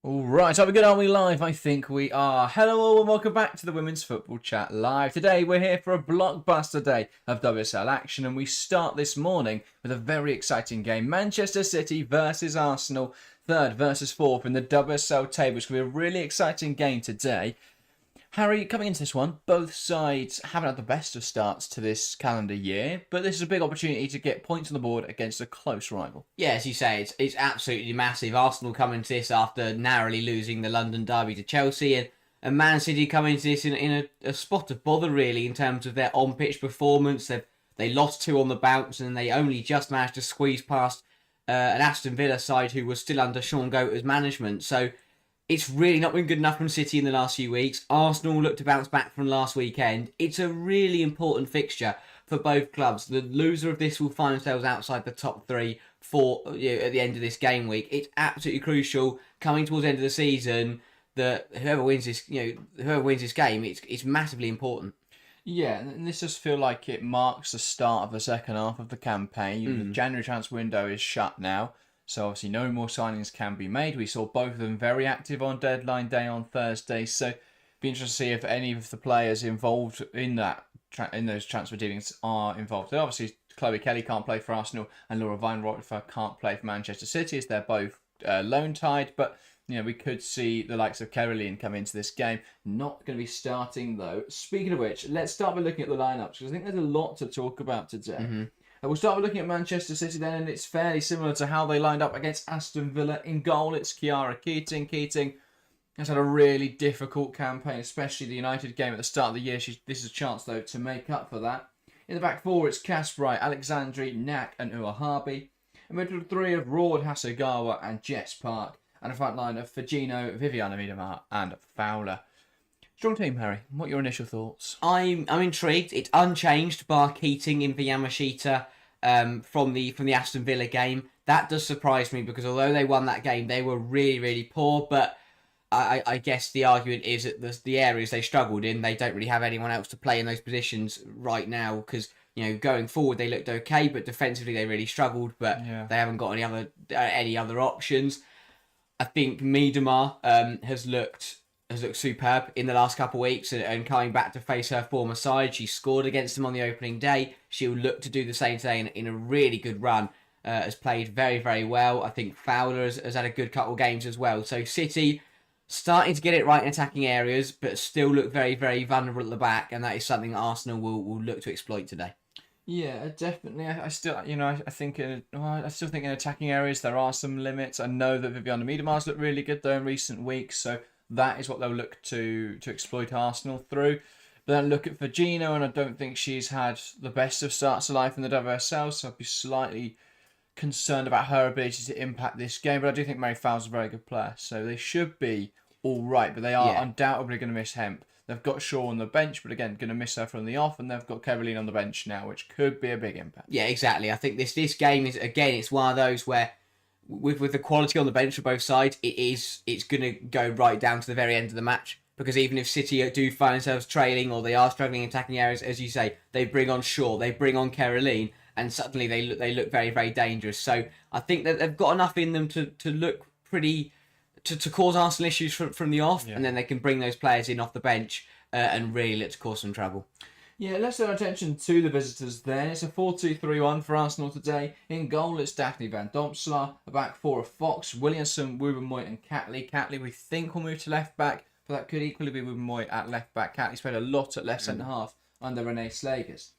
All right, are we good? Are we live? I think we are. Hello all and welcome back to the Women's Football Chat Live. Today we're here for a blockbuster day of WSL action and we start this morning with a very exciting game. Manchester City versus Arsenal, third versus fourth in the WSL table. It's going to be a really exciting game today. Harry, coming into this one, both sides haven't had the best of starts to this calendar year, but this is a big opportunity to get points on the board against a close rival. Yeah, as you say, it's absolutely massive. Arsenal coming to this after narrowly losing the London derby to Chelsea, and Man City coming to this in a spot of bother, really, in terms of their on-pitch performance. They lost 2 on the bounce, and they only just managed to squeeze past an Aston Villa side who was still under Sean Goater's management. So it's really not been good enough from City in the last few weeks. Arsenal look to bounce back from last weekend. It's a really important fixture for both clubs. The loser of this will find themselves outside the top 3 for at the end of this game week. It's absolutely crucial coming towards the end of the season that whoever wins this game, it's massively important. Yeah, and this does feel like it marks the start of the second half of the campaign. The January transfer window is shut now, so obviously no more signings can be made. We saw both of them very active on deadline day on Thursday, so it'd be interesting to see if any of the players involved in those transfer dealings are involved. And obviously, Chloe Kelly can't play for Arsenal, and Laura Weinreuther can't play for Manchester City as they're both loan tied, but we could see the likes of Caroline come into this game. Not going to be starting, though. Speaking of which, let's start by looking at the lineups, because I think there's a lot to talk about today. We'll start with looking at Manchester City then, and it's fairly similar to how they lined up against Aston Villa. In goal, it's Kiara Keating. Keating has had a really difficult campaign, especially the United game at the start of the year. This is a chance, though, to make up for that. In the back four, it's Kasperai, Alexandri, Nak, and Uahabi. A midfield 3 of Raud, Hasegawa, and Jess Park. And a front line of Fagino, Viviana Miedemar, and Fowler. Strong team, Harry. What are your initial thoughts? I'm intrigued. It's unchanged bar Keating in for Yamashita from the Aston Villa game. That does surprise me because although they won that game, they were really, really poor. But I guess the argument is that the areas they struggled in, they don't really have anyone else to play in those positions right now because going forward they looked okay, but defensively they really struggled. But they haven't got any other options. I think Miedemar has looked superb in the last couple of weeks and coming back to face her former side. She scored against them on the opening day. She'll look to do the same today in a really good run. Has played very, very well. I think Fowler has had a good couple of games as well. So City starting to get it right in attacking areas, but still look very, very vulnerable at the back, and that is something Arsenal will look to exploit today. Yeah, definitely. I still think in attacking areas there are some limits. I know that Viviana Miedemar's looked really good though in recent weeks, so that is what they'll look to exploit Arsenal through. But then look at Fagino, and I don't think she's had the best of starts of life in the WSL, so I'd be slightly concerned about her ability to impact this game. But I do think Mary Fowler's a very good player, so they should be all right. But they are undoubtedly going to miss Hemp. They've got Shaw on the bench, but again, going to miss her from the off, and they've got Caroline on the bench now, which could be a big impact. Yeah, exactly. I think this game is, again, it's one of those where with the quality on the bench for both sides, it's going to go right down to the very end of the match. Because even if City do find themselves trailing or they are struggling in attacking areas, as you say, they bring on Shaw, they bring on Caroline, and suddenly they look very, very dangerous. So I think that they've got enough in them to look pretty to cause Arsenal issues from the off, and then they can bring those players in off the bench and really look to cause some trouble. Yeah, let's turn our attention to the visitors then. It's a 4-2-3-1 for Arsenal today. In goal, it's Daphne Van Domselaar. A back four of Fox, Williamson, Wubben-Moy and Catley. Catley, we think, will move to left back, but that could equally be Wubben-Moy at left back. Catley's played a lot at left centre half under Renee Slagers.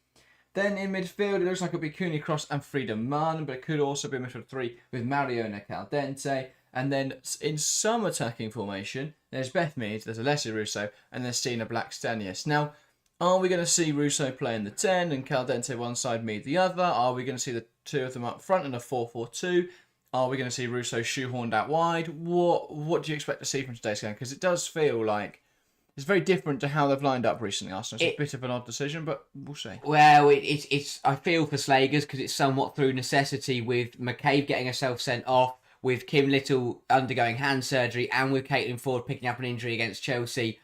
Then in midfield, it looks like it'll be Cooney Cross and Frida Mann, but it could also be a midfield 3 with Mariona Caldente. And then in some attacking formation, there's Beth Mead, there's Alessia Russo, and there's Stina Blackstenius. Now, are we going to see Russo playing the 10 and Caldente one side, Mead the other? Are we going to see the two of them up front in a 4-4-2? Are we going to see Russo shoehorned out wide? What do you expect to see from today's game? Because it does feel like it's very different to how they've lined up recently, Arsenal. It's a bit of an odd decision, but we'll see. Well, it's I feel for Slagers because it's somewhat through necessity with McCabe getting herself sent off, with Kim Little undergoing hand surgery, and with Caitlin Ford picking up an injury against Chelsea.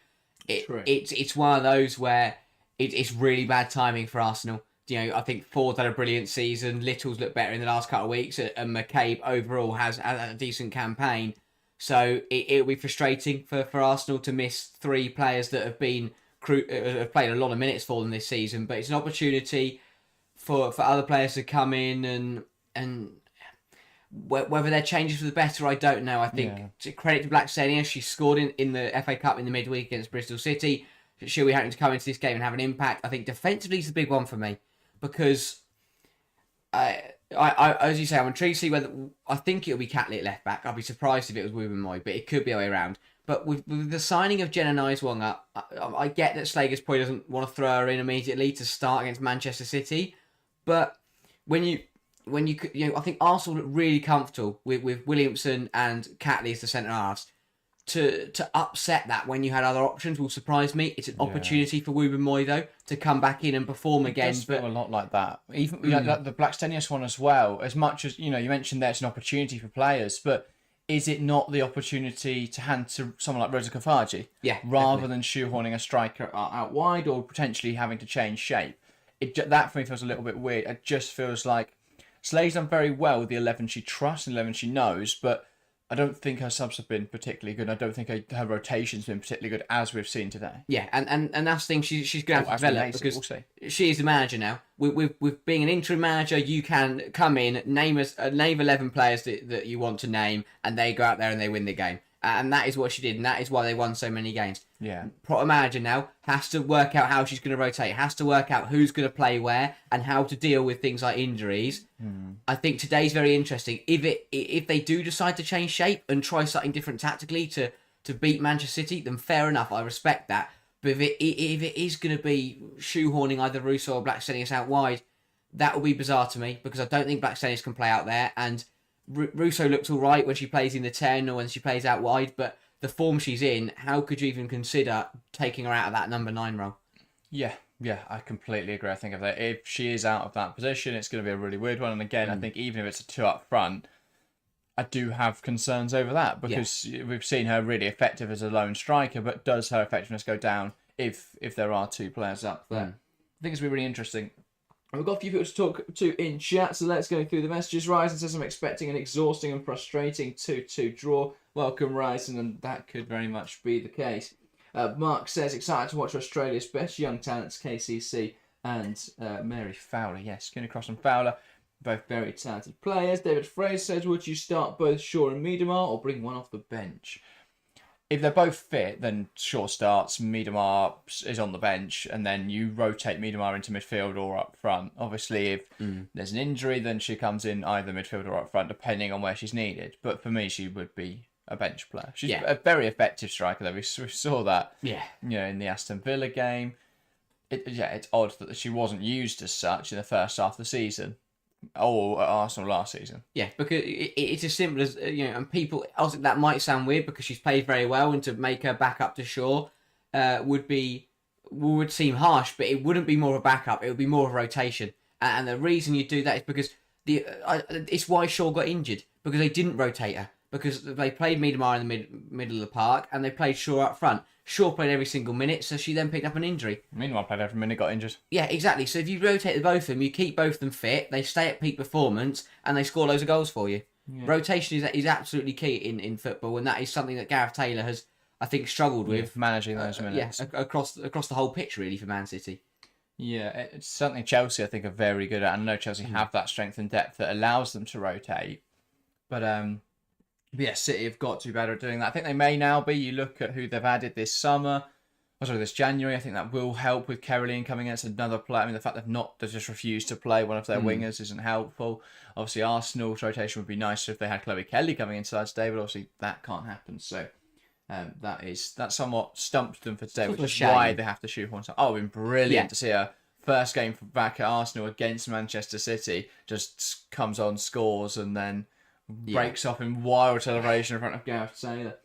It's one of those where it's really bad timing for Arsenal. I think Ford's had a brilliant season. Little's looked better in the last couple of weeks, and McCabe overall has a decent campaign. So it'll be frustrating for Arsenal to miss 3 players that have have played a lot of minutes for them this season. But it's an opportunity for other players to come in and whether they're changes for the better, I don't know. I think to credit to Blackstenia, she scored in the FA Cup in the midweek against Bristol City. She'll be having to come into this game and have an impact. I think defensively is the big one for me because I as you say, I'm intrigued to see whether I think it'll be Catley at left back. I'd be surprised if it was Wubben-Moy, but it could be the way around. But with the signing of Jenna Niswonga, I get that Slagers probably doesn't want to throw her in immediately to start against Manchester City, but when you I think Arsenal look really comfortable with Williamson and Catley as the centre halves. To upset that when you had other options will surprise me. It's an opportunity for Wubben-Moy though to come back in and perform again. It does feel a lot like that. Even like the Blackstenius one as well. As much as you mentioned there, it's an opportunity for players, but is it not the opportunity to hand to someone like Rosa Kafaji? Yeah, rather than shoehorning a striker out wide or potentially having to change shape. That for me feels a little bit weird. It just feels like Slay's done very well with the 11 she trusts and 11 she knows, but I don't think her subs have been particularly good. I don't think her rotation's been particularly good, as we've seen today. Yeah, and that's the thing. She's going to have to develop because she is the manager now. With being an interim manager, you can come in, name 11 players that you want to name, and they go out there and they win the game. And that is what she did, and that is why they won so many games. Yeah. Proper manager now has to work out how she's going to rotate, has to work out who's going to play where, and how to deal with things like injuries. I think today's very interesting. If they do decide to change shape and try something different tactically to beat Manchester City, then fair enough, I respect that. But if it is going to be shoehorning either Russo or Blackstenius out wide, that will be bizarre to me because I don't think Blackstenius can play out there, and Russo looks all right when she plays in the 10 or when she plays out wide, but the form she's in, how could you even consider taking her out of that number 9 role? Yeah, I completely agree. I think if she is out of that position, it's going to be a really weird one. And again, I think even if it's a 2 up front, I do have concerns over that because we've seen her really effective as a lone striker, but does her effectiveness go down if there are 2 players up there? I think it's going to be really interesting. We've got a few people to talk to in chat, so let's go through the messages. Ryzen says, I'm expecting an exhausting and frustrating 2-2 draw. Welcome, Ryzen, and that could very much be the case. Mark says, excited to watch Australia's best young talents, KCC and Mary Fowler. Yes, Skinner Cross and Fowler, both very talented players. David Fraser says, would you start both Shaw and Miedemar or bring one off the bench? If they're both fit, then Shaw starts, Miedemar is on the bench, and then you rotate Miedemar into midfield or up front. Obviously, if there's an injury, then she comes in either midfield or up front, depending on where she's needed. But for me, she would be a bench player. She's a very effective striker, though. We saw that in the Aston Villa game. It's odd that she wasn't used as such in the first half of the season. Or at Arsenal last season. Yeah, because it's as simple as, and people, also that might sound weird because she's played very well, and to make her back up to Shaw would seem harsh, but it wouldn't be more of a backup, it would be more of a rotation. And the reason you do that is because it's why Shaw got injured, because they didn't rotate her, because they played Miedemar in the middle of the park, and they played Shaw up front. Shaw played every single minute, so she then picked up an injury. Meanwhile, played every minute, got injured. Yeah, exactly. So if you rotate the both of them, you keep both of them fit, they stay at peak performance, and they score loads of goals for you. Yeah. Rotation is absolutely key in football, and that is something that Gareth Taylor has, I think, struggled with. Managing those minutes. Across the whole pitch, really, for Man City. Yeah, it's something Chelsea, I think, are very good at. And I know Chelsea have that strength and depth that allows them to rotate. But City have got to be better at doing that. I think they may now be. You look at who they've added this January. I think that will help with Caroline coming in. It's another player. I mean, the fact they've just refused to play one of their wingers isn't helpful. Obviously, Arsenal's rotation would be nicer if they had Chloe Kelly coming inside today, but obviously that can't happen. So that somewhat stumped them for today, which is why they have to shoehorn. It's been brilliant to see her first game back at Arsenal against Manchester City. Just comes on, scores, and then breaks off in wild celebration in front of Gareth Taylor.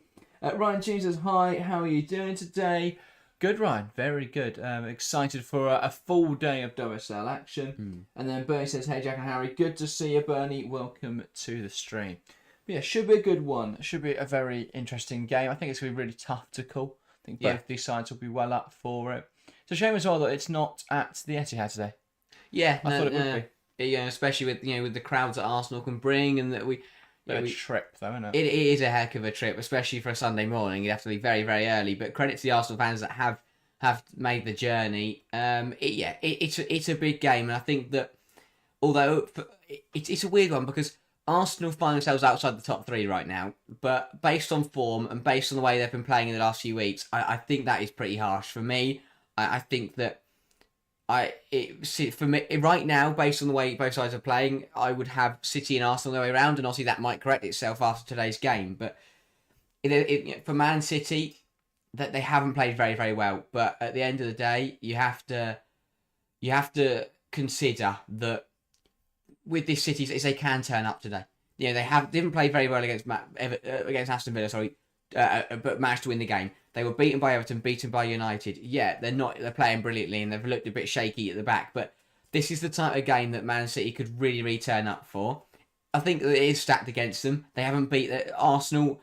Ryan G says, hi, how are you doing today? Good, Ryan. Very good. Excited for a full day of WSL action. And then Bernie says, hey, Jack and Harry, good to see you, Bernie. Welcome to the stream. But yeah, should be a good one. Should be a very interesting game. I think it's going to be really tough to call. I think both these sides will be well up for it. It's a shame as well that it's not at the Etihad today. Yeah, I thought it would be. Yeah, especially with with the crowds that Arsenal can bring, and that a trip, though, isn't it? It is a heck of a trip, especially for a Sunday morning. You'd have to be very, very early. But credit to the Arsenal fans that have made the journey. It's a big game, and I think that although it's a weird one because Arsenal find themselves outside the top 3 right now, but based on form and based on the way they've been playing in the last few weeks, I think that is pretty harsh for me. I think that for me right now, based on the way both sides are playing, I would have City and Arsenal the way around, and obviously that might correct itself after today's game. But for Man City, that they haven't played very, very well. But at the end of the day, you have to consider that with this City, is they can turn up today. They didn't play very well against Aston Villa, but managed to win the game. They were beaten by Everton, beaten by United. Yeah, they're playing brilliantly and they've looked a bit shaky at the back, but this is the type of game that Man City could really, really turn up for. I think that it is stacked against them. They haven't beat Arsenal.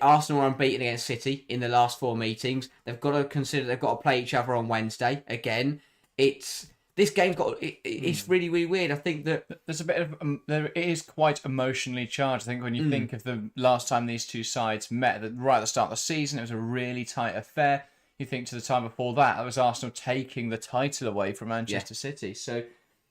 Arsenal are unbeaten against City in the last 4 meetings. They've got to consider they've got to play each other on Wednesday again. This game's it's really, really weird. I think that there's a bit of it is quite emotionally charged. I think when you think of the last time these two sides met, right at the start of the season, it was a really tight affair. You think to the time before that, it was Arsenal taking the title away from Manchester City. So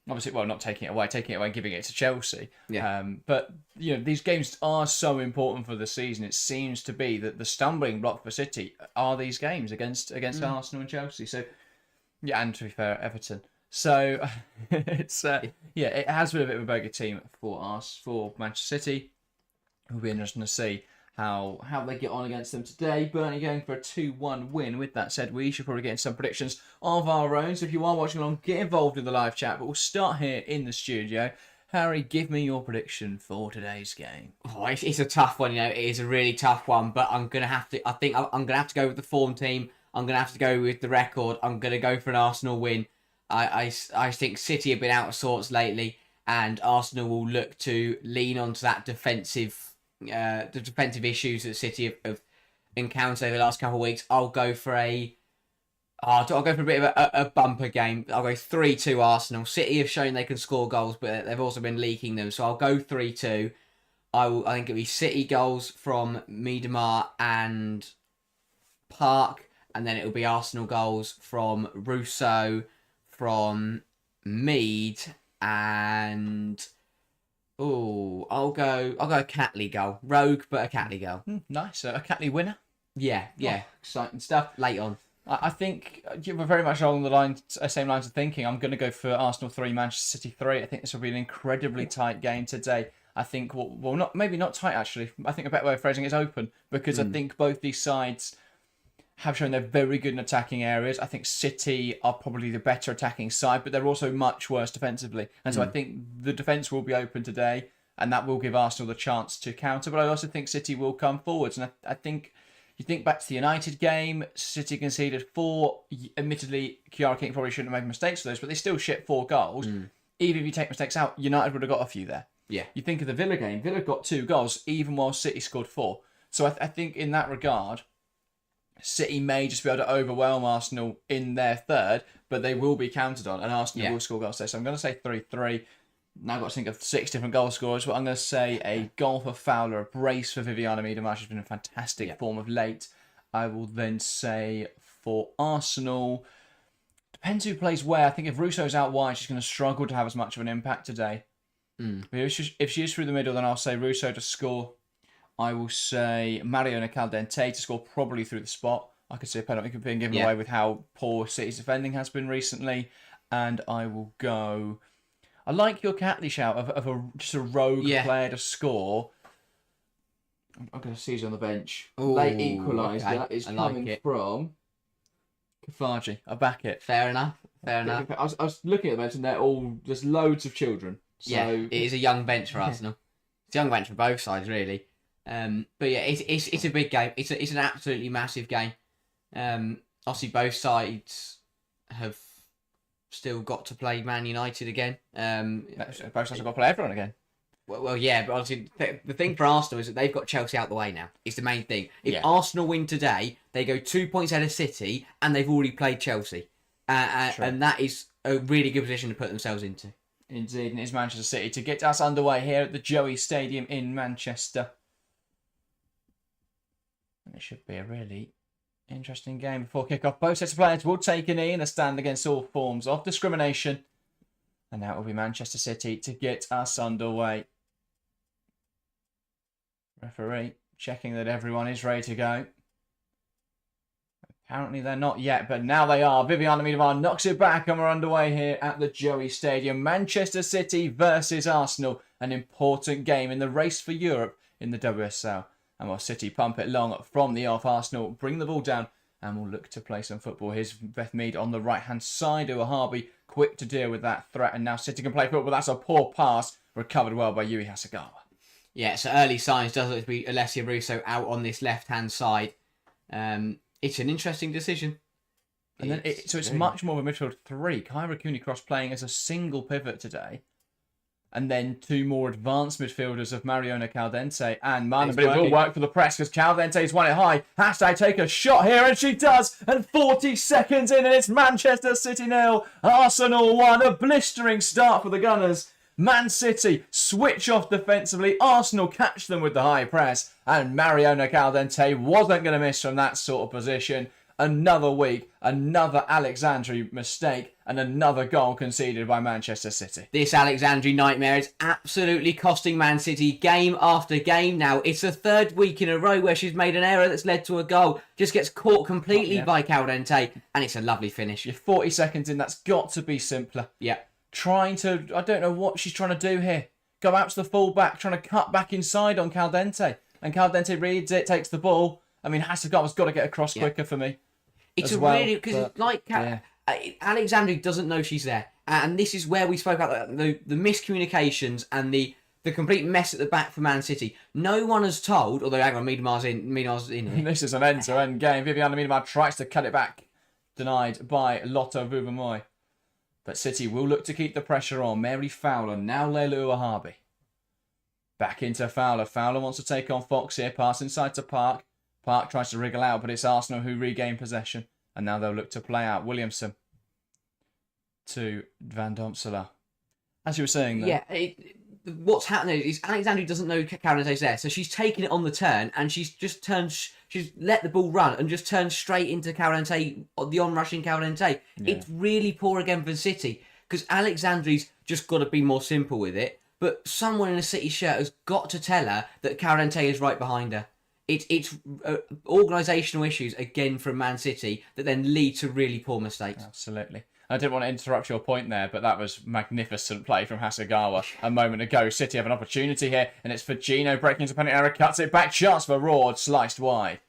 obviously, well, not taking it away and giving it to Chelsea. Yeah. But these games are so important for the season. It seems to be that the stumbling block for City are these games against Arsenal and Chelsea. So yeah, and to be fair, Everton. So it's it has been a bit of a bogey team for Manchester City. It'll be interesting to see how they get on against them today. Burnley going for a 2-1 win. With that said, we should probably get into some predictions of our own. So if you are watching along, get involved in the live chat. But we'll start here in the studio. Harry, give me your prediction for today's game. Oh, it's a tough one. It is a really tough one. But I'm gonna have to. I think I'm gonna have to go with the form team. I'm gonna have to go with the record. I'm gonna go for an Arsenal win. I think City have been out of sorts lately, and Arsenal will look to lean onto that the defensive issues that City have encountered over the last couple of weeks. I'll go for a bit of a bumper game. I'll go 3-2 Arsenal. City have shown they can score goals, but they've also been leaking them. So I'll go 3-2. I think it'll be City goals from Miedemar and Park, and then it'll be Arsenal goals from Rousseau, from Mead, and I'll go a Catley goal. Rogue, but a Catley goal. Nice, a Catley winner. Yeah. Exciting stuff. Late on. I think we're very much along the same lines of thinking. I'm going to go for Arsenal 3, Manchester City 3. I think this will be an incredibly tight game today. I think, maybe not tight actually. I think a better way of phrasing it is open, because I think both these sides have shown they're very good in attacking areas. I think City are probably the better attacking side, but they're also much worse defensively. And so I think the defence will be open today, and that will give Arsenal the chance to counter. But I also think City will come forwards. And I think you think back to the United game, City conceded 4. Admittedly, Kiara King probably shouldn't have made mistakes for those, but they still shipped 4 goals. Even if you take mistakes out, United would have got a few there. Yeah. You think of the Villa game, Villa got 2 goals, even while City scored 4. So I think in that regard, City may just be able to overwhelm Arsenal in their third, but they will be counted on, and Arsenal will score goals today. So I'm going to say 3-3. Now I've got to think of 6 different goal scorers, but I'm going to say a goal for Fowler, a brace for Viviana Miedemar. She's been in fantastic form of late. I will then say for Arsenal, depends who plays where. I think if Rousseau's out wide, she's going to struggle to have as much of an impact today. But if she is through the middle, then I'll say Rousseau to score. I will say Mariona Caldente to score, probably through the spot. I could see a penalty being given away with how poor City's defending has been recently. And I will go... I like your Catley shout of just a rogue player to score. I'm going to see you on the bench. Late equaliser is coming from Kafaji. I back it. Fair enough. I was looking at the bench and they're all just loads of children. So... Yeah, it is a young bench for Arsenal. It's a young bench for both sides, really. But yeah, it's a big game. It's an absolutely massive game. Obviously, both sides have still got to play Man United again. Both sides have got to play everyone again. Well, yeah, but obviously the thing for Arsenal is that they've got Chelsea out the way now. It's the main thing. If Arsenal win today, they go 2 points ahead of City, and they've already played Chelsea, and that is a really good position to put themselves into. Indeed, and it's Manchester City to get us underway here at the Joey Stadium in Manchester. And it should be a really interesting game before kick-off. Both sets of players will take a knee and a stand against all forms of discrimination. And now it will be Manchester City to get us underway. Referee checking that everyone is ready to go. Apparently they're not yet, but now they are. Viviana Miedemar knocks it back and we're underway here at the Joey Stadium. Manchester City versus Arsenal. An important game in the race for Europe in the WSL. And while City pump it long from the off, Arsenal bring the ball down and will look to play some football. Here's Beth Mead on the right-hand side. Uehabi quick to deal with that threat. And now City can play football. That's a poor pass. Recovered well by Yui Hasegawa. Yeah, so early signs does look to be Alessia Russo out on this left-hand side. It's an interesting decision. And then it's much more of a midfield three. Kyra Cooney-Cross playing as a single pivot today. And then two more advanced midfielders of Mariona Caldente and Mana. But it will work for the press because Caldente's won it high. Has to take a shot here, and she does. And 40 seconds in, and it's Manchester City 0, Arsenal 1. A blistering start for the Gunners. Man City switch off defensively. Arsenal catch them with the high press. And Mariona Caldente wasn't going to miss from that sort of position. Another week, another Alexandri mistake, and another goal conceded by Manchester City. This Alexandri nightmare is absolutely costing Man City game after game now. It's the third week in a row where she's made an error that's led to a goal. Just gets caught completely by Caldente, and it's a lovely finish. You're 40 seconds in, that's got to be simpler. Yeah. I don't know what she's trying to do here. Go out to the full-back, trying to cut back inside on Caldente. And Caldente reads it, takes the ball. I mean, Hasegawa's got to get across quicker for me. It's really, because Alexandri doesn't know she's there. And this is where we spoke about the miscommunications and the complete mess at the back for Man City. No one has told, although hang on, Miedemar's in here. This is an end-to-end game. Viviana Miedemar tries to cut it back. Denied by Lotte Vuvamoy. But City will look to keep the pressure on. Mary Fowler, now Leila Uehabi. Back into Fowler. Fowler wants to take on Fox here. Pass inside to Park. Park tries to wriggle out, but it's Arsenal who regain possession. And now they'll look to play out. Williamson to Van Domselaar. As you were saying, though. Yeah, what's happening is Alexandri doesn't know Carante's there. So she's taken it on the turn, and she's let the ball run and just turned straight into Carante, the on-rushing Carante. Yeah. It's really poor again for City, because Alexandri's just got to be more simple with it. But someone in a City shirt has got to tell her that Carante is right behind her. It's organisational issues, again, from Man City that then lead to really poor mistakes. Absolutely. I didn't want to interrupt your point there, but that was magnificent play from Hasegawa a moment ago. City have an opportunity here, and it's for Gino breaking into penalty area, cuts it back, chance for Rord, sliced wide.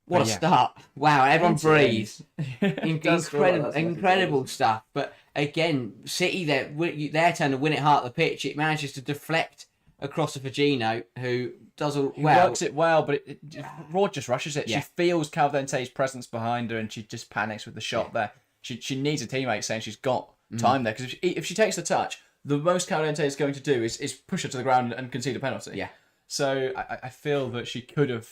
What a start. Wow, everyone breathes. Incredible stuff. But again, City, their turn to win it hard at the pitch, it manages to deflect across to Fagino, who does well. He works it well, but Rord just rushes it. Yeah. She feels Caldente's presence behind her, and she just panics with the shot there. She needs a teammate saying she's got time there, because if she takes the touch, the most Caldente is going to do is push her to the ground and concede a penalty. Yeah. So I feel that she could have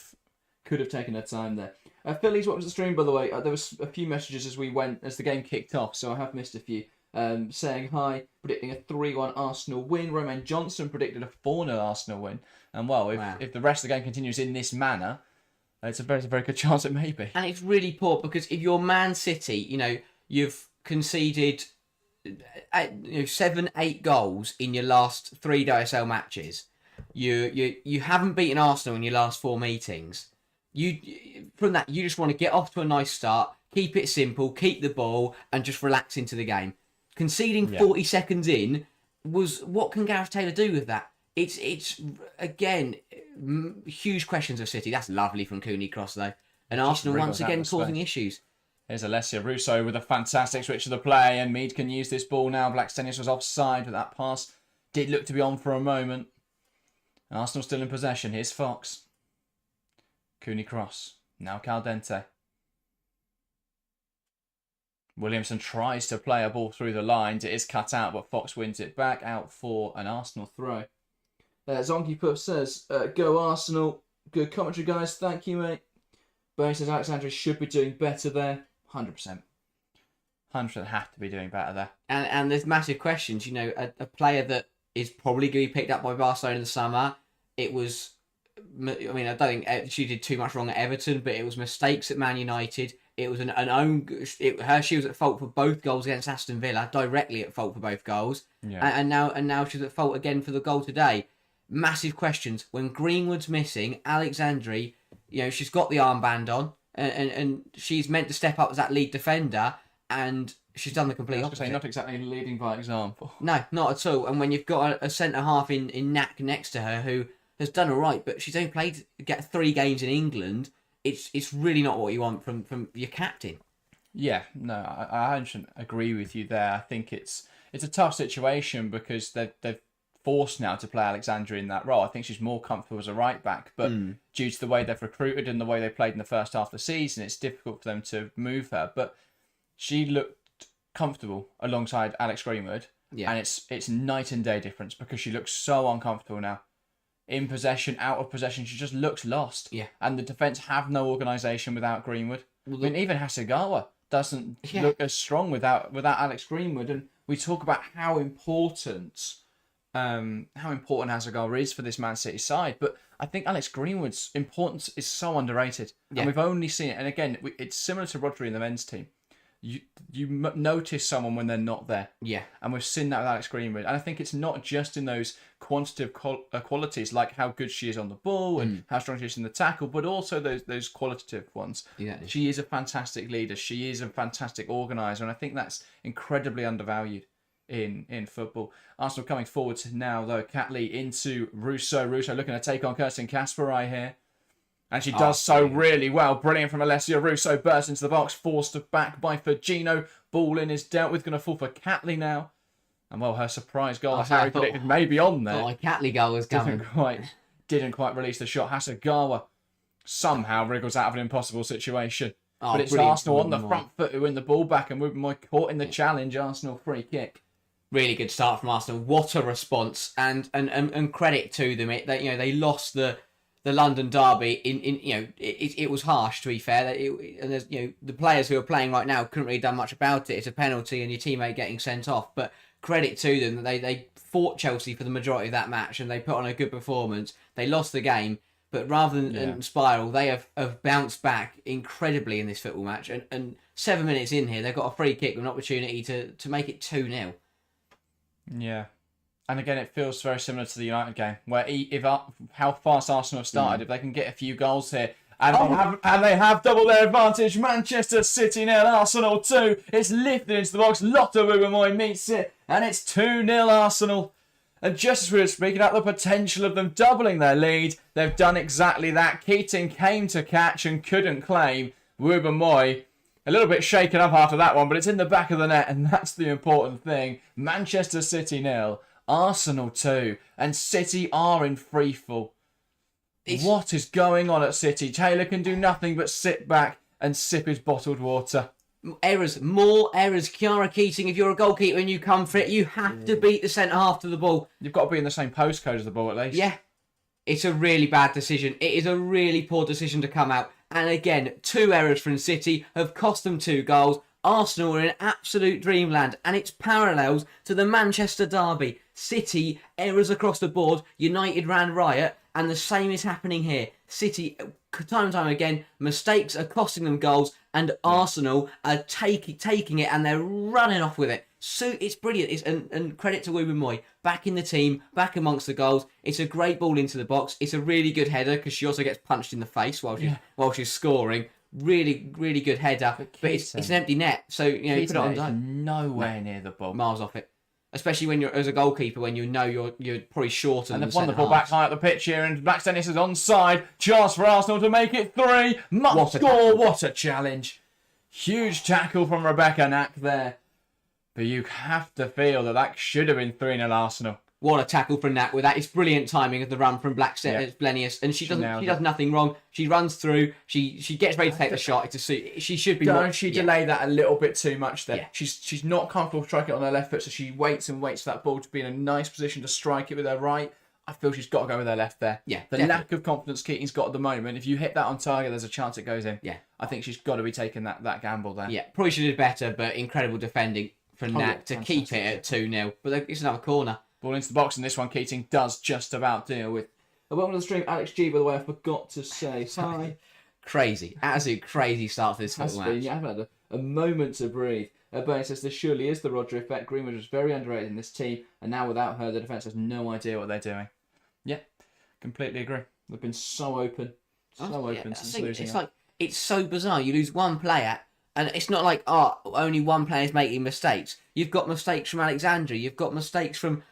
taken her time there. Phillies, what was the stream, by the way? There was a few messages as the game kicked off, so I have missed a few. Saying hi, predicting a 3-1 Arsenal win. Romain Johnson predicted a 4-0 Arsenal win. And well, if the rest of the game continues in this manner, it's a very good chance it may be. And it's really poor, because if you're Man City, you've conceded 7-8 goals in your last 3 WSL matches. You haven't beaten Arsenal in your last 4 meetings. From that, you just want to get off to a nice start, keep it simple, keep the ball, and just relax into the game. Conceding 40 seconds in was, what can Gareth Taylor do with that? It's again, huge questions of City. That's lovely from Cooney-Cross, though. And Arsenal once again causing issues. Here's Alessia Russo with a fantastic switch of the play, and Mead can use this ball now. Blackstenius was offside, but that pass did look to be on for a moment. Arsenal still in possession. Here's Fox. Cooney-Cross. Now Caldente. Williamson tries to play a ball through the lines. It is cut out, but Fox wins it back, out for an Arsenal throw. Zonky Puff says, go Arsenal. Good commentary, guys. Thank you, mate. Bernie says Alexandria should be doing better there. 100%. 100%. Have to be doing better there. And there's massive questions. You know, a player that is probably going to be picked up by Barcelona in the summer. It was, I mean, I don't think she did too much wrong at Everton, but it was mistakes at Man United. It was an own. She was at fault for both goals against Aston Villa, directly at fault for both goals. Yeah. And now she's at fault again for the goal today. Massive questions. When Greenwood's missing, Alexandri, you know, she's got the armband on, and she's meant to step up as that lead defender, and she's done the complete opposite. Not exactly leading by example. No, not at all. And when you've got a centre half in Knack next to her who has done all right, but she's only get 3 games in England, it's really not what you want from your captain. Yeah, no, I shouldn't agree with you there. I think it's a tough situation because they've forced now to play Alexandra in that role. I think she's more comfortable as a right back, but due to the way they've recruited and the way they played in the first half of the season, it's difficult for them to move her. But she looked comfortable alongside Alex Greenwood, and it's night and day difference because she looks so uncomfortable now. In possession, out of possession, she just looks lost. Yeah. And the defence have no organisation without Greenwood. I mean, even Hasegawa doesn't look as strong without Alex Greenwood. And we talk about how important Hasegawa is for this Man City side. But I think Alex Greenwood's importance is so underrated. Yeah. And we've only seen it. And again, it's similar to Rodri in the men's team. You notice someone when they're not there. Yeah. And we've seen that with Alex Greenwood. And I think it's not just in those quantitative qualities, like how good she is on the ball and how strong she is in the tackle, but also those qualitative ones. Yeah. She is a fantastic leader. She is a fantastic organiser. And I think that's incredibly undervalued in football. Arsenal coming forward now, though. Catley into Russo. Russo looking to take on Kirsten Kasparai here. And she does so really well. Brilliant from Alessia. Russo bursts into the box, forced back by Firgino. Ball in is dealt with, going to fall for Catley now. And well, her surprise goal, as Harry predicted, may be on there. A Catley goal was coming. Didn't quite release the shot. Hasegawa somehow wriggles out of an impossible situation. But it's Arsenal on the front foot who win the ball back, and Ruben Moy caught in the challenge. Arsenal free kick. Really good start from Arsenal. What a response, and credit to them. They lost the London derby it was harsh, to be fair. And there's the players who are playing right now couldn't really done much about it. It's a penalty and your teammate getting sent off. But credit to them that they fought Chelsea for the majority of that match and they put on a good performance. They lost the game, but rather than spiral, they have bounced back incredibly in this football match. And 7 minutes in here, they've got a free kick with an opportunity to make it 2-0. Yeah. And again, it feels very similar to the United game, where how fast Arsenal have started, if they can get a few goals here, and they have double their advantage. Manchester City 0, Arsenal 2. It's lifted into the box. Lotta Ruben meets it, and it's 2-0 Arsenal. And just as we were speaking about the potential of them doubling their lead, they've done exactly that. Keating came to catch and couldn't claim. Ruben Moy, a little bit shaken up after that one, but it's in the back of the net, and that's the important thing. Manchester City 0. Arsenal 2, and City are in free fall. What is going on at City? Taylor can do nothing but sit back and sip his bottled water. More errors. Kiara Keating, if you're a goalkeeper and you come for it, you have to beat the centre half to the ball. You've got to be in the same postcode as the ball at least. Yeah. It's a really bad decision. It is a really poor decision to come out. And again, 2 errors from City have cost them 2 goals. Arsenal are in absolute dreamland, and it's parallels to the Manchester derby. City, errors across the board. United ran riot, and the same is happening here. City, time and time again, mistakes are costing them goals, and Arsenal are taking it, and they're running off with it. So it's brilliant. And credit to Ruben Moy, back in the team, back amongst the goals. It's a great ball into the box. It's a really good header because she also gets punched in the face while she's scoring. Really, really good header, but it's an empty net. So you put it on nowhere near the ball, miles off it. Especially when you're as a goalkeeper, when you know you're probably shorter. And they've won the ball back high up the pitch here, and Black Dennis is onside. Chance for Arsenal to make it 3. Must score. What a challenge! Huge tackle from Rebecca Knack there, but you have to feel that should have been 3-0 Arsenal. What a tackle from Knack with that. It's brilliant timing of the run from Black Blenius. And she does nothing wrong. She runs through. She gets ready to take the shot. She should be Don't she delay that a little bit too much there? Yeah. She's not comfortable striking it on her left foot, so she waits and waits for that ball to be in a nice position to strike it with her right. I feel she's got to go with her left there. Yeah, the definitely. lack of confidence Keating's got at the moment, if you hit that on target, there's a chance it goes in. Yeah. I think she's got to be taking that gamble there. Yeah, probably should have did better, but incredible defending from Nat to keep it at 2-0. But it's another corner. Ball into the box, and this one Keating does just about deal with. Welcome to the stream, Alex G, by the way, I forgot to say hi. Crazy, absolute crazy start to this football match. Yeah, I've had a moment to breathe. Bernie says this surely is the Roger effect. Greenwood was very underrated in this team, and now without her, the defence has no idea what they're doing. Yeah, completely agree. They've been so open, since losing. It's like it's so bizarre. You lose one player, and it's not like only one player's making mistakes. You've got mistakes from Alexandra. You've got mistakes from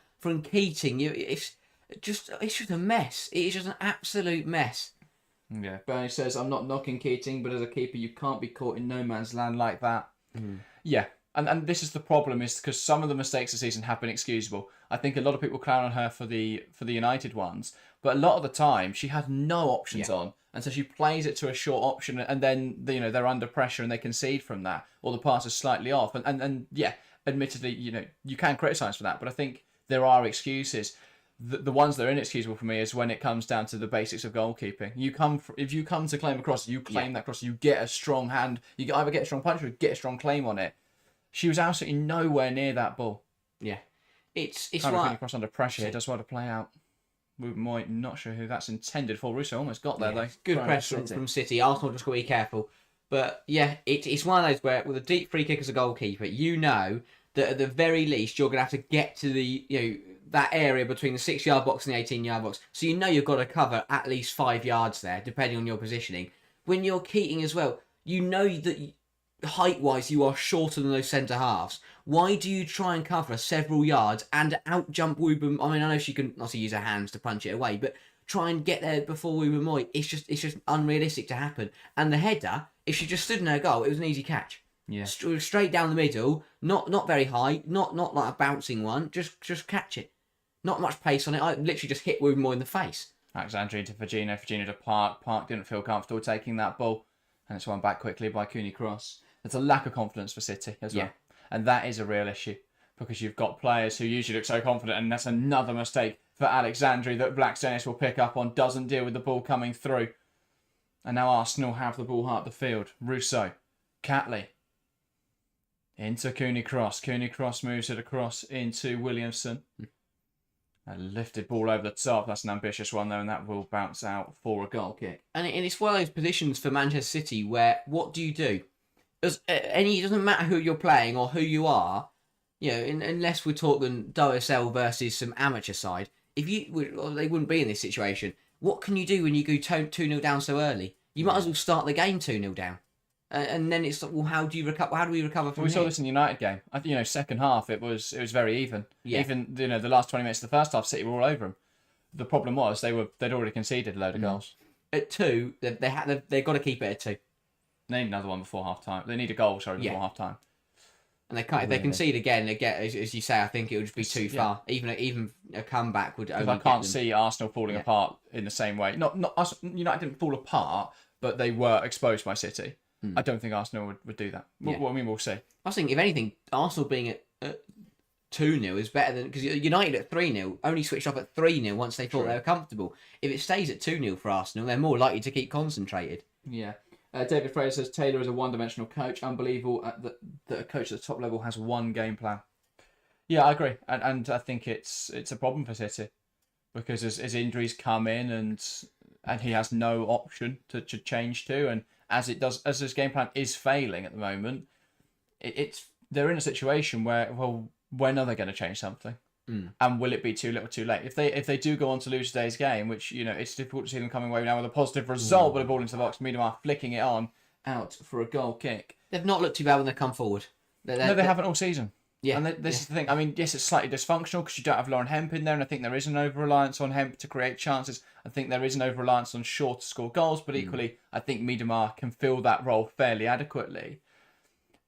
Keating. It's just a mess. It is just an absolute mess. Yeah, Bernie says I'm not knocking Keating, but as a keeper, you can't be caught in no man's land like that. Yeah, and this is the problem, is because some of the mistakes this season have been excusable. I think a lot of people clown on her for the United ones, but a lot of the time she had no options on, and so she plays it to a short option, and then they're under pressure and they concede from that, or the pass is slightly off, and yeah, admittedly you can criticise for that, but I think there are excuses. The ones that are inexcusable for me is when it comes down to the basics of goalkeeping. If you come to claim a cross, you claim that cross, you get a strong hand, you either get a strong punch or get a strong claim on it. She was absolutely nowhere near that ball. Yeah, it's kind of like across under pressure. It does well to play out. We might not sure who that's intended for. Russo almost got there though. Good pressure from City. Arsenal just got to be careful. But yeah, it's one of those where with a deep free kick as a goalkeeper, you know that at the very least you're going to have to get to the that area between the 6-yard box and the 18-yard box. So you know you've got to cover at least 5 yards there, depending on your positioning. When you're Keating as well, you know that height-wise you are shorter than those centre halves. Why do you try and cover several yards and out-jump Wubben? I mean, I know she can also use her hands to punch it away, but try and get there before Wubben Moy. It's just unrealistic to happen. And the header, if she just stood in her goal, it was an easy catch. Yeah. Straight down the middle, not very high, not like a bouncing one. Just catch it. Not much pace on it. I literally just hit Wubben Moy in the face. Alexandria to Virginia to Park. Park didn't feel comfortable taking that ball, and it's won back quickly by Cooney Cross. There's a lack of confidence for City as well, and that is a real issue because you've got players who usually look so confident, and that's another mistake for Alexandria that Black Dennis will pick up on. Doesn't deal with the ball coming through, and now Arsenal have the ball half the field. Rousseau, Catley. Into Cooney Cross. Cooney Cross moves it across into Williamson. A lifted ball over the top. That's an ambitious one, though, and that will bounce out for a goal kick. And it's one of those positions for Manchester City where what do you do? It doesn't matter who you're playing or who you are, unless we're talking WSL versus some amateur side. They wouldn't be in this situation. What can you do when you go 2-0 down so early? You might as well start the game 2-0 down. And then it's like, well, how do you recover? How do we recover from We here? saw this in the United game. I think second half it was very even. Yeah. Even the last 20 minutes of the first half, City were all over them. The problem was they'd already conceded a load of goals. At 2, they've got to keep it at 2. They need another one before half time. They need a goal, before half time. And they can't. If they concede again, as you say, I think it would just be too far. Even a comeback would. Only I can't see Arsenal falling apart in the same way. Not United didn't fall apart, but they were exposed by City. I don't think Arsenal would do that. Yeah. We'll see. I was thinking, if anything, Arsenal being at 2-0 is better than because United at 3-0 only switched off at 3-0 once they thought they were comfortable. If it stays at 2-0 for Arsenal, they're more likely to keep concentrated. Yeah. David Fraser says Taylor is a one-dimensional coach. Unbelievable that a coach at the top level has one game plan. Yeah, I agree, and I think it's a problem for City because as injuries come in and he has no option to change to, and as his game plan is failing at the moment, they're in a situation where, well, when are they going to change something? And will it be too little too late? If they do go on to lose today's game, which it's difficult to see them coming away now with a positive result, but a ball into the box, Miedemar flicking it on out for a goal kick. They've not looked too bad when they come forward. They haven't all season. Yeah, and this is the thing. I mean, yes, it's slightly dysfunctional because you don't have Lauren Hemp in there, and I think there is an over-reliance on Hemp to create chances. I think there is an over-reliance on Shaw to score goals, but equally, I think Miedemar can fill that role fairly adequately.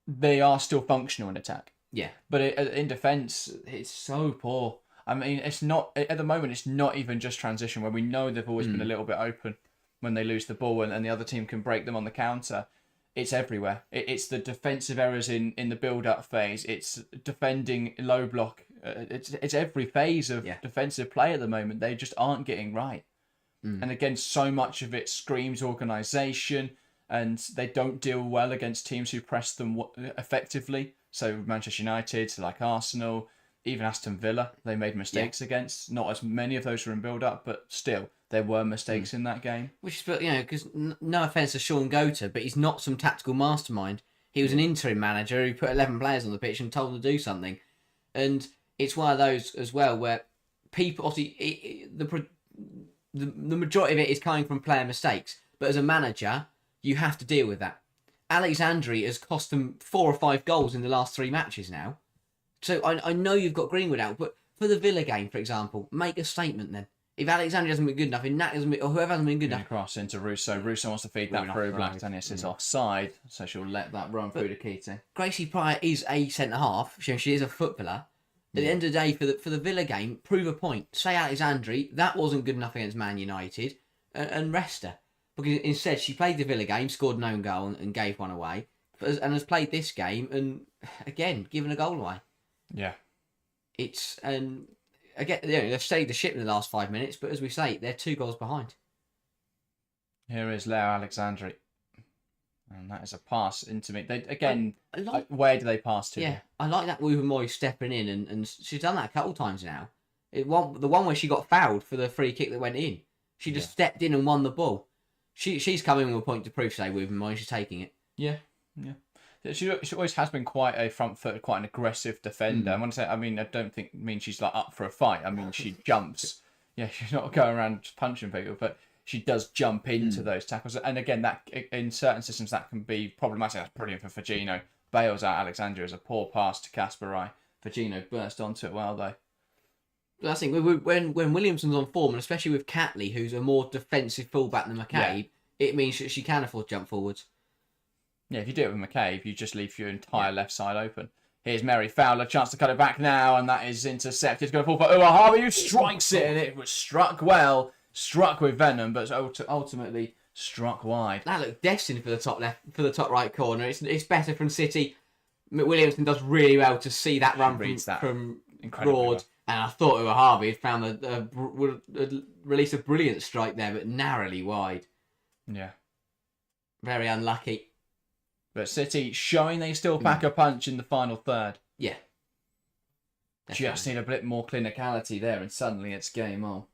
They are still functional in attack. Yeah. But in defence, it's so poor. I mean, it's not at the moment. It's not even just transition where we know they've always been a little bit open when they lose the ball and the other team can break them on the counter. It's everywhere. It's the defensive errors in the build-up phase. It's defending low block It's every phase of defensive play at the moment. They just aren't getting right. And again, so much of it screams organisation, and they don't deal well against teams who press them effectively. So Manchester United, like Arsenal, even Aston Villa, they made mistakes against. Not as many of those were in build-up, but still, there were mistakes in that game. Which is, because no offence to Sean Gota, but he's not some tactical mastermind. He was an interim manager who put 11 players on the pitch and told them to do something. And it's one of those as well where people, obviously, the majority of it is coming from player mistakes. But as a manager, you have to deal with that. Alexandri has cost them 4 or 5 goals in the last 3 matches now. So I know you've got Greenwood out, but for the Villa game, for example, make a statement then. If Alexandri hasn't been good enough, if Nat hasn't been, or whoever hasn't been good enough. Cross into Russo. Russo wants to feed that through. Blackstenius is offside, so she'll let that run through to Keating. Gracie Pryor is a centre-half. She is a footballer. At the end of the day, for the Villa game, prove a point. Say Alexandri, that wasn't good enough against Man United, and rest her. Because instead, she played the Villa game, scored an own goal and gave one away, and has played this game and, again, given a goal away. Yeah. Again, they've saved the ship in the last 5 minutes, but as we say, they're 2 goals behind. Here is Leo Alexandri. And that is a pass into me. Where do they pass to? Yeah, I like that Uwe Moy stepping in, and she's done that a couple times now. The one where she got fouled for the free kick that went in. She just stepped in and won the ball. She's coming with a point to prove today, Uwe Moy. She's taking it. Yeah. She always has been quite a front-footed, quite an aggressive defender. I don't mean she's like up for a fight. I mean, she jumps. Yeah, she's not going around punching people, but she does jump into those tackles. And again, that in certain systems that can be problematic. That's brilliant for Fagino. Bails out Alexandria as a poor pass to Kasparai. Fagino burst onto it well though. I think when Williamson's on form, and especially with Catley, who's a more defensive fullback than McCabe, it means that she can afford to jump forwards. Yeah, if you do it with McCabe, you just leave your entire left side open. Here's Mary Fowler, chance to cut it back now, and that is intercepted. It's going to fall for Uwahabi, who strikes it, and it was struck well, struck with venom, but ultimately struck wide. That looked destined for the top right corner. It's better from City. Williamson does really well to see that run from Broad, and I thought Uwahabi had found released a brilliant strike there, but narrowly wide. Yeah, very unlucky. But City showing they still pack a punch in the final third. Yeah. Definitely. Just need a bit more clinicality there, and suddenly it's game on.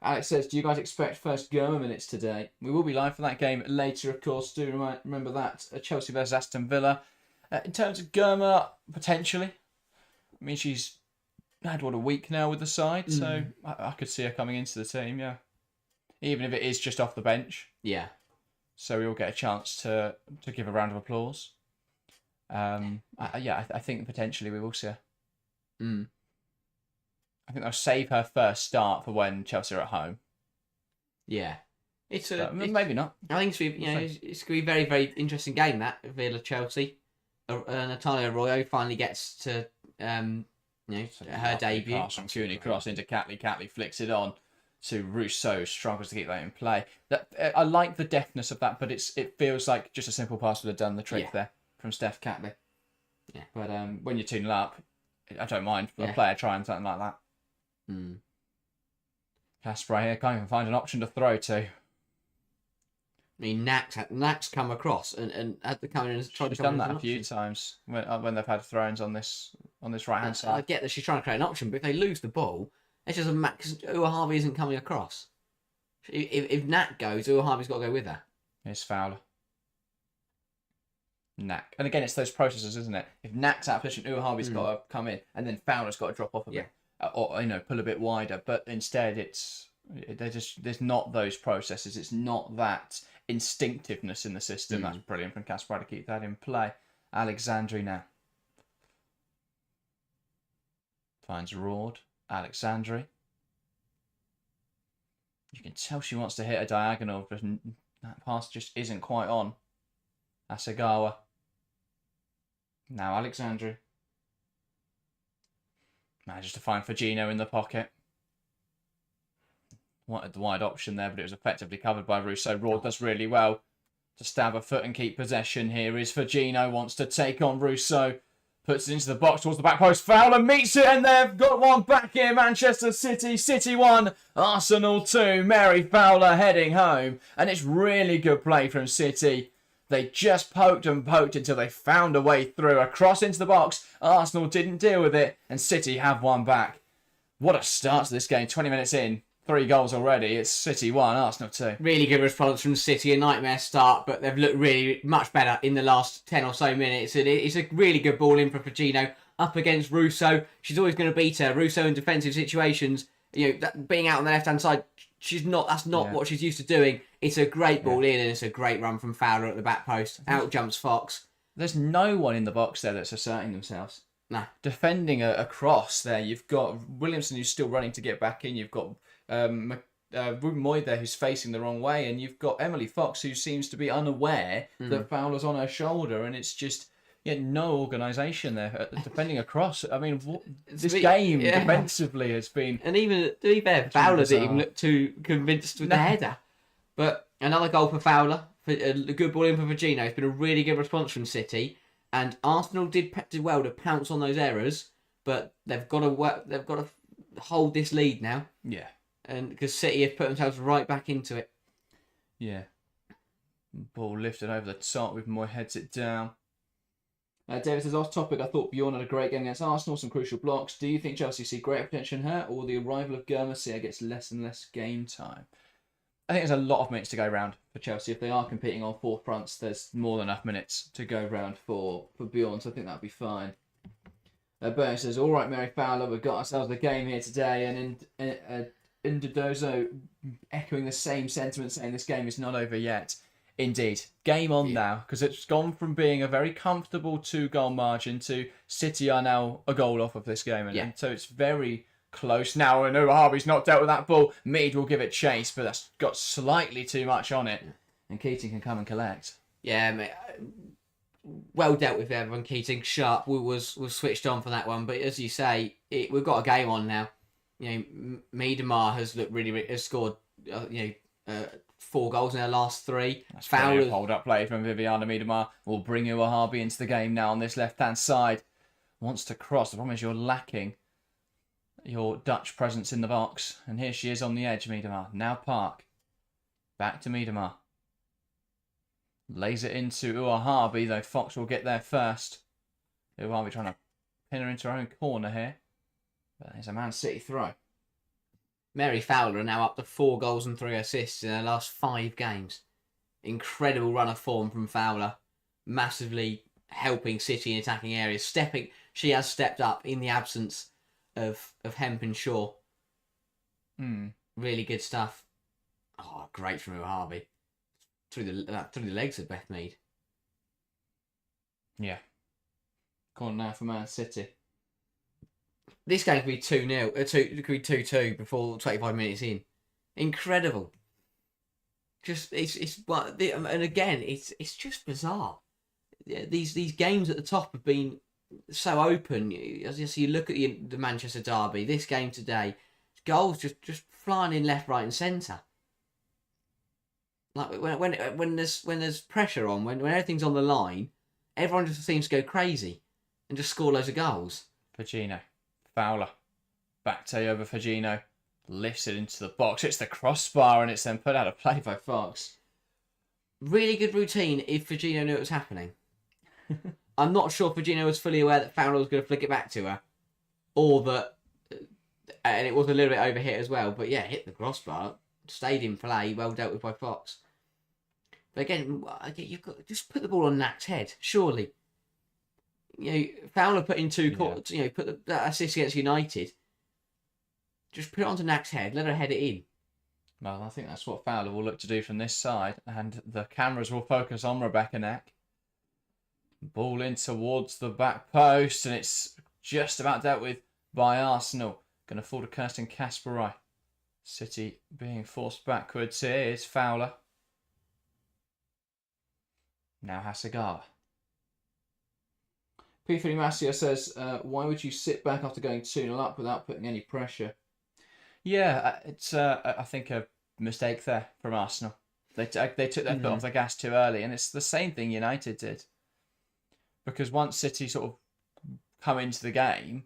Alex says, do you guys expect first Goma minutes today? We will be live for that game later, of course. Do remember that. Chelsea versus Aston Villa. In terms of Goma, potentially. I mean, she's had, a week now with the side, so I could see her coming into the team, yeah. Even if it is just off the bench. Yeah. So we all get a chance to give a round of applause. I think potentially we will see her. I think they'll save her first start for when Chelsea are at home. Yeah, maybe not. I think it's going to be a very, very interesting game, that Villa Chelsea. Natalia Arroyo finally gets to her debut. Pass from Cooney, cross into Catley. Catley flicks it on to Rousseau, struggles to keep that in play. I like the deftness of that, but it feels like just a simple pass would have done the trick there from Steph Catley. Yeah. But when you're 2-0 up, I don't mind for a player trying something like that. Kasparai here can't even find an option to throw to. I mean, Nack's come across and had to come in and try to She's done that a few times when they've had throw-ins on this right hand side. I get that she's trying to create an option, but if they lose the ball, it's just a max. Uwahabi isn't coming across. If Nat goes, Uwahabi's got to go with her. Here's Fowler. Knack. And again, it's those processes, isn't it? If Knack's out of position, Uwahabi's got to come in, and then Fowler's got to drop off a bit, or pull a bit wider. But instead, there's not those processes. It's not that instinctiveness in the system. That's brilliant from Kasparai to keep that in play. Alexandri now finds Rord. Alexandri. You can tell she wants to hit a diagonal, but that pass just isn't quite on. Asagawa. Now Alexandri. Manages to find Fagino in the pocket. Wanted the wide option there, but it was effectively covered by Rousseau. Rord does really well to stab a foot and keep possession. Here is Fagino, wants to take on Rousseau. puts it into the box towards the back post. Fowler meets it, and they've got one back here. Manchester City. City 1, Arsenal 2. Mary Fowler heading home. And it's really good play from City. They just poked and poked until they found a way through. Across into the box. Arsenal didn't deal with it, and City have one back. What a start to this game. 20 minutes in. 3 goals already. It's City 1, Arsenal 2. Really good response from City. A nightmare start, but they've looked really much better in the last 10 or so minutes. And it's a really good ball in for Fagino up against Russo. She's always going to beat her. Russo in defensive situations, being out on the left-hand side, that's not what she's used to doing. It's a great ball in, and it's a great run from Fowler at the back post. Out jumps Fox. There's no one in the box there that's asserting themselves. No. Defending a cross there, you've got Williamson who's still running to get back in. You've got Ruben Moy there who's facing the wrong way, and you've got Emily Fox who seems to be unaware that Fowler's on her shoulder, and it's just no organisation there defending a cross. I mean, this game defensively has been... And even, to be fair, Fowler didn't even look too convinced with the header. But another goal for Fowler. A good ball in for Fagino. It's been a really good response from City. And Arsenal did well to pounce on those errors, but they've got to hold this lead now. Yeah. And because City have put themselves right back into it. Yeah. Ball lifted over the top with Moy heads it down. David says, off topic, I thought Bjorn had a great game against Arsenal, some crucial blocks. Do you think Chelsea see greater potential in her, or the arrival of Germasia gets less and less game time? I think there's a lot of minutes to go round for Chelsea. If they are competing on 4 fronts, there's more than enough minutes to go round for Bjorn, so I think that'll be fine. Bernie says, all right, Mary Fowler, we've got ourselves a game here today, and Indodozo echoing the same sentiment, saying this game is not over yet. Indeed. Game on now, because it's gone from being a very comfortable 2-goal margin to City are now a goal off of this game. And so it's very close now. And Harvey's not dealt with that ball. Mead will give it chase, but that's got slightly too much on it. And Keating can come and collect. Yeah, mate. Well dealt with everyone. Keating sharp was switched on for that one. But as you say, we've got a game on now. Miedemar has looked has scored 4 goals in her last 3. That's Fowler hold up play from Viviana Miedemar. Will bring Uahabi into the game now on this left-hand side. Wants to cross. The problem is you're lacking your Dutch presence in the box. And here she is on the edge, Miedemar. Now Park. Back to Miedemar. Lays it into Uahabi, though Fox will get there first. Uahabi trying to pin her into her own corner here. But there's a Man City throw. Mary Fowler are now up to 4 goals and 3 assists in her last 5 games. Incredible run of form from Fowler. Massively helping City in attacking areas. She has stepped up in the absence of Hemp and Shaw. Really good stuff. Oh, great from Uahabi. Through the legs of Beth Mead. Yeah. Corner now for Man City. This game could be 2-0. It could be 2-2 before 25 minutes in. Incredible. And again, it's just bizarre. These games at the top have been so open. As you look at the Manchester derby, this game today, goals just flying in left, right, and centre. Like when there's pressure on, when everything's on the line, everyone just seems to go crazy and just score loads of goals. Fagino. Fowler. Back to over Fagino. Lifts it into the box. It's the crossbar and it's then put out of play by Fox. Really good routine if Fagino knew it was happening. I'm not sure Fagino was fully aware that Fowler was going to flick it back to her. Or that... And it was a little bit overhit as well. But yeah, hit the crossbar. Stayed in play. Well dealt with by Fox. But again, you've got just put the ball on Knack's head. Surely. Fowler put in 2 quarters, put that assist against United. Just put it onto Knack's head, let her head it in. Well, I think that's what Fowler will look to do from this side, and the cameras will focus on Rebecca Knack. Ball in towards the back post, and it's just about dealt with by Arsenal. Going to fall to Kirsten Kasparai. City being forced backwards here is Fowler. Now Hasegawa. P3 Masia says, why would you sit back after going 2-0 up without putting any pressure? Yeah, it's I think a mistake there from Arsenal. They took their foot off the gas too early, and it's the same thing United did. Because once City sort of come into the game,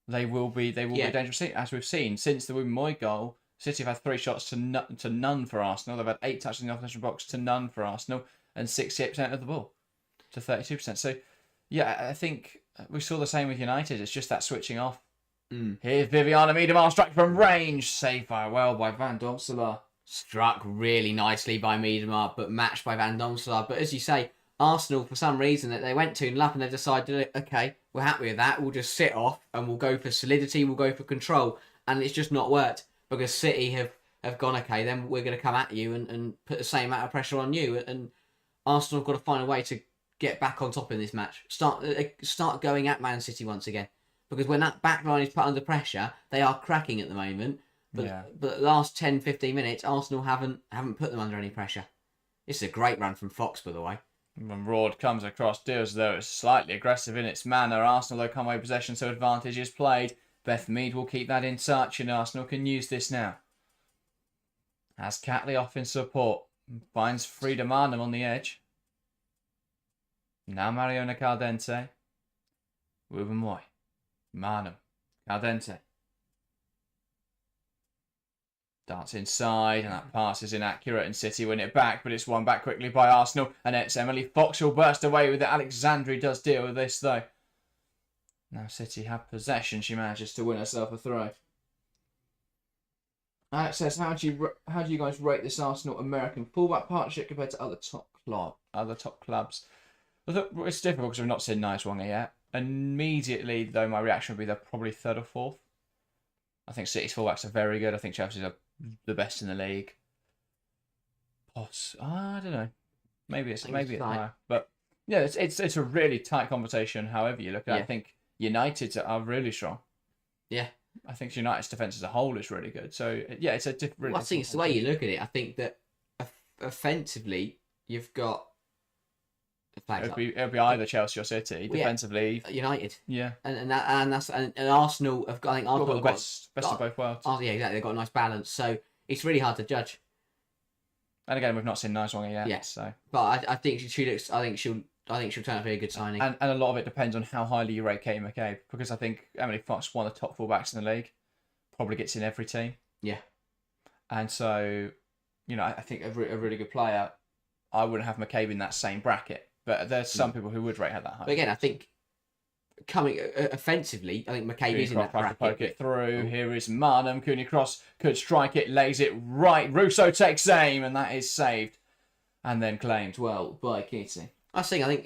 they will be a dangerous team, as we've seen since the Wimmoy goal. City have had 3 shots to none for Arsenal. They've had 8 touches in the opposition box to none for Arsenal, and 68% of the ball to 32%. So, yeah, I think we saw the same with United. It's just that switching off. Here's Viviana Miedemar, strike from range, saved well by Van Domselaar. Struck really nicely by Miedemar, but matched by Van Domselaar. But as you say, Arsenal, for some reason, that they went 2-0 up and they decided, okay, we're happy with that. We'll just sit off and we'll go for solidity. We'll go for control. And it's just not worked because City have gone, okay, then we're going to come at you and put the same amount of pressure on you. And Arsenal have got to find a way to get back on top in this match. Start going at Man City once again. Because when that back line is put under pressure, they are cracking at the moment. But the last 10-15 minutes, Arsenal haven't put them under any pressure. This is a great run from Fox, by the way. When Rord comes across, deals though it's slightly aggressive in its manner. Arsenal though come away possession, so advantage is played. Beth Mead will keep that in touch, and Arsenal can use this now. Has Catley off in support. Finds Frida Marnham on the edge. Now Mariona Caldente. Ruben Moy. Marnham. Caldente. Darts inside, and that pass is inaccurate, and City win it back, but it's won back quickly by Arsenal, and it's Emily Fox who'll burst away with it. Alexandri does deal with this, though. Now City have possession. She manages to win herself a throw. Alex says, how do you guys rate this Arsenal American fullback partnership compared to other top clubs? I thought it's difficult because we've not seen Nice Wonga yet. Immediately, though, my reaction would be they're probably 3rd or 4th. I think City's fullbacks are very good. I think Chelsea's are the best in the league. I don't know. Maybe it's higher, but yeah, it's a really tight conversation. However you look at it, I think United are really strong. Yeah, I think United's defense as a whole is really good. So yeah, it's a different. Well, I think it's the way you look at it. I think that offensively, you've got. It'll be either Chelsea or City. Defensively, United. Yeah, and Arsenal have got. I think Arsenal got the best of both worlds. Oh yeah, exactly. They've got a nice balance, so it's really hard to judge. And again, we've not seen Nice Wonga yet. Yeah. So, but I think she looks. I think she'll turn out to be a good signing. And a lot of it depends on how highly you rate Katie McCabe, because I think Emily Fox, one of the top fullbacks in the league, probably gets in every team. Yeah. And so, I think a really good player. I wouldn't have McCabe in that same bracket. But there's some people who would rate her that high. But again, I think coming offensively, I think McCabe is in that bracket. Poke it through. Here is Marnham. Cooney Cross could strike it, lays it right. Russo takes aim, and that is saved. And then claimed well by Keating. I think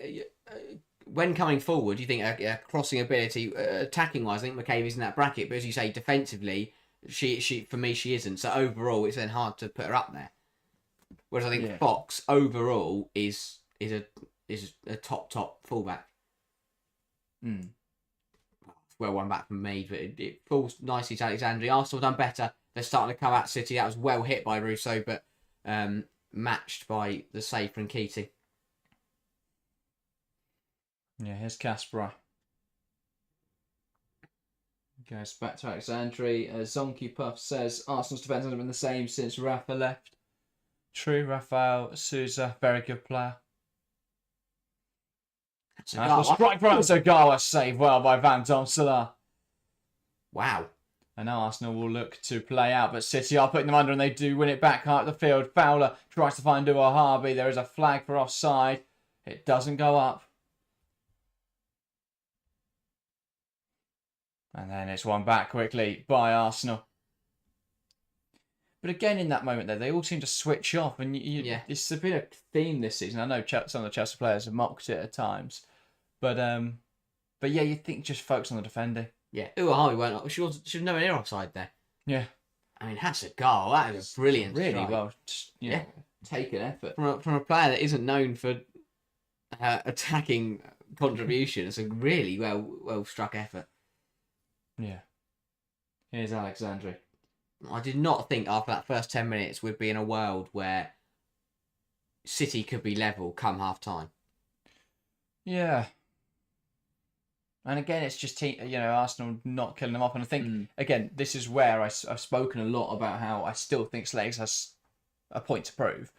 when coming forward, you think a crossing ability, attacking wise, I think McCabe is in that bracket. But as you say, defensively, she for me she isn't. So overall, it's then hard to put her up there. Whereas I think Fox overall is a top fullback. Well, one back from me, but it falls nicely to Alexandri. Arsenal done better. They're starting to come at City. That was well hit by Russo, but matched by the save from Keating. Yeah, here's Kasparov. Goes back to Alexandri. Zonky Puff says Arsenal's defence hasn't been the same since Rafa left. True, Rafael Souza, very good player. Strike from Sagawa, saved well by Van Domselaar. Wow. And now Arsenal will look to play out, but City are putting them under, and they do win it back high up the field. Fowler tries to find Dua Harvey. There is a flag for offside. It doesn't go up. And then it's won back quickly by Arsenal. But again, in that moment there, they all seem to switch off, and it's been a theme this season. I know some of the Chelsea players have mocked it at times, but yeah, you think just focus on the defending. Yeah, Harvey went up. She was nowhere near offside there. Yeah, I mean that's a goal. That is a brilliant, really strike. Well, taken effort from a player that isn't known for attacking contribution. It's a really well struck effort. Yeah. Here's Alexandri. I did not think after that first 10 minutes we'd be in a world where City could be level come half time. Yeah. And again, it's just Arsenal not killing them off. And I think again, this is where I've spoken a lot about how I still think Slags has a point to prove,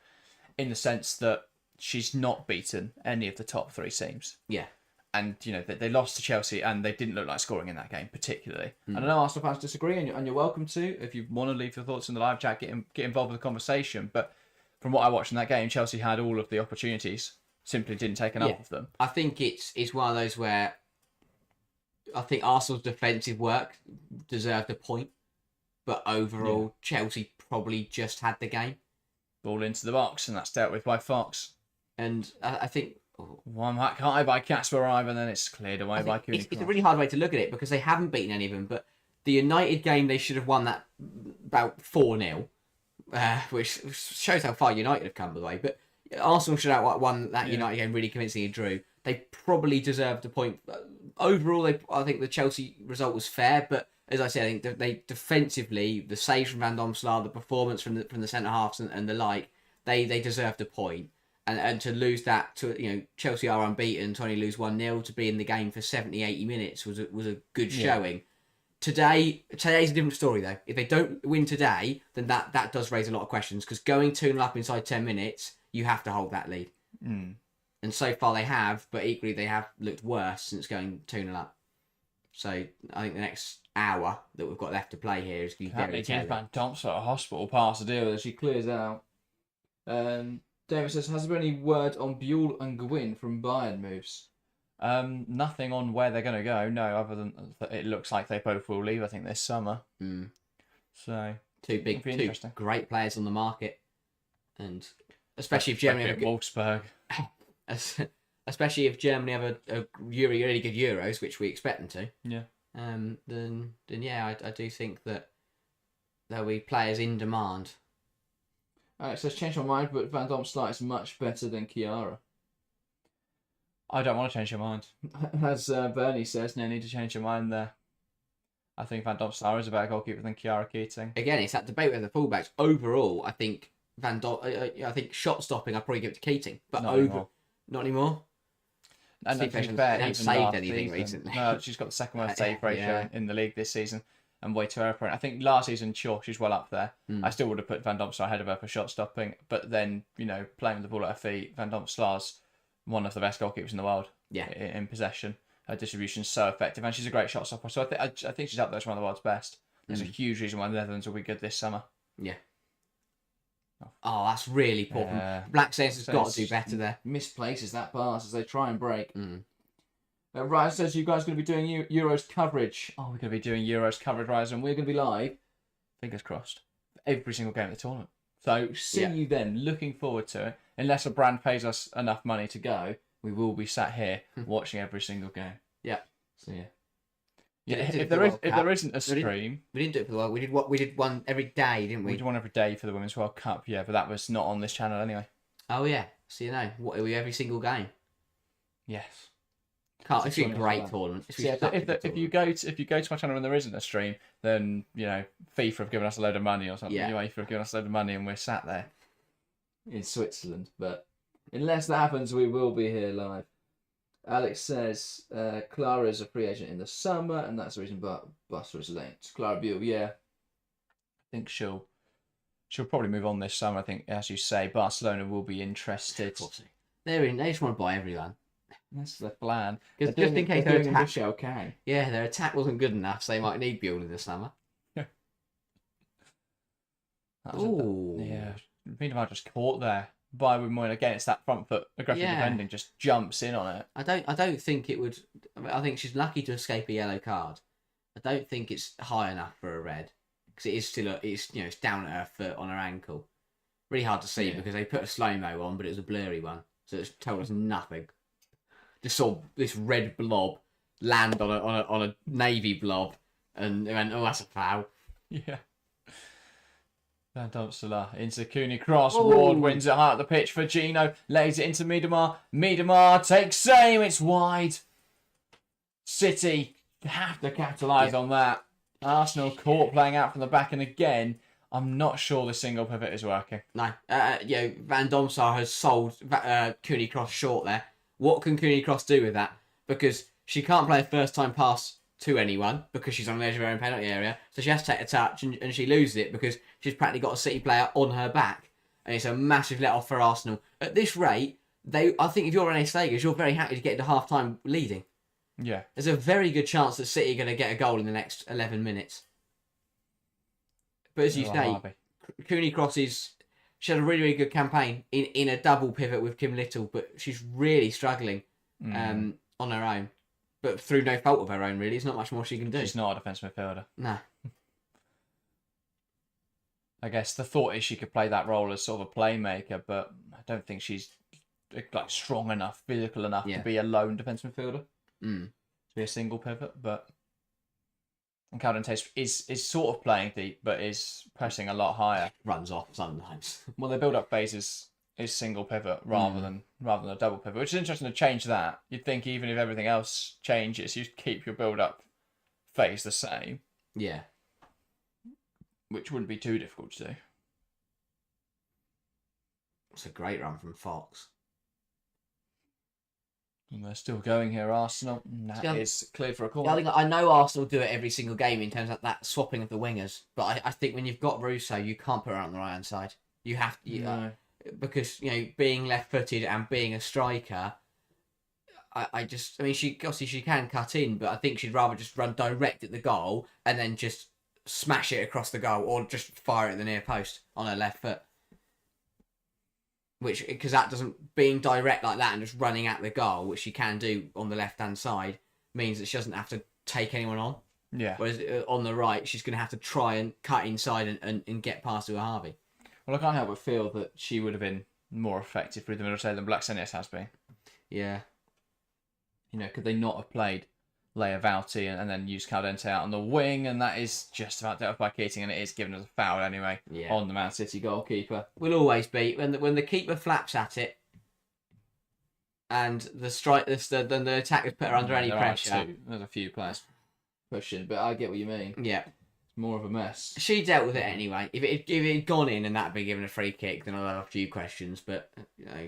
in the sense that she's not beaten any of the top 3 teams. Yeah. And, they lost to Chelsea and they didn't look like scoring in that game, particularly. And I know Arsenal fans disagree, and you're welcome to. If you want to leave your thoughts in the live chat, get involved with the conversation. But from what I watched in that game, Chelsea had all of the opportunities, simply didn't take enough of them. I think it's one of those where I think Arsenal's defensive work deserved a point. But overall, Chelsea probably just had the game. Ball into the box, and that's dealt with by Fox. And I think... One back high by Kasper Ive, and then it's cleared away by Cooney. It's a really hard way to look at it because they haven't beaten any of them. But the United game, they should have won that about 4-0, which shows how far United have come, by the way. But Arsenal should have won that United game really convincingly and drew. They probably deserved a point. Overall, I think the Chelsea result was fair, but as I said, I think they defensively, the saves from Van Domselaar, the performance from the centre halves and the like, they deserved a point. And to lose that to Chelsea are unbeaten, to only lose 1-0, to be in the game for 70, 80 minutes was a good showing. Today's a different story though. If they don't win today, then that does raise a lot of questions because going 2-0 up inside 10 minutes, you have to hold that lead. And so far they have, but equally they have looked worse since going 2-0 up. So I think the next hour that we've got left to play here is going to be very telling. Van Domselaar at a hospital pass to deal with as she clears out. David says, has there been any word on Buell and Gwyn from Bayern moves? Nothing on where they're going to go, no, other than it looks like they both will leave, I think, this summer. So, two great players on the market. And especially if Germany Wolfsburg. Especially if Germany have a really good Euros, which we expect them to. Yeah. Then I do think that there'll be players in demand. It says, change my mind, but Van Domselaar is much better than Chiara. I don't want to change your mind. As Bernie says, no need to change your mind there. I think Van Domselaar is a better goalkeeper than Chiara Keating. Again, it's that debate with the fullbacks. Overall, I think I think shot stopping, I'd probably give it to Keating. But not anymore. And she hasn't saved anything recently. No, she's got the second worst save ratio in the league this season. And way too error-prone. I think last season, sure, she's well up there. I still would have put Van Domselaar ahead of her for shot stopping, but then, playing with the ball at her feet, Van Domselaar's one of the best goalkeepers in the world. Yeah. In possession, her distribution's so effective, and she's a great shot stopper. So I think she's up there as one of the world's best. There's a huge reason why the Netherlands will be good this summer. Yeah. Oh, that's really poor. Black Saints has got to do better there. Misplaces that pass as they try and break. Ryan says you guys are going to be doing Euros coverage. Oh, we're going to be doing Euros coverage, Ryan, and we're going to be live, fingers crossed, for every single game of the tournament. So see you then. Looking forward to it. Unless a brand pays us enough money to go, we will be sat here watching every single game. Yeah. So if there isn't a stream, we didn't do it for the World. We did one every day, didn't we? We did one every day for the Women's World Cup. Yeah, but that was not on this channel anyway. Oh yeah. So what are we every single game? Yes. It's a great tournament. If you go to my channel and there isn't a stream, then FIFA have given us a load of money or something. UEFA have given us a load of money and we're sat there in Switzerland. But unless that happens, we will be here live. Alex says Clara is a free agent in the summer, and that's the reason Buster is linked. Clara Buell, I think she'll probably move on this summer. I think, as you say, Barcelona will be interested. They just want to buy everyone. That's the plan. Just in case their attack, okay. Yeah, their attack wasn't good enough, so they might need Buell in the summer. Miedemar just caught there by Moyne again. It's that front foot aggressive defending, just jumps in on it. I don't think it would. I think she's lucky to escape a yellow card. I don't think it's high enough for a red because it is still it's down at her foot on her ankle. Really hard to see because they put a slow mo on, but it was a blurry one, so it's told us nothing. Just saw this red blob land on a navy blob, and they went, "Oh, that's a foul." Yeah. Van Domselaar into Cooney cross. Ward wins it high up the pitch for Gino. Lays it into Miedemar. Miedemar takes aim. It's wide. City have to capitalise on that. Arsenal caught playing out from the back, and again, I'm not sure the single pivot is working. No. Van Domselaar has sold Cooney cross short there. What can Cooney Cross do with that? Because she can't play a first-time pass to anyone because she's on the edge of her own penalty area. So she has to take a touch and she loses it because she's practically got a City player on her back. And it's a massive let-off for Arsenal. At this rate, I think if you're Renee Slagers, you're very happy to get into half time leading. Yeah. There's a very good chance that City are going to get a goal in the next 11 minutes. But as you say, Cooney Cross she had a really, really good campaign in a double pivot with Kim Little, but she's really struggling on her own. But through no fault of her own, really. There's not much more she can do. She's not a defensive midfielder. No. I guess the thought is she could play that role as sort of a playmaker, but I don't think she's like strong enough, physical enough to be a lone defensive midfielder. To be a single pivot, and Cowden Taste is sort of playing deep, but is pressing a lot higher. Runs off sometimes. Well, their build-up phase is single pivot rather than a double pivot, which is interesting to change that. You'd think even if everything else changes, you keep your build-up phase the same. Yeah. Which wouldn't be too difficult to do. It's a great run from Fox. And they're still going here, Arsenal. That is cleared for a corner. Yeah, I know Arsenal do it every single game in terms of that swapping of the wingers, but I think when you've got Russo, you can't put her on the right hand side. You have to, because being left-footed and being a striker, she can cut in, but I think she'd rather just run direct at the goal and then just smash it across the goal or just fire it at the near post on her left foot. Because that doesn't, being direct like that and just running at the goal, which she can do on the left-hand side, means that she doesn't have to take anyone on. Yeah. Whereas on the right, she's going to have to try and cut inside and get past to Harvey. Well, I can't help but feel that she would have been more effective through the middle than Blacksenius has been. Yeah. Could they not have played Leia Vauti and then use Caldente out on the wing, and that is just about dealt with by Keating, and it is given as a foul anyway on the Man City goalkeeper. Will always be when the keeper flaps at it, and the attackers put her under any pressure. There's a few players pushing, but I get what you mean. Yeah, it's more of a mess. She dealt with it anyway. If it had gone in and that had been given a free kick, then I'll have a few questions. But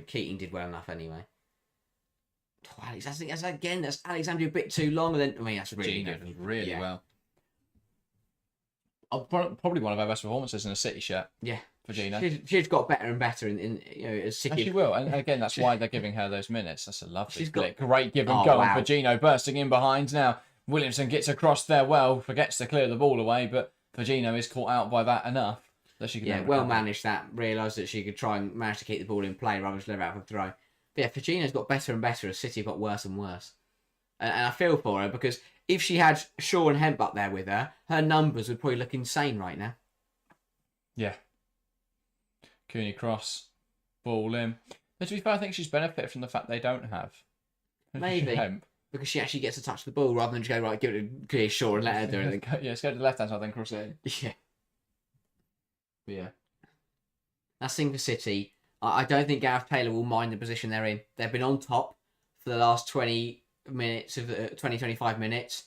Keating did well enough anyway. Oh, Alex, that's Alexandria a bit too long. And then that's really good. Really well. Probably one of our best performances in a City shirt. Yeah, Virginia. She's got better and better in as City. And she will, and again, that's why they're giving her those minutes. That's a lovely split. Great give and go. Wow. And Virginia bursting in behind now. Williamson gets across there well, forgets to clear the ball away, but Virginia is caught out by that enough that she can. Well managed that. Realised that she could try and manage to keep the ball in play rather than just let it out for a throw. But yeah, Virginia's got better and better as City have got worse and worse. And I feel for her because if she had Shaw and Hemp up there with her, her numbers would probably look insane right now. Yeah. Cooney Cross, ball in. But to be fair, I think she's benefited from the fact they don't have maybe Hemp. Because she actually gets to touch the ball rather than just go, right, give it to Shaw and let her do anything. Yeah, let's go to the left hand side, then cross it in. Yeah. But yeah. That's the thing for City. I don't think Gareth Taylor will mind the position they're in. They've been on top for the last 20 minutes of 25 minutes.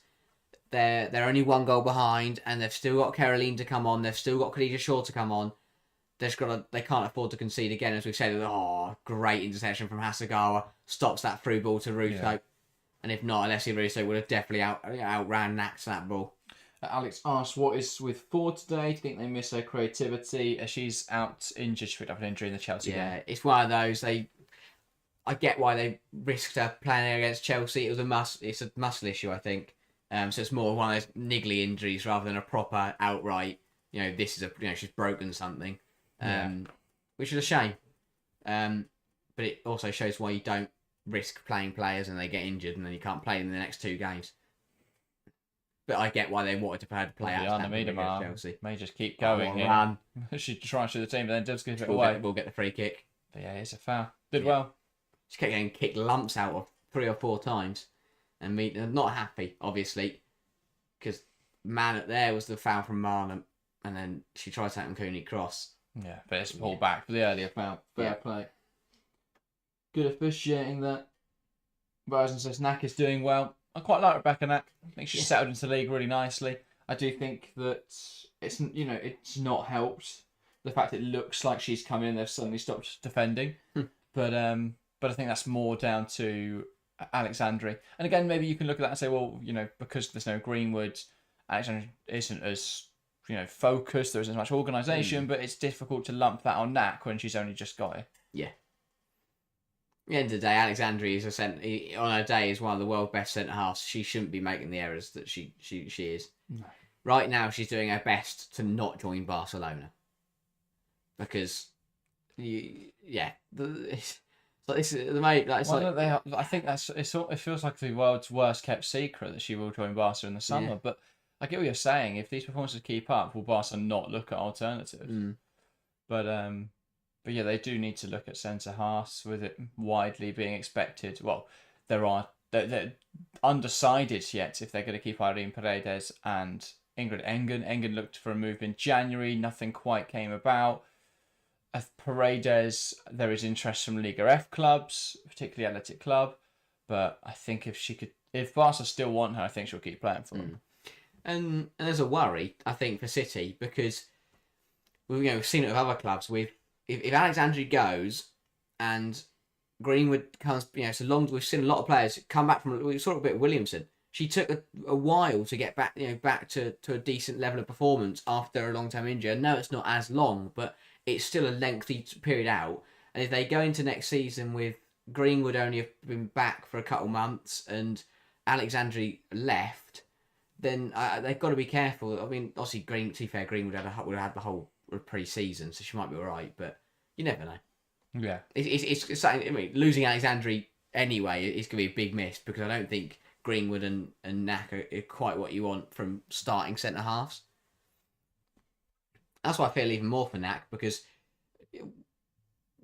They're only one goal behind, and they've still got Caroline to come on. They've still got Khadija Shaw to come on. They can't afford to concede again, as we've said. Great interception from Hasegawa stops that through ball to Russo. Yeah. And if not, Alessia Russo would have definitely outran Nax that ball. Alex asked, what is with Ford today? Do you think they miss her creativity? She's out injured. She picked up an injury in the Chelsea game. Yeah, it's one of those. I get why they risked her playing against Chelsea. It's a muscle issue, I think. So it's more one of those niggly injuries rather than a proper outright. This is she's broken something, which is a shame. But it also shows why you don't risk playing players and they get injured and then you can't play them in the next 2 games. But I get why they wanted to play out Chelsea. May just keep going here. She tries to the team, but then does give it away. We'll get the free kick. But yeah, it's a foul. Did well. She kept getting kicked lumps out of 3 or 4 times, and me not happy, obviously, because man there was the foul from Marnham, and then she tried to take Cooney Cross. Yeah, but it's pulled back for the earlier foul. Fair play. Good officiating that. Ryzen says Knack is doing well. I quite like Rebecca Knack. I think she's settled into the league really nicely. I do think that it's not helped the fact it looks like she's come in and they've suddenly stopped defending. But I think that's more down to Alexandria. And again, maybe you can look at that and say, well, because there's no Greenwood, Alexandria isn't as focused. There isn't as much organisation, but it's difficult to lump that on Knack when she's only just got it. Yeah. the end of the day, Alexandria is on her day is one of the world's best centre halves. She shouldn't be making the errors that she is. No. Right now, she's doing her best to not join Barcelona because, this is the mate. Like, I think it feels like the world's worst kept secret that she will join Barca in the summer. Yeah. But I get what you're saying. If these performances keep up, will Barca not look at alternatives? But yeah, they do need to look at centre halves with it widely being expected. Well, they're undecided yet if they're going to keep Irene Paredes and Ingrid Engen. Engen looked for a move in January. Nothing quite came about. Paredes, there is interest from Liga F clubs, particularly Athletic Club. But I think if Barca still want her, I think she'll keep playing for them. And there's a worry, I think, for City because we've seen it with other clubs. If Alexandria goes and Greenwood comes, so long as we've seen a lot of players come back from. We saw it a bit with Williamson. She took a while to get back, back to a decent level of performance after a long-term injury. No, it's not as long, but it's still a lengthy period out. And if they go into next season with Greenwood only have been back for a couple months and Alexandria left, then they've got to be careful. I mean, obviously, to be fair, Greenwood would have had the whole pre-season, so she might be all right, but you never know. Yeah. It's something, I mean, losing Alexandria anyway is going to be a big miss because I don't think Greenwood and Knack are quite what you want from starting centre halves. That's why I feel even more for Knack because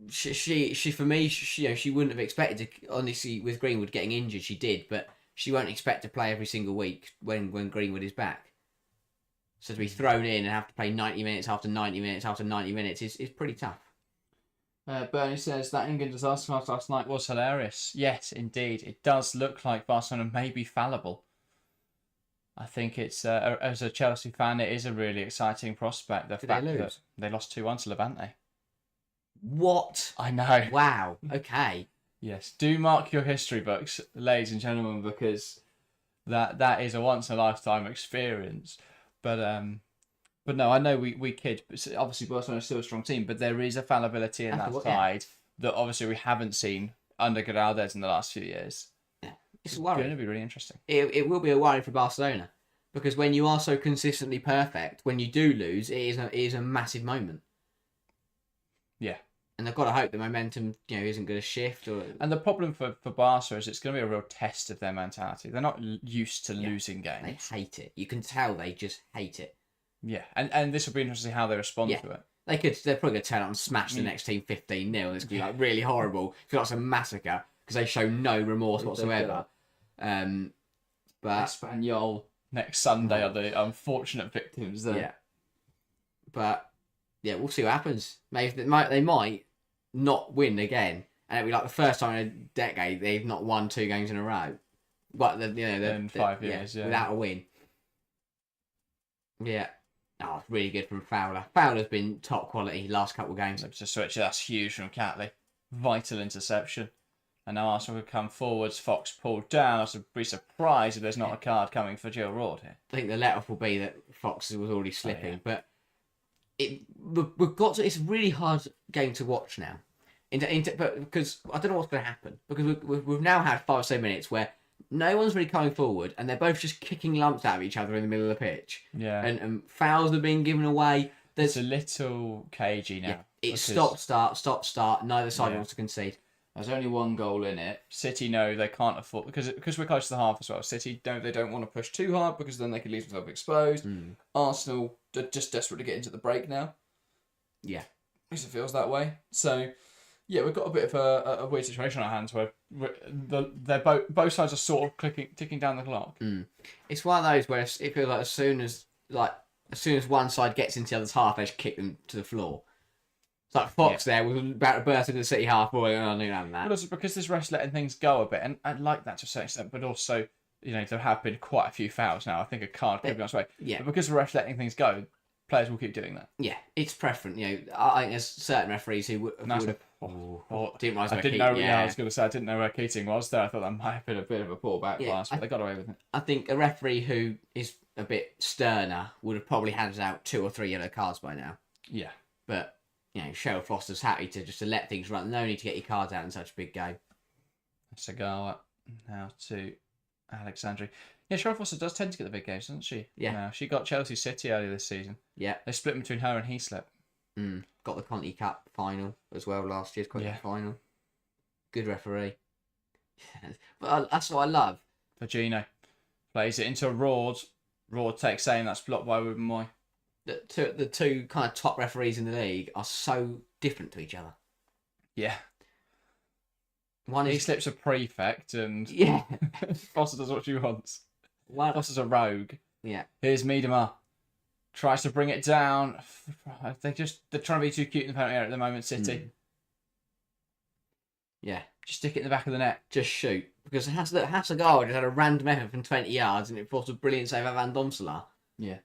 she for me, she wouldn't have expected to, honestly, with Greenwood getting injured, she did, but she won't expect to play every single week when Greenwood is back. So to be thrown in and have to play 90 minutes after 90 minutes after 90 minutes is pretty tough. Bernie says that England disaster last night was hilarious. Yes, indeed. It does look like Barcelona may be fallible. I think it's, as a Chelsea fan, it is a really exciting prospect. Did they lose? They lost 2-1 to Levante. What? I know. Wow. Okay. Yes. Do mark your history books, ladies and gentlemen, because that is a once-in-a-lifetime experience. But no, I know we kid. But obviously, Barcelona is still a strong team, but there is a fallibility in that side that obviously we haven't seen under Geraldes in the last few years. Yeah. It's going to be really interesting. It will be a worry for Barcelona because when you are so consistently perfect, when you do lose, it is a massive moment. Yeah. And they've got to hope the momentum, isn't going to shift. And the problem for Barca is it's going to be a real test of their mentality. They're not used to losing games. They hate it. You can tell they just hate it. Yeah, and this will be interesting how they respond to it. They're probably going to turn out and smash the next team 15-0. And it's going to be really horrible. It's like a massacre because they show no remorse whatsoever. But Espanyol next Sunday are the unfortunate victims there. Yeah. But yeah, we'll see what happens. Maybe they might not win again, and it'll be like the first time in a decade they've not won 2 games in a row. But in 5 years, without a win. Yeah. Oh, it's really good from Fowler. Fowler's been top quality last couple of games. To switch, that's huge from Catley. Vital interception. And now Arsenal could come forwards. Fox pulled down. I should be surprised if there's not a card coming for Jill Roord here. I think the let-off will be that Fox was already slipping, but we've got to. It's a really hard game to watch now, but because I don't know what's going to happen because we've now had 5 or so minutes where no one's really coming forward and they're both just kicking lumps out of each other in the middle of the pitch. Yeah, and fouls are being given away. It's a little cagey now. Yeah, it's stop start. Neither side wants to concede. There's only 1 goal in it. City know they can't afford because we're close to the half as well. City they don't want to push too hard because then they could leave themselves exposed. Arsenal are just desperate to get into the break now. Yeah, because it feels that way. So yeah, we've got a bit of a weird situation on our hands where they're both sides are sort of ticking down the clock. It's one of those where it feels like as soon as one side gets into the other's half, they just kick them to the floor. It's like Fox there was about to burst into the City half. Boy, I knew that. But also because this ref's letting things go a bit, and I like that to a certain extent, but also there have been quite a few fouls now. I think a card could be on its way. Yeah. But because the ref's letting things go, players will keep doing that. Yeah, it's preference. I think there's certain referees who would have. Didn't realise. I didn't know. Yeah, I was going to say I didn't know where Keating was there. I thought that might have been a bit of a poor back pass, but they got away with it. I think a referee who is a bit sterner would have probably handed out 2 or 3 yellow cards by now. Yeah, but Cheryl Foster's happy to let things run. No need to get your cards out in such a big game. Sagawa now to Alexandri. Yeah, Sharon Foster does tend to get the big games, doesn't she? Yeah. No, she got Chelsea City earlier this season. Yeah. They split between her and Heaslip. Got the Conti Cup final as well last year's Conti Cup final. Good referee. But that's what I love. Virginia plays it into Rord. Rord takes aim. That's blocked by Woodenmoy. The two kind of top referees in the league are so different to each other. Yeah. One He is slips a prefect and Foster does what she wants. Foster's a rogue. Yeah. Here's Miedema. Tries to bring it down. They're trying to be too cute in the penalty area at the moment, City. Yeah. Just stick it in the back of the net. Just shoot. Because Hasegawa just had a random effort from 20 yards and it forced a brilliant save of Van Domselaar. Yeah.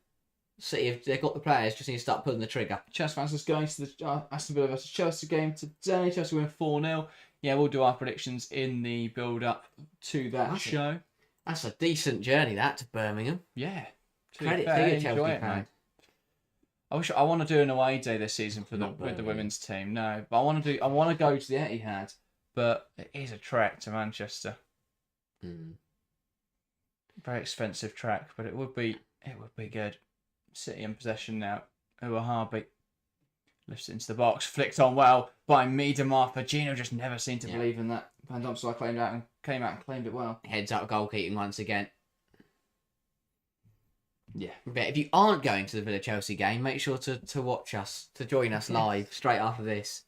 City, if they've got the players, just need to start pulling the trigger. Chelsea fans is going to the Aston Villa versus Chelsea game today. Chelsea win 4-0. Yeah, we'll do our predictions in the build-up to that show. That's a decent journey, that, to Birmingham. Yeah. Credit to you, Chelsea fan. I want to do an away day this season with the women's team. No, but I want to go to the Etihad, but it is a trek to Manchester. Very expensive trek, but it would be good. City in possession now. Uwahabi lifts it into the box, flicked on well by Miedema. Gino just never seemed to believe in that. Van Domselaar came out and claimed it well. Heads up goalkeeping once again. Yeah. But if you aren't going to the Villa Chelsea game, make sure to watch us, to join us live straight after this.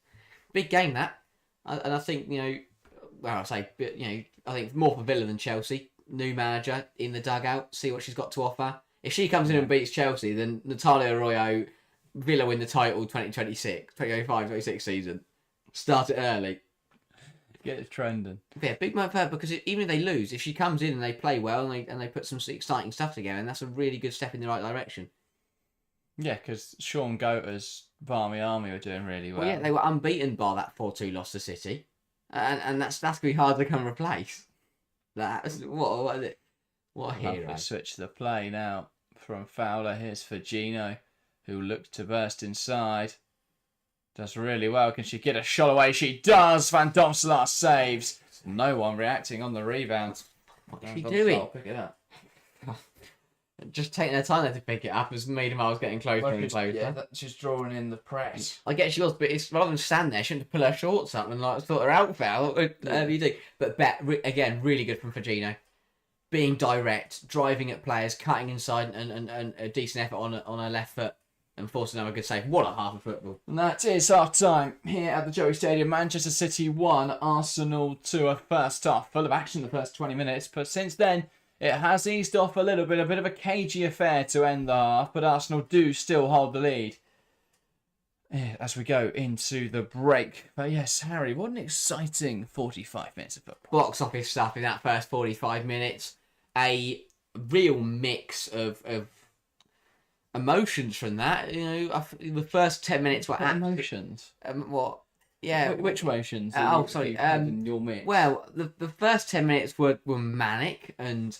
Big game that, and I think I think more for Villa than Chelsea. New manager in the dugout, see what she's got to offer. If she comes in and beats Chelsea, then Natalia Arroyo, Villa win the title 2025-26 season. Start it early. Get it trending. Yeah, big moment for her because even if they lose, if she comes in and they play well and they put some exciting stuff together, and that's a really good step in the right direction. Yeah, because Sean Goater's Barmy Army were doing really well. Well, yeah, they were unbeaten bar that 4-2 loss to City, and that's going to be hard to come replace. That's what is it? What a hero. Lovely switch to the play now from Fowler. Here's Firgino, who looked to burst inside. Does really well. Can she get a shot away? She does. Van Domselaar saves. No one reacting on the rebound. What's she doing? Pick it up. Just taking her time there to pick it up as Miedema was getting closer and closer. Yeah, she's drawing in the press. I guess she was, but it's rather than stand there, she shouldn't pull her shorts up and sort her out foul. Whatever you do. But again, really good from Firgino. Being direct, driving at players, cutting inside, and a decent effort on her left foot. And forcing another good save. What a half of football. And that is half time here at the Joey Stadium. Manchester City 1, Arsenal 2. A first half full of action in the first 20 minutes. But since then, it has eased off a little bit. A bit of a cagey affair to end the half. But Arsenal do still hold the lead as we go into the break. But yes, Harry, what an exciting 45 minutes of football. Box office stuff in that first 45 minutes. A real mix of emotions from that. The first 10 minutes were emotions. What? Yeah. Which emotions? Sorry. In your mix? Well, the first 10 minutes were manic and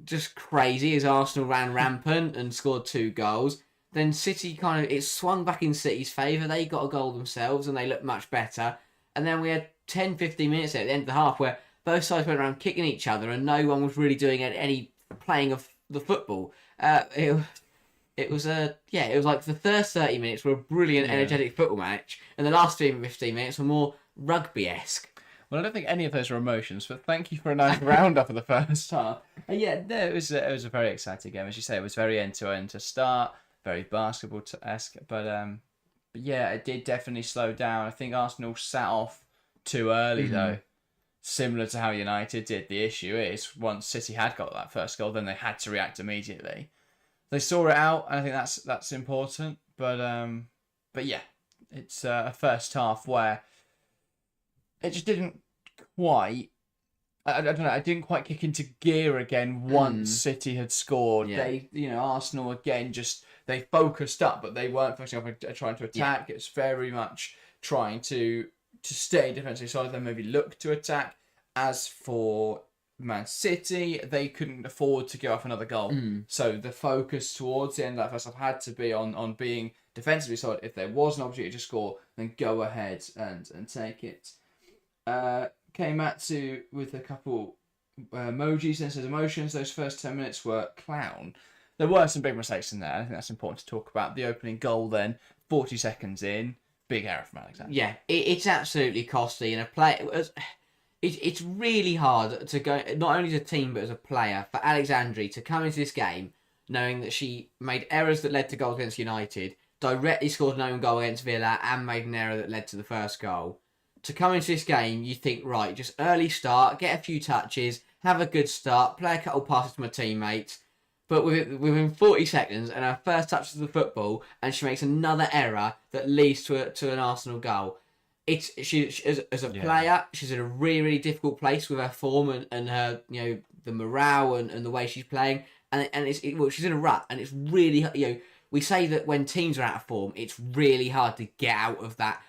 just crazy as Arsenal ran rampant and scored 2 goals. Then City it swung back in City's favour. They got a goal themselves and they looked much better. And then we had 10-15 minutes at the end of the half where both sides went around kicking each other and no one was really doing any playing of the football. It was like the first 30 minutes were a brilliant, energetic football match, and the last 15 minutes were more rugby-esque. Well, I don't think any of those are emotions, but thank you for a nice roundup of the first half. It was a very exciting game, as you say. It was very end-to-end to start, very basketball-esque, but yeah, it did definitely slow down. I think Arsenal sat off too early, though, similar to how United did. The issue is, once City had got that first goal, then they had to react immediately. They saw it out, and I think that's important. But yeah, it's a first half where it just didn't quite. I don't know. I didn't quite kick into gear again once City had scored. Yeah. Arsenal again they focused up, but they weren't focusing up and trying to attack. Yeah. It's very much trying to stay defensively solid, then maybe look to attack. As for Man City, they couldn't afford to give up another goal. So the focus towards the end of that first half had to be on being defensively solid. If there was an opportunity to score, then go ahead and take it. came at to with a couple emojis and says emotions. Those first 10 minutes were clown. There were some big mistakes in there. I think that's important to talk about. The opening goal then, 40 seconds in, big error from Alexander. Yeah, it's absolutely costly. And it's really hard to go, not only as a team but as a player, for Alexandri to come into this game knowing that she made errors that led to goals against United, directly scored an own goal against Villa, and made an error that led to the first goal. To come into this game, you think, right, just early start, get a few touches, have a good start, play a couple passes to my teammates. But within 40 seconds, and her first touch of the football, and she makes another error that leads to an Arsenal goal. She as a player, she's in a really, really difficult place with her form and her, the morale and the way she's playing. And she's in a rut, and it's really, we say that when teams are out of form, it's really hard to get out of that,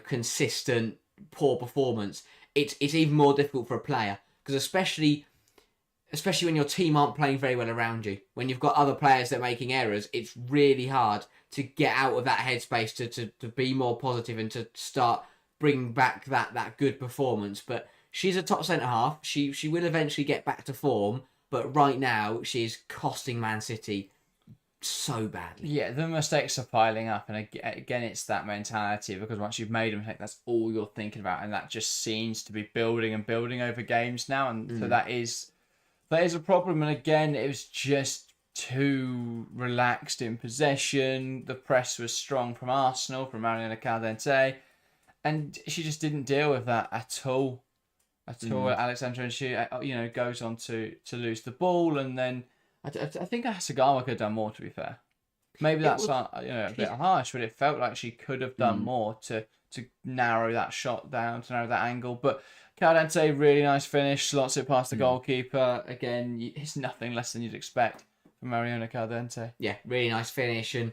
consistent poor performance. It's even more difficult for a player, because especially when your team aren't playing very well around you, when you've got other players that are making errors, it's really hard to get out of that headspace to be more positive and to start bringing back that good performance. But she's a top centre half. She will eventually get back to form, but right now she's costing Man City so badly. Yeah, the mistakes are piling up, and again, it's that mentality, because once you've made a mistake, that's all you're thinking about, and that just seems to be building and building over games now, and so that is a problem. And again, it was just too relaxed in possession. The press was strong from Arsenal, from Mariana Caldente, and she just didn't deal with that at all. Alexandra, and she goes on to lose the ball, and then I think Hasagawa could have done more, to be fair. Maybe that's a bit harsh, but it felt like she could have done more to narrow that shot down, to narrow that angle. But Caldente, really nice finish, slots it past the goalkeeper. Again, it's nothing less than you'd expect from Mariana Caldente. Yeah, really nice finish. And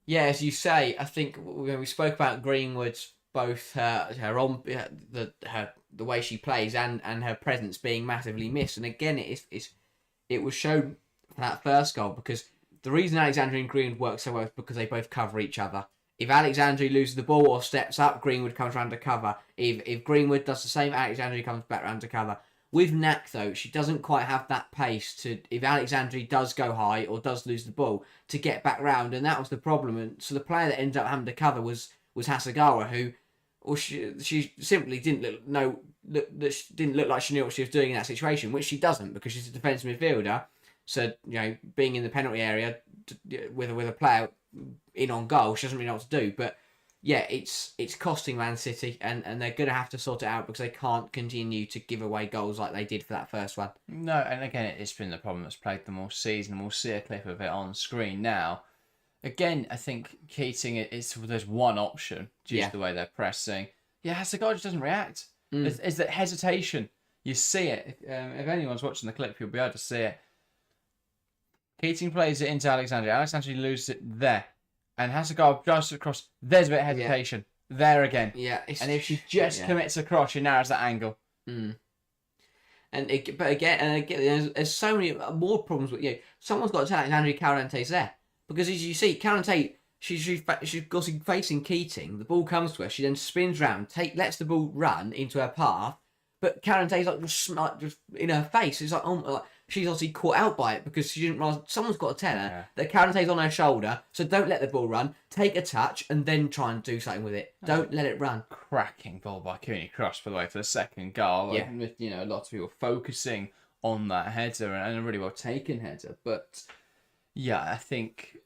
yeah, as you say, I think when we spoke about Greenwood's both the way she plays and her presence being massively missed. And again, it was shown for that first goal, because the reason Alexandri and Greenwood work so well is because they both cover each other. If Alexandri loses the ball or steps up, Greenwood comes round to cover. If Greenwood does the same, Alexandri comes back round to cover. With Nak, though, she doesn't quite have that pace to, if Alexandri does go high or does lose the ball, to get back round, and that was the problem. And so the player that ended up having to cover was Hasagawa, who, or she simply didn't look like she knew what she was doing in that situation, which she doesn't, because she's a defensive midfielder. So, being in the penalty area with a player in on goal, she doesn't really know what to do. But yeah, it's costing Man City, and they're going to have to sort it out, because they can't continue to give away goals like they did for that first one. No, and again, it's been the problem that's plagued them all season, and we'll see a clip of it on screen now. Again, I think Keating, there's one option, just the way they're pressing. Yeah, Hasagawa just doesn't react. It's that hesitation. You see it. If anyone's watching the clip, you'll be able to see it. Keating plays it into Alexandria. Alexandria loses it there. And Hasagawa drives it across. There's a bit of hesitation. Yeah. There again. Yeah. And if she just commits across, she narrows that angle. But again, there's so many more problems with someone's got to tell Alexandria Caldente's there. Because as you see, Caldente, she's facing Keating. The ball comes to her. She then spins round, lets the ball run into her path. But Caldente's just in her face. It's like, she's obviously caught out by it, because she didn't realize. Someone's got to tell her that Caldente's on her shoulder. So don't let the ball run. Take a touch and then try and do something with it. Don't let it run. Cracking ball by Cooney Cross, by the way, for the second goal. Yeah. With, lots of people focusing on that header, and a really well taken header. But yeah, I think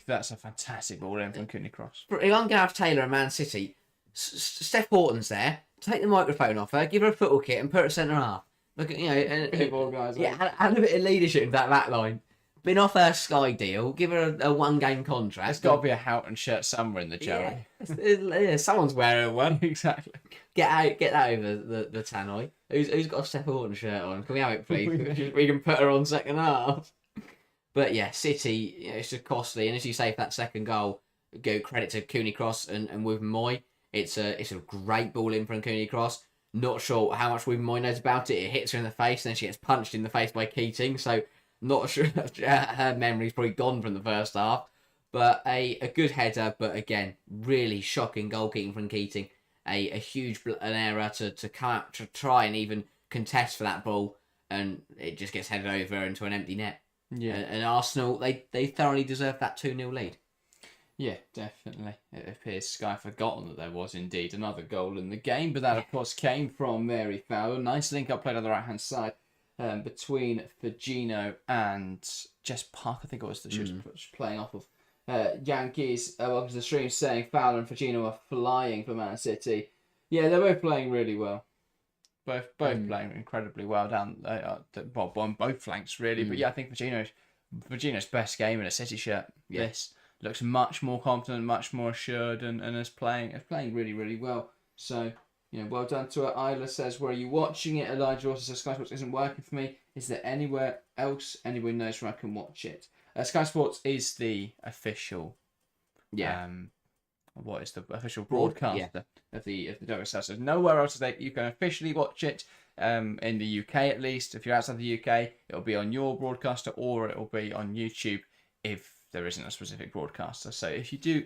that's a fantastic ball in from Cooney Cross. If I'm Gareth Taylor and Man City, Steph Horton's there. Take the microphone off her, give her a football kit, and put her centre half. Look at add a bit of leadership into that back line. Been off her Sky deal, give her a 1-game contract. There's got to be a Houghton shirt somewhere in the Joey. Yeah, someone's wearing one. Exactly. Get that over the tannoy. Who's got a Steph Horton shirt on? Can we have it, please? We can put her on second half. But yeah, City, it's just costly. And as you say, for that second goal, go credit to Cooney Cross and Woven Moy. It's a great ball in from Cooney Cross. Not sure how much Woven Moy knows about it. It hits her in the face, and then she gets punched in the face by Keating. So not sure her memory's probably gone from the first half. But a good header, but again, really shocking goalkeeping from Keating. a huge an error to come out, to try and even contest for that ball, and it just gets headed over into an empty net. Yeah. And Arsenal, they thoroughly deserve that 2-0 lead. Yeah, definitely. It appears Sky forgotten that there was indeed another goal in the game, but that, of course, came from Mary Fowler. Nice link-up played on the right-hand side between Firmino and Jess Park, I think it was, that she was playing off of. Yankees, welcome to the stream, saying Fowler and Firmino are flying for Man City. Yeah, they're both playing really well. Both playing incredibly well down on both flanks, really. But yeah, I think Firmino's best game in a City shirt. Yeah. This looks much more confident, much more assured, and is playing really, really well. So, well done to her. Isla says, where are you watching it? Elijah also says, Sky Sports isn't working for me. Is there anywhere else anyone knows where I can watch it? Sky Sports is the official what is the official broadcaster of the WSL. So nowhere else that you can officially watch it. In the UK at least. If you're outside the UK, it'll be on your broadcaster or it'll be on YouTube if there isn't a specific broadcaster. So if you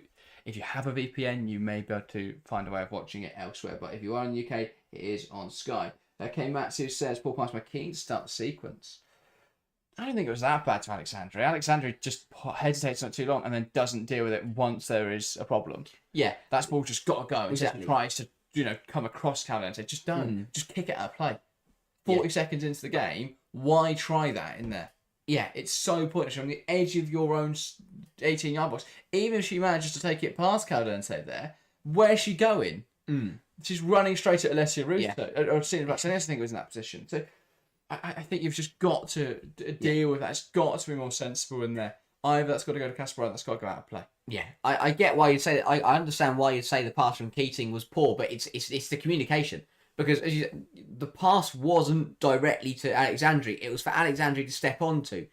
have a VPN, you may be able to find a way of watching it elsewhere. But if you are in the UK, it is on Sky. Matsu says, Paul Pass, my keen to start the sequence. I don't think it was that bad to Alexandria. Alexandria just hesitates not too long and then doesn't deal with it once there is a problem. Yeah. That ball just got to go. Exactly. Just tries to, come across Calvin and say, just don't. Just kick it out of play. 40 seconds into the game, why try that in there? Yeah. It's so pointless. You're on the edge of your own 18-yard box. Even if she manages to take it past Caldente there, where's she going? She's running straight at Alessia Russo. Yeah. Or seeing about I think it was in that position. So I think you've just got to deal with that. It's got to be more sensible in there. Either that's got to go to Casper or that's got to go out of play. Yeah, I get why you'd say that. I understand why you'd say the pass from Keating was poor, but it's the communication. Because the pass wasn't directly to Alexandria. It was for Alexandria to step onto.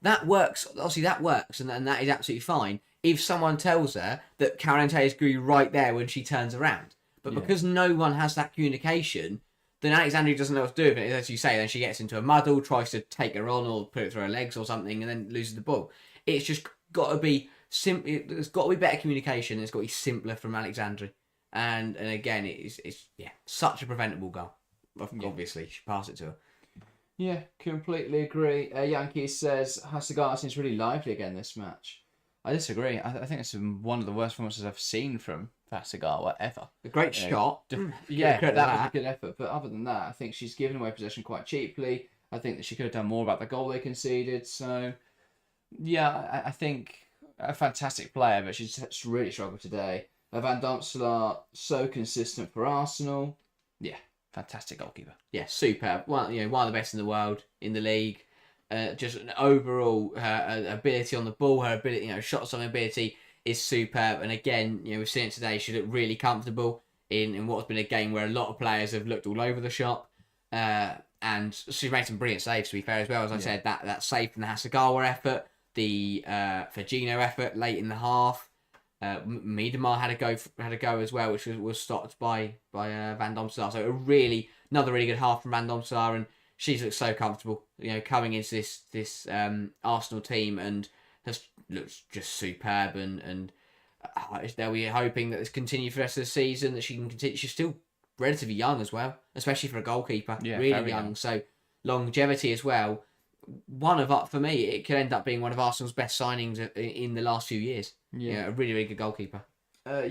That works. Obviously, that works, and that is absolutely fine if someone tells her that Calente is going to be right there when she turns around. But because no one has that communication, then Alexandria doesn't know what to do with it. As you say, then she gets into a muddle, tries to take her on or put it through her legs or something, and then loses the ball. It's just got to be simple. There's got to be better communication. It's got to be simpler from Alexandria. And again, it's such a preventable goal. Obviously, she passed it to her. Yeah, completely agree. Yankee says Hasegawa seems really lively again this match. I disagree. I think it's one of the worst performances I've seen from Hasegawa ever. A great shot. That was a good effort. But other than that, I think she's given away possession quite cheaply. I think that she could have done more about the goal they conceded. So, yeah, I think a fantastic player, but she's really struggled today. Van Domselaar, so consistent for Arsenal. Yeah, fantastic goalkeeper. Yeah, superb. One of the best in the world in the league. Just an overall her ability on the ball, her ability, shots on ability is superb. And again, we've seen it today. She looked really comfortable in what's been a game where a lot of players have looked all over the shop. And she's made some brilliant saves, to be fair, as well. As I said, that save from the Hasegawa effort, the Firmino effort late in the half. Miedemar had a go as well, which was stopped by Van Domselaar. So another really good half from Van Domselaar, and she's looked so comfortable, coming into this Arsenal team, and has looked just superb. And they'll be hoping that this continues for the rest of the season, that she can continue. She's still relatively young as well, especially for a goalkeeper. Yeah, really young. So longevity as well. For me, it could end up being one of Arsenal's best signings in the last few years. Yeah, a really, really good goalkeeper.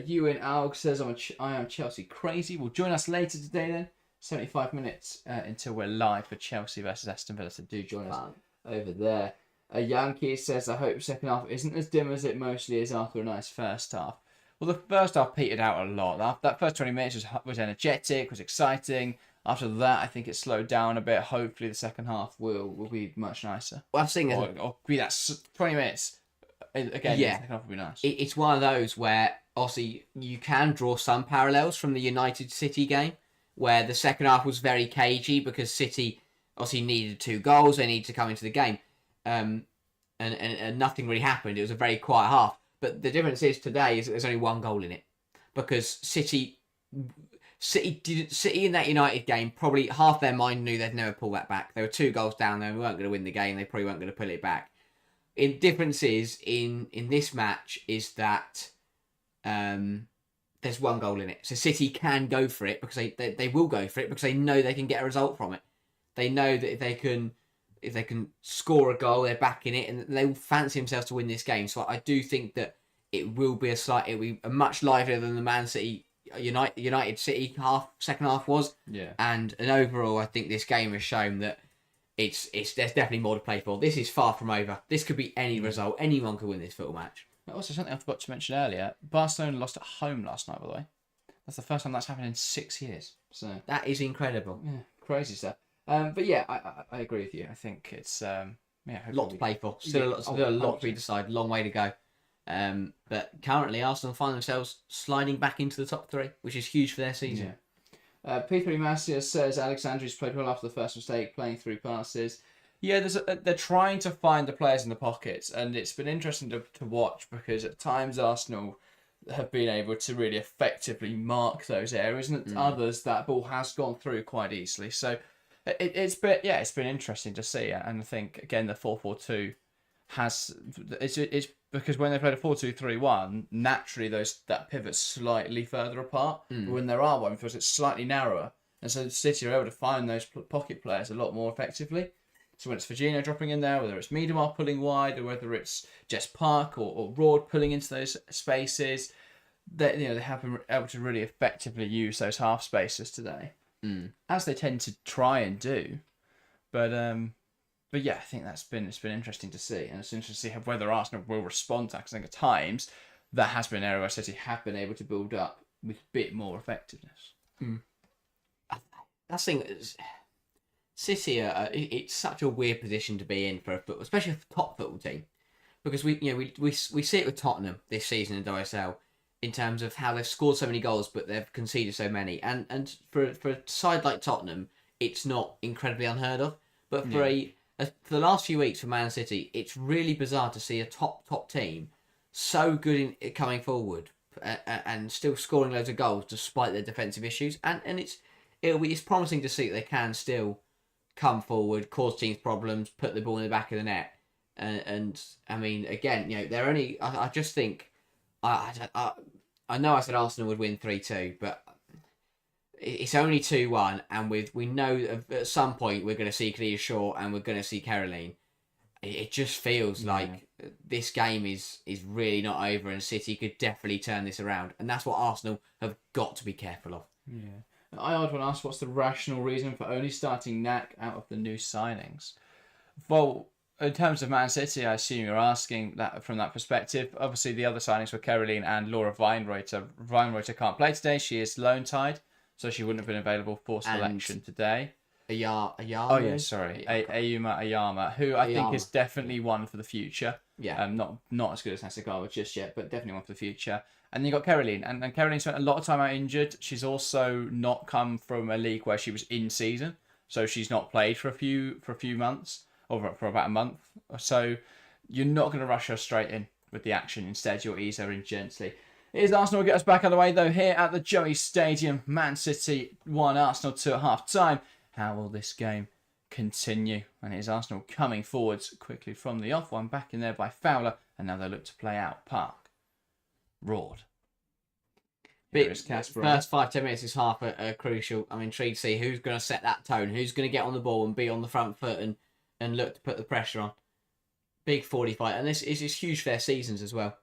Ewan Alg says, I am Chelsea crazy. Will join us later today then. 75 minutes until we're live for Chelsea versus Aston Villa. So do join us over there. Yankee says, I hope second half isn't as dim as it mostly is after a nice first half. Well, the first half petered out a lot. That first 20 minutes was energetic, was exciting. After that, I think it slowed down a bit. Hopefully, the second half will be much nicer. Well, I've seen or be that 20 minutes again. Yeah, the second half will be nice. It's one of those where obviously you can draw some parallels from the United City game, where the second half was very cagey because City obviously needed 2 goals. They needed to come into the game, and nothing really happened. It was a very quiet half. But the difference is today is that there's only 1 goal in it, because City in that United game, probably half their mind knew they'd never pull that back. There were 2 goals down there. We weren't going to win the game. They probably weren't going to pull it back. The difference is in this match is that there's one goal in it. So City can go for it because they will go for it because they know they can get a result from it. They know that if they can score a goal, they're back in it, and they will fancy themselves to win this game. So I do think that it will be a much livelier than the Man City United City second half was. Yeah. And overall, I think this game has shown that there's definitely more to play for. This is far from over. This could be any result. Anyone could win this football match. Also, something I forgot to mention earlier, Barcelona lost at home last night, by the way. That's the first time that's happened in 6 years. So That is incredible. yeah, crazy stuff. But yeah, I agree with you. I think it's A lot to play for. Still a lot to be decided. Long way to go. But currently, Arsenal find themselves sliding back into the top 3, which is huge for their season. Yeah. P3 Masia says Alexandri's played well after the first mistake, playing through passes. Yeah, they're trying to find the players in the pockets, and it's been interesting to watch because at times Arsenal have been able to really effectively mark those areas, and at others that ball has gone through quite easily. So it's been interesting to see, and I think again the 4-4-2 it's because when they played a 4-2-3-1, naturally that pivot's slightly further apart. But when there are one, it feels it's slightly narrower, and so City are able to find those pocket players a lot more effectively. So when it's Virginia dropping in there, whether it's Miedemar pulling wide, or whether it's Jess Park or Rord pulling into those spaces, they have been able to really effectively use those half spaces today, as they tend to try and do. But yeah, I think it's been interesting to see, and it's interesting to see whether Arsenal will respond to that. Because I think at times that has been an area where City have been able to build up with a bit more effectiveness. That's the thing. City it's such a weird position to be in for a football, especially a top football team, because we see it with Tottenham this season in WSL in terms of how they've scored so many goals but they've conceded so many, and for a side like Tottenham, it's not incredibly unheard of. But for for the last few weeks for Man City, it's really bizarre to see a top team so good in coming forward and still scoring loads of goals despite their defensive issues, and it's promising to see that they can still come forward, cause teams problems, put the ball in the back of the net, and I mean, again, they're only. I just think, I know I said Arsenal would win 3-2, but it's only 2-1, and we know at some point we're going to see Clea Shaw and we're going to see Caroline. It just feels like this game is really not over, and City could definitely turn this around, and that's what Arsenal have got to be careful of. Yeah. I would want to ask, what's the rational reason for only starting Knack out of the new signings? Well, in terms of Man City, I assume you're asking that from that perspective. Obviously, the other signings were Caroline and Laura Weinreuter. Weinreuter can't play today. She is loan tied, so she wouldn't have been available for selection today. Ayama? Oh, yeah, sorry. Ayuma Ayama, who I think is definitely one for the future. Yeah. Not as good as Nasagawa just yet, but definitely one for the future. And then you got Caroline, and Caroline spent a lot of time out injured. She's also not come from a league where she was in season, so she's not played for a few months, or for about a month or so. You're not going to rush her straight in with the action. Instead, you'll ease her in gently. Here's Arsenal get us back out of the way though here at the Joey Stadium. Man City 1, Arsenal 2 at half time. How will this game continue? And here's Arsenal coming forwards quickly from the off one, back in there by Fowler, and now they look to play out Park. Rord. First 5-10 minutes is half crucial. I'm intrigued to see who's going to set that tone, who's going to get on the ball and be on the front foot and look to put the pressure on. Big 45, and this is huge for their seasons as well.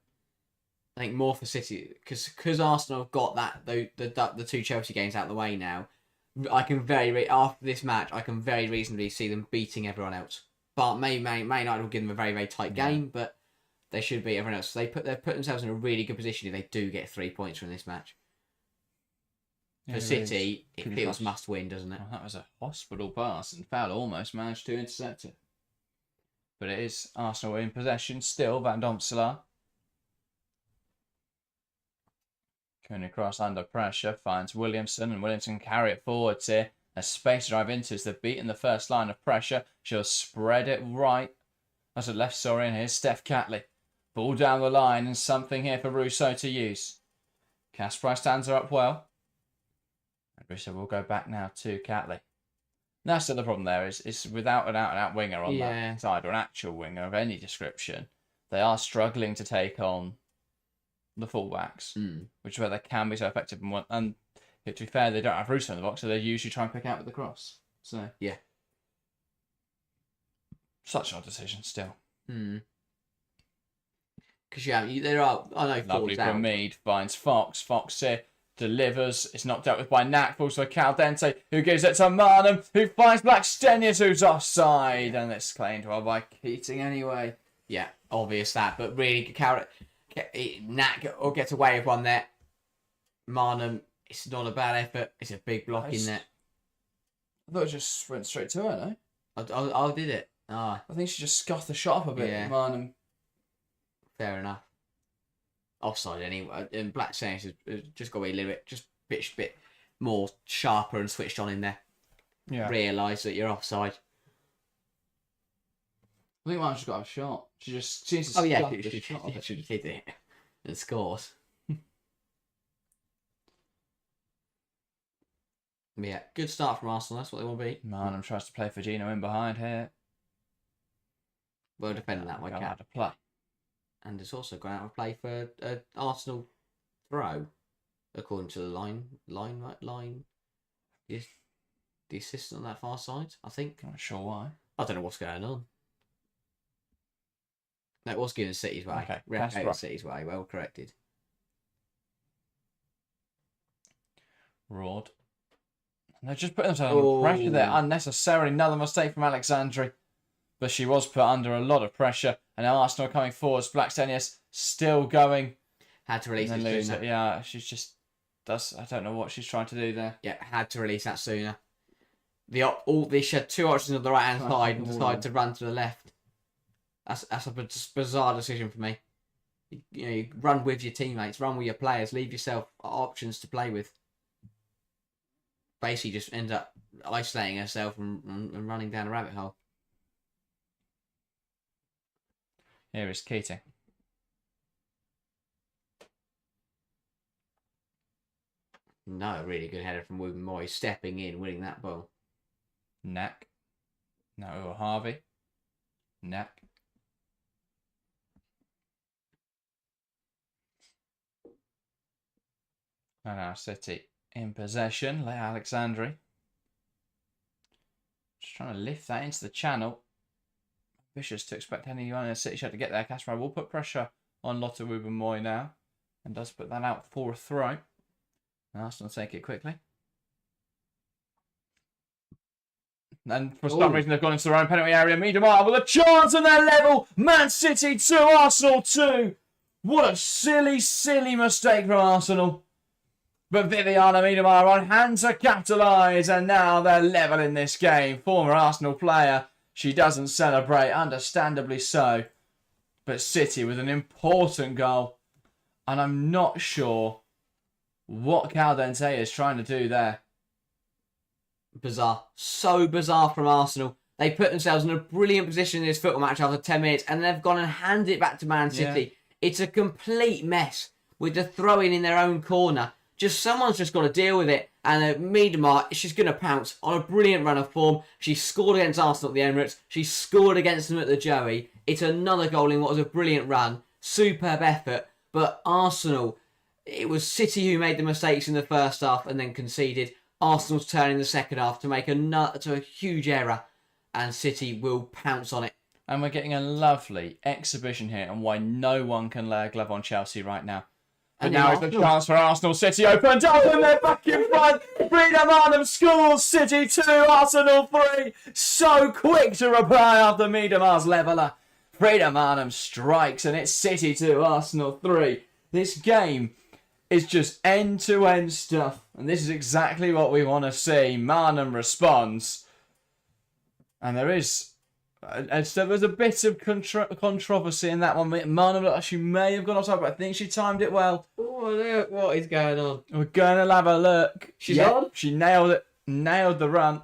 I think more for City because Arsenal have got the 2 Chelsea games out of the way now. I can after this match, I can very reasonably see them beating everyone else. But Man United will give them a very, very tight game, but they should beat everyone else. So they've put themselves in a really good position if they do get 3 points from this match. For City, it feels must win, doesn't it? Well, that was a hospital pass, and Fowler almost managed to intercept it. But it is Arsenal in possession still. Van Domselaar. Coming across under pressure, finds Williamson, and Williamson can carry it forwards here. A space to drive into as they've beaten the first line of pressure. She'll spread it right. That's a left, sorry, and here's Steph Catley. Ball down the line, and something here for Rousseau to use. Kasper stands her up well. And Rousseau will go back now to Catley. That's still the problem there, is without an out-and-out winger on that side, or an actual winger of any description, they are struggling to take on the fullbacks, which is where they can be so effective. And to be fair, they don't have Russo in the box, so they usually try and pick out with the cross. So yeah, such an odd decision still. Because there are, I know, Lovely falls out. from Mead, finds Fox. Fox here delivers. It's knocked out with by Knack. Falls to Caldente, who gives it to Marnham, who finds Blackstenius, who's offside, and it's claimed well by Keating anyway. Yeah, obvious that, but really, Knack gets away with one there. Marnham, it's not a bad effort. It's a big block in there. I thought it just went straight to her, no? I did it. I think she just scuffed the shot up a bit. Yeah. Marnham. Fair enough. Offside anyway. And Blackstenius has just got to be a little bit more sharper and switched on in there. Yeah. Realise that you're offside. I think Marnham's got a shot. She just seems to Oh yeah, scuff she the shot of it. should have hit it and scores. Yeah, good start from Arsenal. That's what they will be. Marnham tries to play for Gino in behind here. Well defended that way, Go Cap. out to play. And it's also gone out of play for Arsenal throw, according to the line. The assistant on that far side, I think. I'm not sure why. I don't know what's going on. That was given City's way. Okay, That's right. City's way. Well corrected. Roared. And they're just putting themselves under pressure there unnecessarily. Another mistake from Alexandri. But she was put under a lot of pressure. And now Arsenal coming forwards. Blackstenius still going. Had to release And it then lose sooner. it. Yeah, she's just does. I don't know what she's trying to do there. Yeah, had to release that sooner. They had two options on the right hand side and decided to run to the left. That's a bizarre decision for me. You run with your teammates, run with your players, leave yourself options to play with. Basically, just end up isolating herself and running down a rabbit hole. Here is Keating. No, a really good header from Ruben Moy, stepping in, winning that ball. Knack. No, Harvey. Knack. And now City in possession. Lay Alexandri. Just trying to lift that into the channel. Ambitious to expect anyone in the City should to get there. Kasparov will put pressure on Lotte Ruben Moy now. And does put that out for a throw. And Arsenal take it quickly. And for some reason, they've gone into their own penalty area. Miedemar with a chance and they're level. Man City 2, Arsenal 2. What a silly, silly mistake from Arsenal. But Viviana Miedemar on hand to capitalise. And now they're level in this game. Former Arsenal player. She doesn't celebrate, understandably so. But City with an important goal. And I'm not sure what Caldente is trying to do there. Bizarre. So bizarre from Arsenal. They put themselves in a brilliant position in this football match after 10 minutes and they've gone and handed it back to Man City. Yeah. It's a complete mess with the throw-in in their own corner. Someone's just got to deal with it. And Miedemar, she's going to pounce on a brilliant run of form. She scored against Arsenal at the Emirates. She scored against them at the Joey. It's another goal in what was a brilliant run. Superb effort. But Arsenal, it was City who made the mistakes in the first half and then conceded. Arsenal's turn in the second half to make a huge error. And City will pounce on it. And we're getting a lovely exhibition here on why no one can lay a glove on Chelsea right now. But now is the chance for Arsenal. City opened up and they're back in front. Frida Marnham scores. City 2, Arsenal 3. So quick to reply after Miedemar's leveller. Frida Marnham strikes and it's City 2, Arsenal 3. This game is just end-to-end stuff. And this is exactly what we want to see. Marnham responds. And there is... there was a bit of controversy in that one. Marnham looked like she may have gone offside, but I think she timed it well. What is going on? We're going to have a look. She's on? She nailed it. Nailed the run.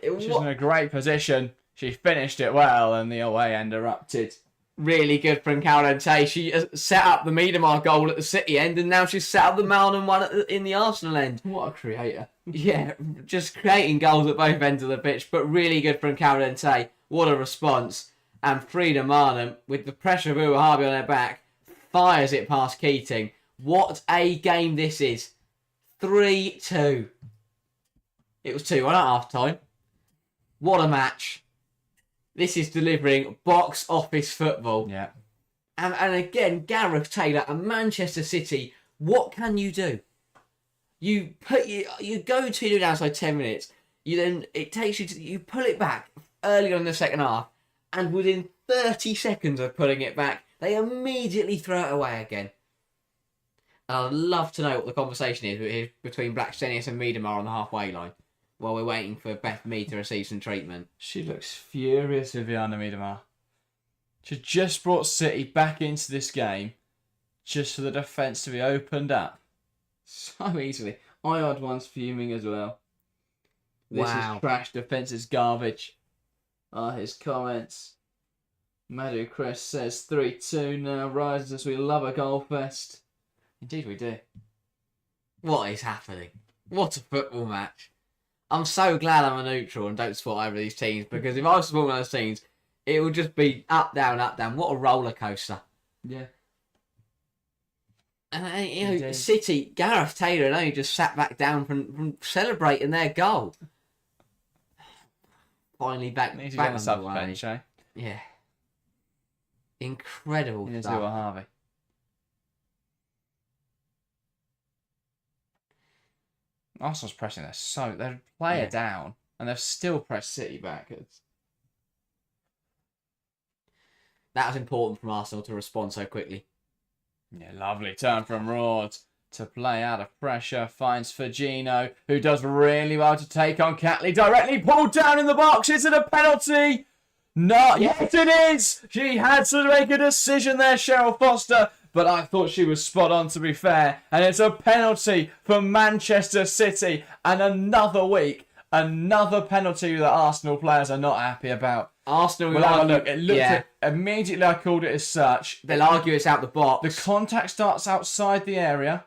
She's in a great position. She finished it well, and the away end erupted. Really good from Caldente. She set up the Miedemar goal at the City end, and now she's set up the Marnham one in the Arsenal end. What a creator. Yeah, just creating goals at both ends of the pitch, but really good from Caldente. What a response. And Frida Marnham, with the pressure of Uwahabi on her back, fires it past Keating. What a game this is. 3-2. It was 2-1 at half time. What a match. This is delivering box office football. Yeah. And again, Gareth Taylor and Manchester City, what can you do? You go 2-0 down inside 10 minutes. You pull it back early on in the second half, and within 30 seconds of pulling it back, they immediately throw it away again. And I'd love to know what the conversation is between Blackstenius and Miedemar on the halfway line while we're waiting for Beth Mead to receive some treatment. She looks furious, Viviana Miedemar. She just brought City back into this game just for the defence to be opened up so easily. Odd's fuming as well. This is trash, defence is garbage. Are his comments. Madhu Chris says 3-2 now, rises as we love a goal fest. Indeed we do. What is happening? What a football match. I'm so glad I'm a neutral and don't support either of these teams, because if I was supporting one of those teams, it would just be up, down, up, down. What a roller coaster. Yeah. And, City, Gareth Taylor only just sat back down from celebrating their goal. Finally back on the way. Bench, eh? Yeah. Incredible stuff. Harvey. Arsenal's pressing their player down, and they've still pressed City back. That was important from Arsenal to respond so quickly. Yeah, lovely turn from Rords to play out of pressure. Finds Firmino, who does really well to take on Catley. Directly pulled down in the box. Is it a penalty? Not yet. It is. She had to make a decision there, Cheryl Foster. But I thought she was spot on, to be fair. And it's a penalty for Manchester City. And another week, another penalty that Arsenal players are not happy about. Arsenal will have a look. It looked immediately. I called it as such. They'll argue it's out the box. The contact starts outside the area.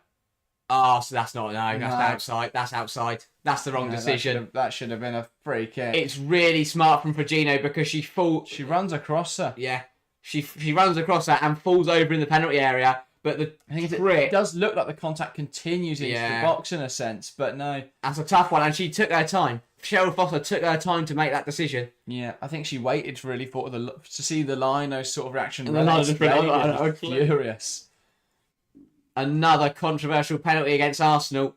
Oh, so that's not that's outside. That's outside. That's the wrong decision. That should have been a free kick. It's really smart from Firmino because she runs across her. Yeah, she runs across her and falls over in the penalty area. But it does look like the contact continues into the box in a sense, but no. That's a tough one, and she took her time. Cheryl Foster took her time to make that decision. Yeah, I think she waited really to see the Lino's sort of reaction. And the furious. Another controversial penalty against Arsenal.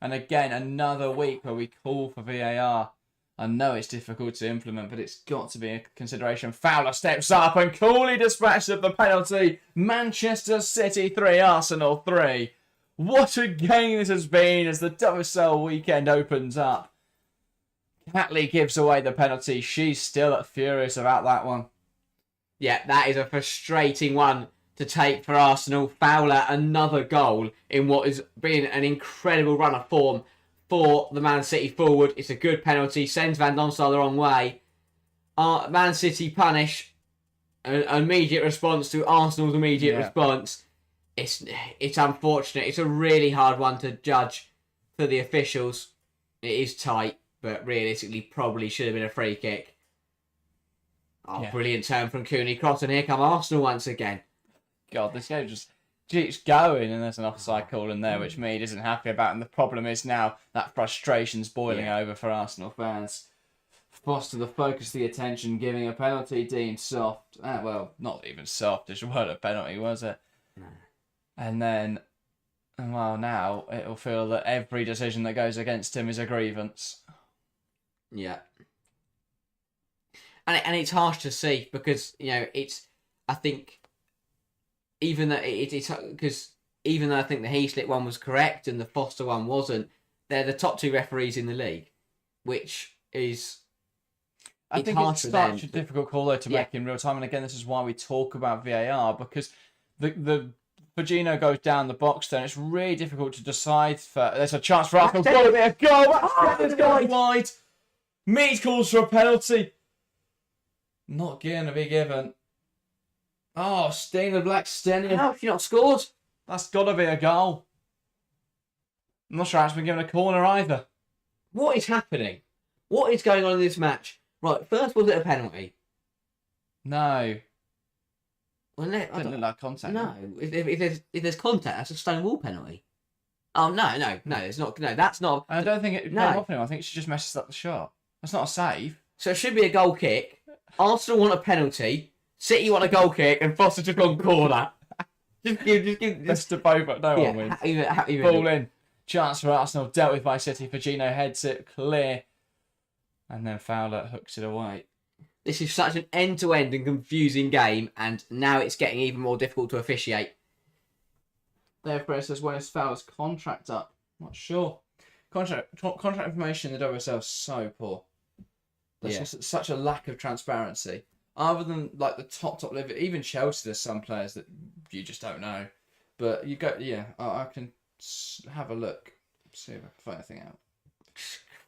And again, another week where we call for VAR. I know it's difficult to implement, but it's got to be a consideration. Fowler steps up and coolly dispatches the penalty. Manchester City 3, Arsenal 3. What a game this has been as the WSL weekend opens up. Catley gives away the penalty. She's still furious about that one. Yeah, that is a frustrating one to take for Arsenal. Fowler, another goal in what has been an incredible run of form for the Man City forward. It's a good penalty. Sends Van Donstar the wrong way. Man City punish. An immediate response to Arsenal's immediate response. It's unfortunate. It's a really hard one to judge for the officials. It is tight, but realistically probably should have been a free kick. Brilliant turn from Cooney Cross, and here come Arsenal once again. God, this game just keeps going, and there's an offside call in there, which Mead isn't happy about. And the problem is now that frustration's boiling over for Arsenal fans. Foster the focus, the attention, giving a penalty deemed soft. Well, not even soft. It wasn't a penalty, was it? No. And then, well, now it'll feel that every decision that goes against him is a grievance. Yeah. And it's harsh to see because, I think, even though I think the Heaslip one was correct and the Foster one wasn't, they're the top two referees in the league, which is. I think it's such a difficult call though to make in real time, and again, this is why we talk about VAR, because the Firmino goes down the box there, and it's really difficult to decide. There's a chance for Arsenal. Got to be a goal. It's going wide. Mead calls for a penalty. Not going to be given. Oh, Stina Blackstenius. How have you not scored? That's got to be a goal. I'm not sure it's been given a corner either. What is happening? What is going on in this match? Right, first was it a penalty? No. Well, It didn't look like contact. No, if there's contact, that's a stone wall penalty. Oh no, it's not. No, that's not. I don't think it came No. off him. I think she just messes up the shot. That's not a save. So it should be a goal kick. Arsenal want a penalty. City want a goal kick, and Foster took on corner. Just give. Best to both, but no one wins. Ball in. Chance for Arsenal, dealt with by City. Firmino heads it clear, and then Fowler hooks it away. This is such an end-to-end and confusing game, and now it's getting even more difficult to officiate. Therefore, says, when is Fowler's contract up? Not sure. Contract information in the WSL is so poor. There's just such a lack of transparency. Other than like the top level, even Chelsea, there's some players that you just don't know. But you go, I can have a look, see if I can find anything out.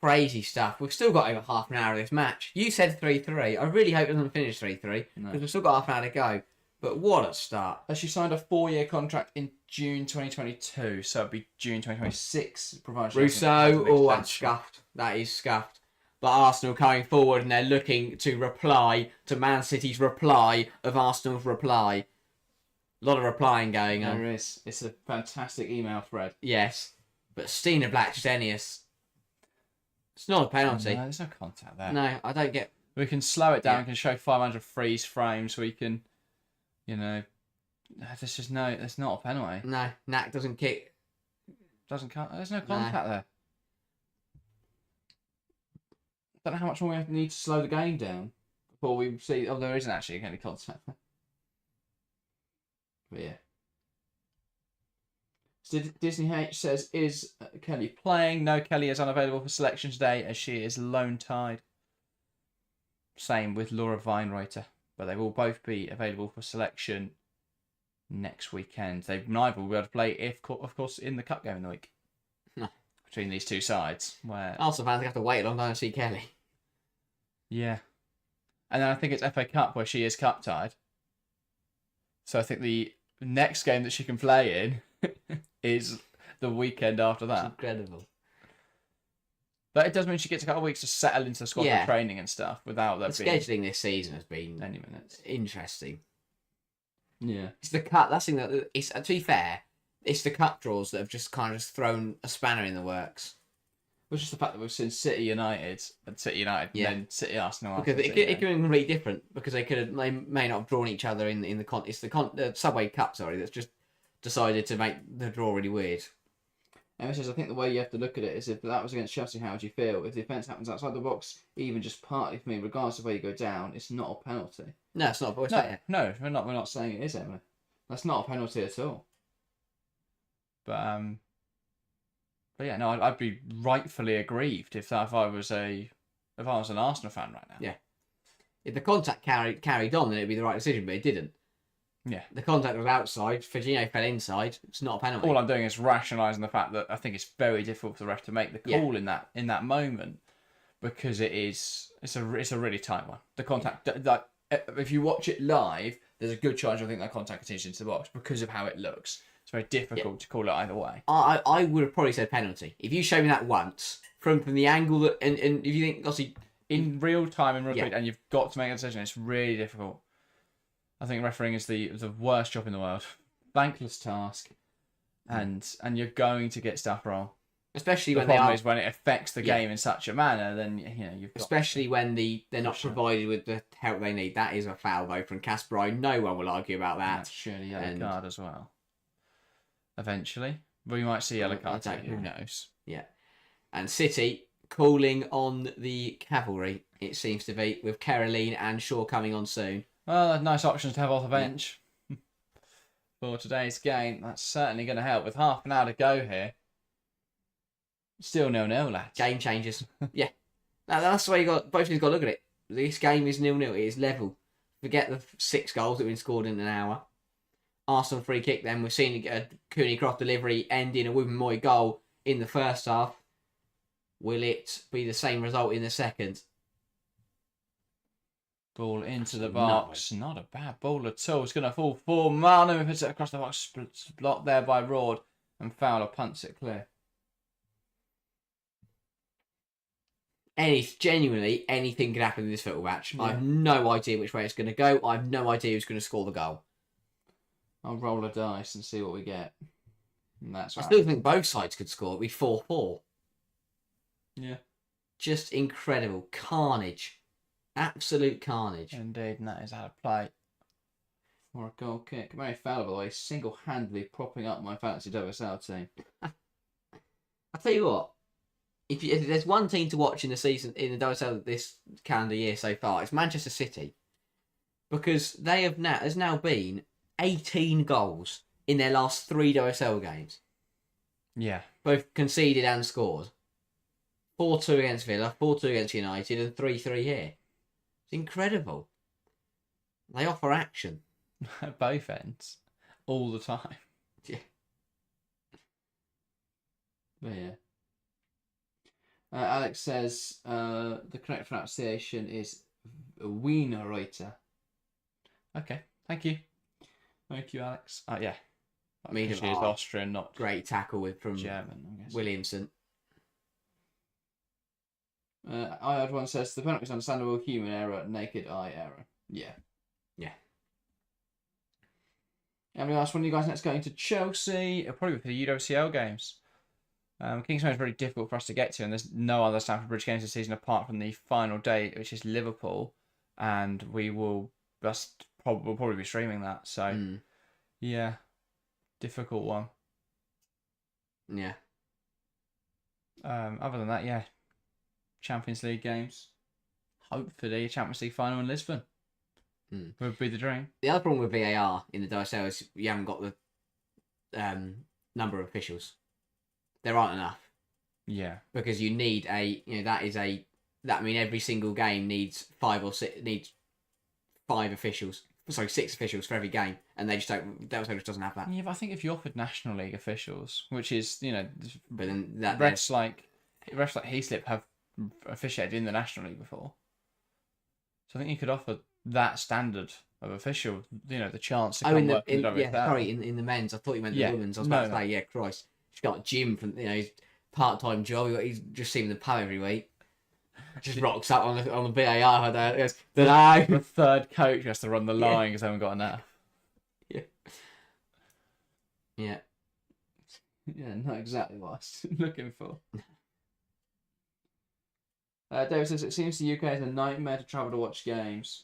Crazy stuff. We've still got over half an hour of this match. You said 3-3. I really hope it doesn't finish 3-3 because we've still got half an hour to go. But what a start. She signed a 4-year contract in June 2022, so it'll be June 2026. Rousseau, that's scuffed. That is scuffed. But Arsenal coming forward and they're looking to reply to Man City's reply of Arsenal's reply. A lot of replying going on. There is. It's a fantastic email thread. Yes. But Stina Black-Stenius, it's not a penalty. No, there's no contact there. No, I don't get... We can slow it down. We can show 500 freeze frames. We can, there's just no... It's not a penalty. No, Knack doesn't kick. There's no contact there. I don't know how much more we need to slow the game down before we see... Oh, there isn't actually any contact there. But yeah. Disney H says, is Kelly playing? No, Kelly is unavailable for selection today as she is loan tied. Same with Laura Weinreiter, but they will both be available for selection next weekend. They neither will be able to play, if of course, in the cup game in the week. No. Between these two sides. Where Arsenal fans have to wait a long time to see Kelly. Yeah. And then I think it's FA Cup where she is cup tied. So I think the next game that she can play in is the weekend after that. It's incredible. But it does mean she gets a couple of weeks to settle into the squad for training and stuff without that the being... scheduling this season has been any minutes. Interesting. Yeah. It's the cut. That's the thing that it's, to be fair, it's the cut draws that have just kind of thrown a spanner in the works. Well, it's just the fact that we've seen City United and then City Arsenal. Because it could have been completely different because they may not have drawn each other in the Subway Cup. Sorry, that's just decided to make the draw really weird. Emma says, I think the way you have to look at it is if that was against Chelsea, how would you feel? If the offence happens outside the box, even just partly for me, regardless of where you go down, it's not a penalty. No, it's not. No, we're not saying it is, Emma. That's not a penalty at all. But yeah, no, I'd be rightfully aggrieved if I was an Arsenal fan right now. Yeah. If the contact carried on, then it'd be the right decision, but it didn't. Yeah. The contact was outside. Firmino fell inside. It's not a penalty. All I'm doing is rationalising the fact that I think it's very difficult for the ref to make the call in that moment because it's a really tight one. The contact, like if you watch it live, there's a good chance I think that contact continues into the box because of how it looks. It's very difficult to call it either way. I would have probably said penalty if you show me that once from the angle that and if you think obviously in real time and and you've got to make a decision. It's really difficult. I think refereeing is the worst job in the world. Thankless task. And you're going to get stuff wrong. Especially when when it affects the game in such a manner, then you've got especially when they're not provided with the help they need. That is a foul though from Casper. No one will argue about that. That's surely yellow card as well. Eventually. We might see yellow card too, who knows. Yeah. And City calling on the cavalry, it seems to be, with Caroline and Shaw coming on soon. Well, nice options to have off the bench for today's game. That's certainly going to help. With half an hour to go here. Still 0-0, lads. Game changes. Yeah. That's the way both teams got to look at it. This game is 0-0. It is level. Forget the 6 goals that have been scored in an hour. Arsenal free kick then. We've seen a Cooney Croft delivery end in a Wubben Moy goal in the first half. Will it be the same result in the second? Ball into the box. Not a bad ball at all. It's going to fall for Marnham. If it's across the box, blocked there by Rord. And Fowler punts it clear. Genuinely, anything could happen in this football match. Yeah. I have no idea which way it's going to go. I have no idea who's going to score the goal. I'll roll a dice and see what we get. And that's I right. still think both sides could score. It'd be 4-4. Yeah. Just incredible. Carnage. Absolute carnage. Indeed, and that is out of play. Or a goal kick. Mary Fowler, by the way, single-handedly propping up my fantasy WSL team. I'll tell you what. If there's one team to watch in the season, in the WSL this calendar year so far, it's Manchester City. Because there's now been 18 goals in their last 3 WSL games. Yeah. Both conceded and scored. 4-2 against Villa, 4-2 against United, and 3-3 here. It's incredible. They offer action. At both ends. All the time. Yeah. But yeah. Alex says the correct pronunciation is Wienerreuter. Okay, thank you. Thank you, Alex. Yeah. She is Austrian, not great tackle from German, I guess. Williamson. I had one says the penalty is understandable, human error, naked eye error. Yeah. Yeah. Emily asked, when are you guys next going to Chelsea? It'll probably be for the UWCL games. Kingston is very difficult for us to get to, and there's no other Stamford Bridge games this season apart from the final date, which is Liverpool, and we'll probably be streaming that. So, yeah, difficult one. Yeah. Other than that, yeah, Champions League games. Hopefully, a Champions League final in Lisbon would be the dream. The other problem with VAR in the WSL is you haven't got the number of officials. There aren't enough. Yeah. Because you need every single game needs 5 officials. Sorry, 6 officials for every game, and they just don't. Just doesn't have that. Yeah, but I think if you offered National League officials, which is but then refs like Heaslip have officiated in the National League before, so I think you could offer that standard of official. The chance to come work in the WSL. In the men's. I thought you meant the women's. I was about to say, yeah, Christ. He's got Jim from his part-time job. He's just seen the pub every week. Just rocks up on the VAR. Goes, the third coach has to run the line because they haven't got enough. Yeah. Yeah. Yeah, not exactly what I was looking for. David says, it seems the UK is a nightmare to travel to watch games.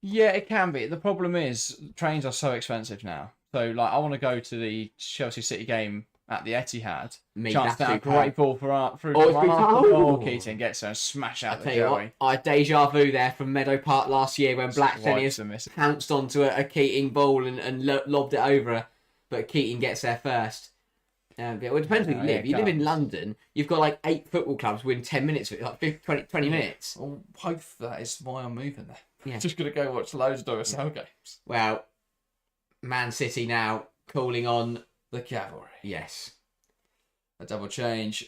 Yeah, it can be. The problem is trains are so expensive now. So, I want to go to the Chelsea City game at the Etihad. Chance to have a great ball through Keating gets there and smash out the Joey. I had deja vu there from Meadow Park last year when Black Tennis pounced onto a Keating ball and lobbed it over her. But Keating gets there first. It depends where you live. You live in London, you've got 8 football clubs within 10 minutes of it, 20 minutes. Well, both that is why I'm moving there. Yeah. Just going to go watch loads of WSL games. Well, Man City now calling on the cavalry. Yes. A double change.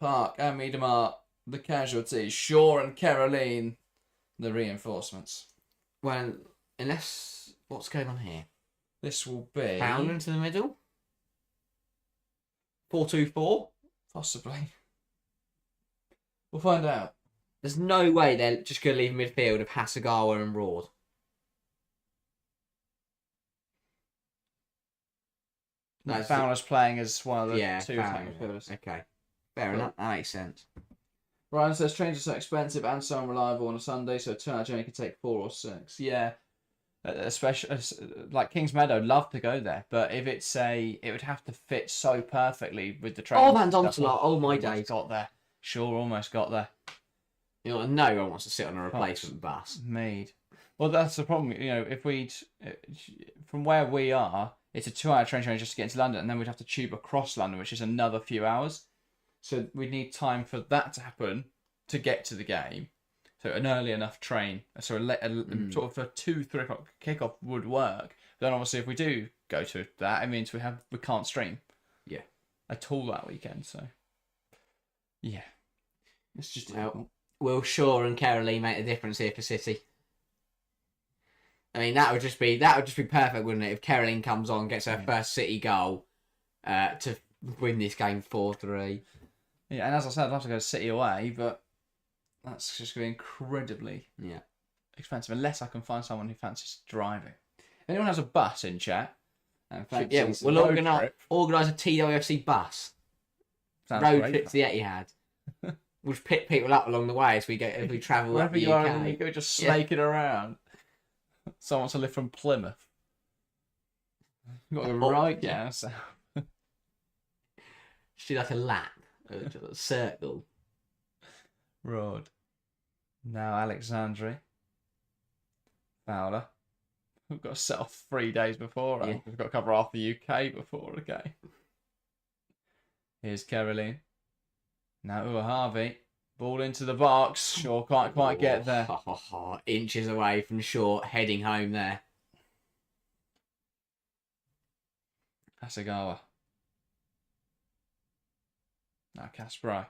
Park and Miedemar, the casualties. Shaw and Caroline, the reinforcements. Well, unless... What's going on here? This will be... Pound into the middle? 4-2-4? Possibly. We'll find out. There's no way they're just going to leave midfield of Hasegawa and Rord. Fowler's playing as one of the 2 midfielders. Okay. Fair enough. That makes sense. Ryan says trains are so expensive and so unreliable on a Sunday, so a 2-hour journey could take 4 or 6. Yeah. Especially Kings Meadow, love to go there, but if it would have to fit so perfectly with the train. Oh, Van Domselaar, oh my days. Got there. Sure, almost got there. No one wants to sit on a replacement bus. Mead. Well, that's the problem. If from where we are, it's a 2-hour train journey just to get into London, and then we'd have to tube across London, which is another few hours. So we'd need time for that to happen to get to the game. So an early enough train, so sort of a 2-3 o'clock kickoff would work. Then obviously, if we do go to that, it means we can't stream, at all that weekend. So yeah, it's just difficult. Will Shaw and Caroline make a difference here for City? I mean, that would just be perfect, wouldn't it? If Caroline comes on, gets her first City goal, to win this game 4-3. Yeah, and as I said, I'd love to go to City away, but that's just going to be incredibly expensive, unless I can find someone who fancies driving. anyone has a bus in chat, and Yeah, fancies we'll a road trip, organise a TWFC bus. sounds Road great. trip to the Etihad. We'll just pick people up along the way as we travel up Wherever the you are, UK. and you go just snaking around. Someone wants to live from Plymouth. Got the right gas. Just do like a lap, a circle. Road. Now Alexandri. Fowler. We've got to set off 3 days before. Yeah. We've got to cover half the UK before the game. Here's Caroline. Now Harvey. Ball into the box. Sure, can't quite get there. Inches away from short, heading home there. Hasegawa. Now Kasparai.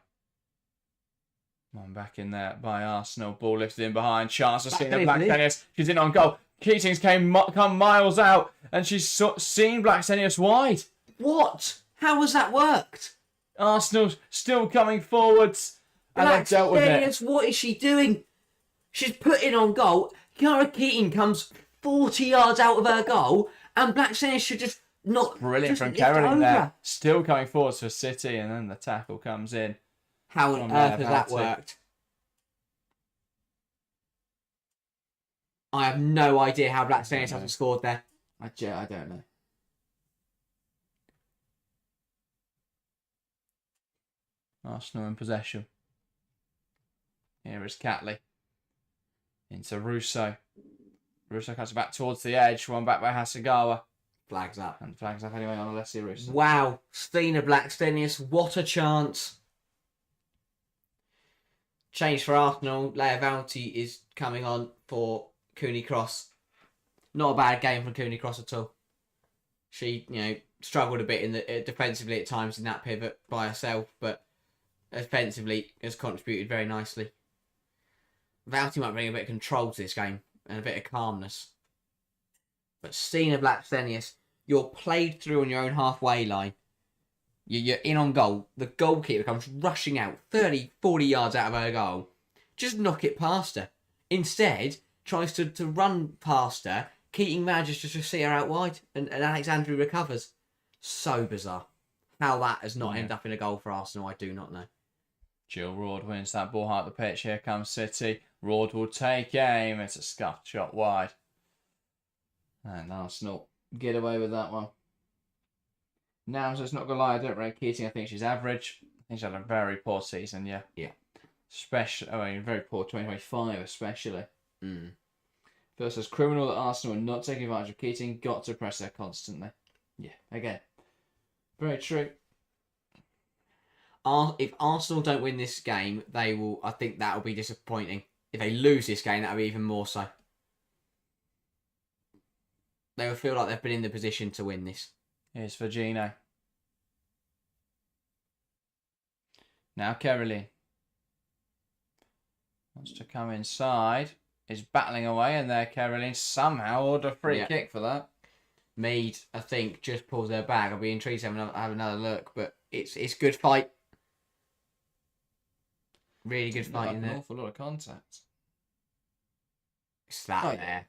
One back in there by Arsenal. Ball lifted in behind. Chance of seeing the Black Stenius. She's in on goal. Keating's come miles out, and she's seen Black Stenius wide. What? How has that worked? Arsenal still coming forwards, and they've dealt with it. What is she doing? She's putting on goal. Kiara Keating comes 40 yards out of her goal, and Black Stenius should just not. Brilliant just from lift Caroline over. there. Still coming forwards for City, and then the tackle comes in. How on earth has that worked? I have no idea how Black Stenius hasn't scored there. I don't know. Arsenal in possession. Here is Catley. Into Russo. Russo cuts back towards the edge. One back by Hasegawa. Flags up. And flags up anyway on Alessia Russo. Wow. Stina Black Stenius. What a chance. Change for Arsenal. Leia Valenti is coming on for Cooney Cross. Not a bad game from Cooney Cross at all. She, struggled a bit in the defensively at times in that pivot by herself, but offensively has contributed very nicely. Valenti might bring a bit of control to this game and a bit of calmness. But Stina Black Stenius, you're played through on your own halfway line. You're in on goal. The goalkeeper comes rushing out 30, 40 yards out of her goal. Just knock it past her. Instead, tries to run past her. Keating manages to just see her out wide, and Alexandru recovers. So bizarre. How that has not ended up in a goal for Arsenal, I do not know. Jill Roord wins that ball high up the pitch. Here comes City. Roord will take aim. It's a scuffed shot wide. And Arsenal get away with that one. Now, so it's not going to lie, I don't rate Keating. I think she's average. I think she's had a very poor season, yeah. Yeah. Very poor 2025 especially. Mm. First, as criminal that Arsenal are not taking advantage of Keating. Got to press her constantly. Yeah, again. Very true. If Arsenal don't win this game, they will. I think that will be disappointing. If they lose this game, that will be even more so. They will feel like they've been in the position to win this. Here's Virginia. Now Caroline. Wants to come inside. Is battling away, and there Caroline somehow ordered a free kick for that. Mead, I think, just pulls her back. I'll be intrigued to have another look, but it's good fight. Really good fight in there. An awful lot of contact. It's that there.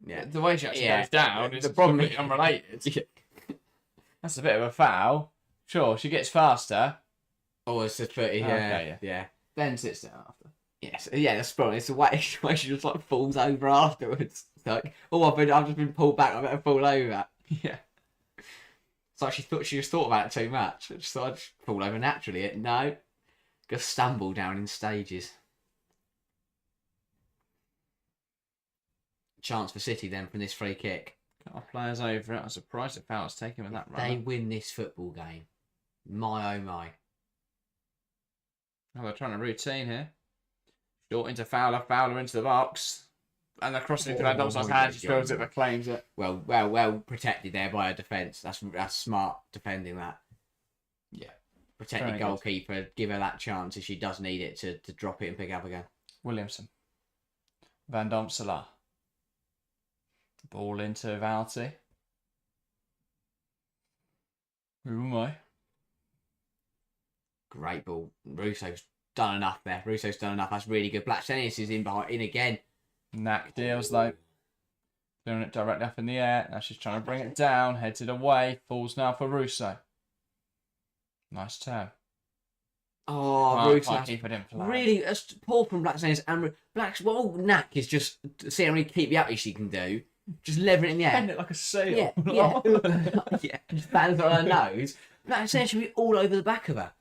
Yeah. The way she actually goes down is completely unrelated. That's a bit of a foul. Sure, she gets faster. Oh, it's a 30. Yeah. Then sits down after. Yes, that's probably it's the way she just like falls over afterwards. It's like, I've just been pulled back. I better fall over. Yeah. It's like she just thought about it too much. Just thought I'd just fall over naturally. No, just stumble down in stages. Chance for City then from this free kick. Our players over it. I'm surprised if Fowler's taken with that run. They win this football game. My oh my. Oh, they're trying a routine here. Short into Fowler, Fowler into the box. And they're crossing into Van Domson's hand. She throws it but claims it. Well protected there by a defence. That's smart defending that. Yeah. Protect the goalkeeper, give her that chance if she does need it to drop it and pick it up again. Williamson. Van Domselaar. Ball into Valti. Who am I? Great ball. Russo's done enough there. Russo's done enough. That's really good. Black Stenius is in again. Knack deals though. Doing it directly up in the air. Now she's trying to bring it down. Heads it away. Falls now for Russo. Nice turn. Oh, Russo. Keep it in play. Really poor from Black's Saints. And Black's knack is just see how many keep the up she can do. Just lever it in the air. Bend it like a sail. Yeah. Yeah. Just bands on her nose. Black's Saints should be all over the back of her.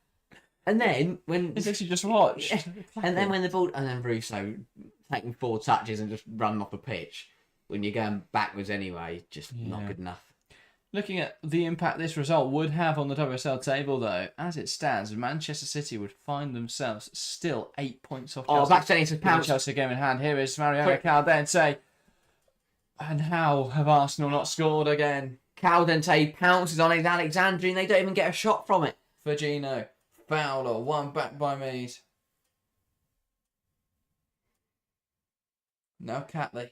And then when It's actually just watched. Yeah. And then when the ball, and then Russo taking 4 touches and just running off the pitch when you're going backwards anyway, just not good enough. Looking at the impact this result would have on the WSL table, though, as it stands, Manchester City would find themselves still 8 points off Chelsea. Back to pounce. Chelsea game in hand. Here is Mariana Caldente. And how have Arsenal not scored again? Caldente pounces on his Alexandri and they don't even get a shot from it. Virgino. Fowler. One back by Mead. Now Catley.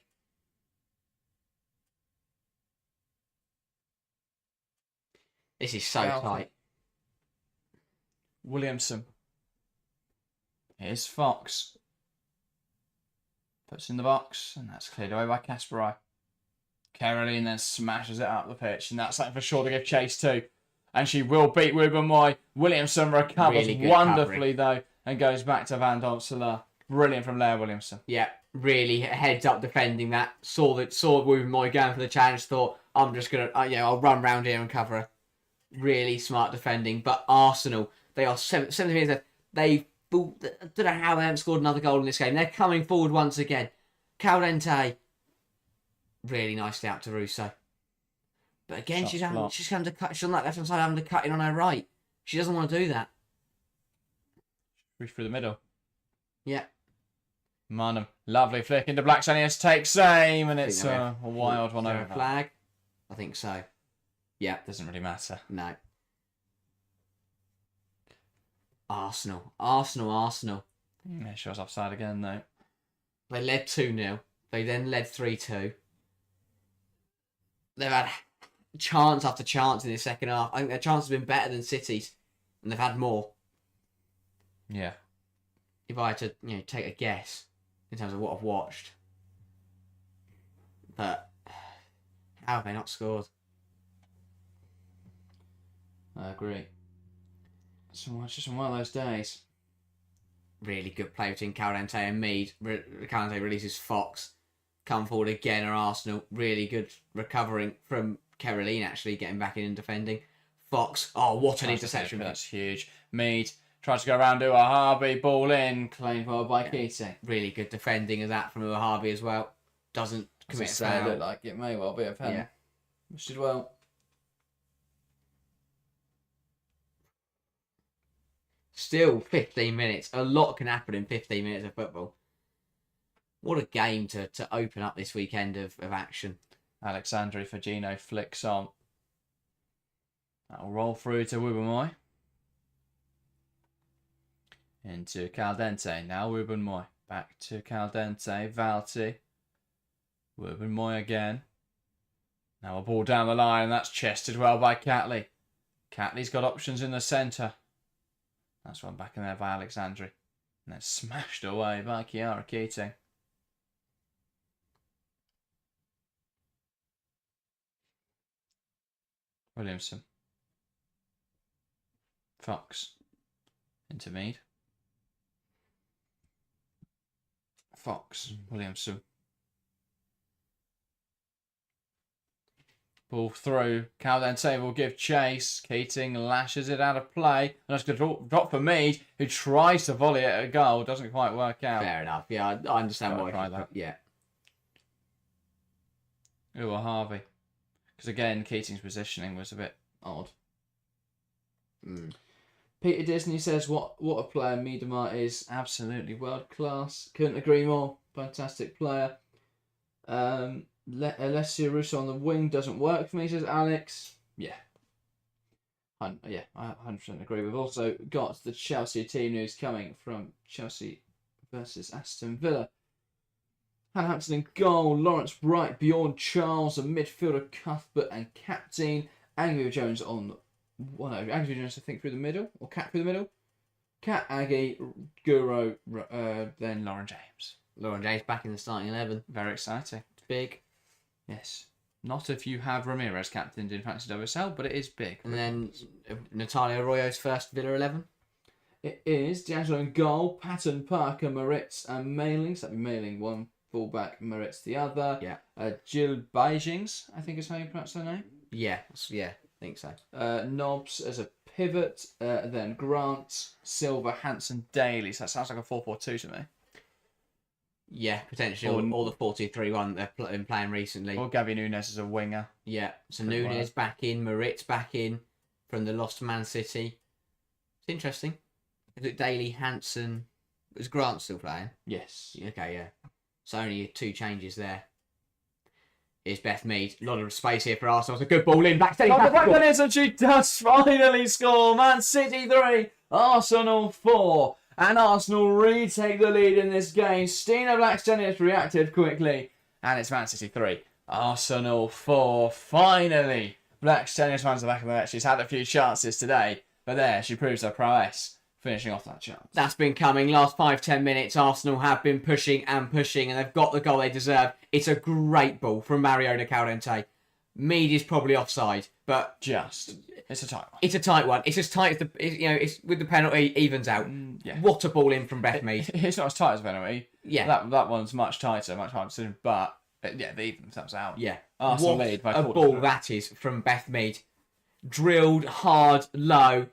This is so tight. Williamson. Here's Fox. Puts in the box, and that's cleared away by Kasparai. Caroline then smashes it up the pitch, and that's something for sure to give chase to. And she will beat Ruben Moy. Williamson recovers wonderfully, though, and goes back to Van Donsela. Brilliant from Leah Williamson. Yeah, really heads up defending that. Saw Ruben Moy going for the challenge, thought, I'm just going to, I'll run round here and cover her. Really smart defending, but Arsenal, they are 7 minutes left. I don't know how they haven't scored another goal in this game. They're coming forward once again. Caldente, really nicely out to Russo. But again, she's having to cut. She's on that left hand side, having to cut in on her right. She doesn't want to do that. Through the middle. Yeah. Marnham, lovely flick into Black Sanias, takes aim, and it's a wild one over. Flag? I think so. Yeah. Doesn't really matter. No. Arsenal. Yeah, she was offside again, though. They led 2-0. They then led 3-2. They've had chance after chance in the second half. I think their chance has been better than City's, and they've had more. Yeah. If I had to, take a guess in terms of what I've watched. But how have they not scored? I agree. It's just one of those days. Really good play between Caldente and Mead. Caldente releases Fox. Come forward again are Arsenal. Really good recovering from Caroline, actually, getting back in and defending. Fox. Oh, what an interception. That's huge. Mead tries to go around to Uahabi. Ball in. Claimed for by Keating. Really good defending of that from Uahabi as well. Doesn't commit a foul. Look like it may well be a pen. Yeah. Which did well. Still 15 minutes. A lot can happen in 15 minutes of football. What a game to open up this weekend of action. Alexandri Fagino flicks on. That'll roll through to Ruben Moy. Into Caldente. Now Ruben Moy. Back to Caldente. Valti. Ruben Moy again. Now a ball down the line, and that's chested well by Catley. Catley's got options in the centre. That's one back in there by Alexandri. And then smashed away by Kiara Keating. Williamson. Fox. Into Mead. Fox. Williamson. Ball through. Caldente will give chase. Keating lashes it out of play. And that's going to drop for Mead, who tries to volley it at a goal. Doesn't quite work out. Fair enough. Yeah, I understand why. Try that. Yeah. Harvey. Because again, Keating's positioning was a bit odd. Peter Disney says, what a player Miedemar is. Absolutely world class. Couldn't agree more. Fantastic player. Alessia Russo on the wing doesn't work for me, says Alex. Yeah. I 100% agree. We've also got the Chelsea team news coming from Chelsea versus Aston Villa. Hannah Hampton in goal, Lawrence Bright, Bjorn Charles, a midfielder Cuthbert and captain. Aggie Jones on... Aggie Jones, I think, through the middle, or Cat through the middle. Cat, Aggie, Guro, then Lauren James. Lauren James back in the starting 11. Very exciting. It's big. Yes. Not if you have Ramirez captained in Fantasy WSL, but it is big. And then Natalia Arroyo's first Villa 11. It is D'Angelo in goal, Patton, Parker, Moritz, and Mailing. So that'd be Mailing one fullback, Moritz the other. Yeah. Jill Beijings, I think is how you pronounce her name. Yeah, I think so. Nobbs as a pivot, then Grant, Silver, Hanson, Daly. So that sounds like a 4-4-2 to me. Yeah, potentially. Or the 4-2-3-1 they've been playing recently. Or Gabby Nunes as a winger. Yeah, so Nunes back in, Moritz back in from the lost Man City. It's interesting. Is it Daly, Hanson? Is Grant still playing? Yes. Okay, yeah. So only 2 changes there. Here's Beth Mead. A lot of space here for Arsenal. It's a good ball in. Backstage. And she does finally score. Man City 3, Arsenal 4. And Arsenal retake the lead in this game. Stina Blackstenius reacted quickly. And it's Man City 3, Arsenal 4. Finally, Blackstenius runs the back of the net. She's had a few chances today. But there, she proves her prowess. Finishing off that chance. That's been coming. Last 5-10 minutes, Arsenal have been pushing, and they've got the goal they deserve. It's a great ball from Mariona Caldente. Mead is probably offside, but it's a tight one. It's a tight one. It's as tight as it's with the penalty evens out. Yeah. What a ball in from Beth Mead. It's not as tight as a penalty. Yeah. That one's much tighter, much harder decision, but yeah, the evens that's out. Yeah. Arsenal what lead by a ball that is from Beth Mead. Drilled hard, low.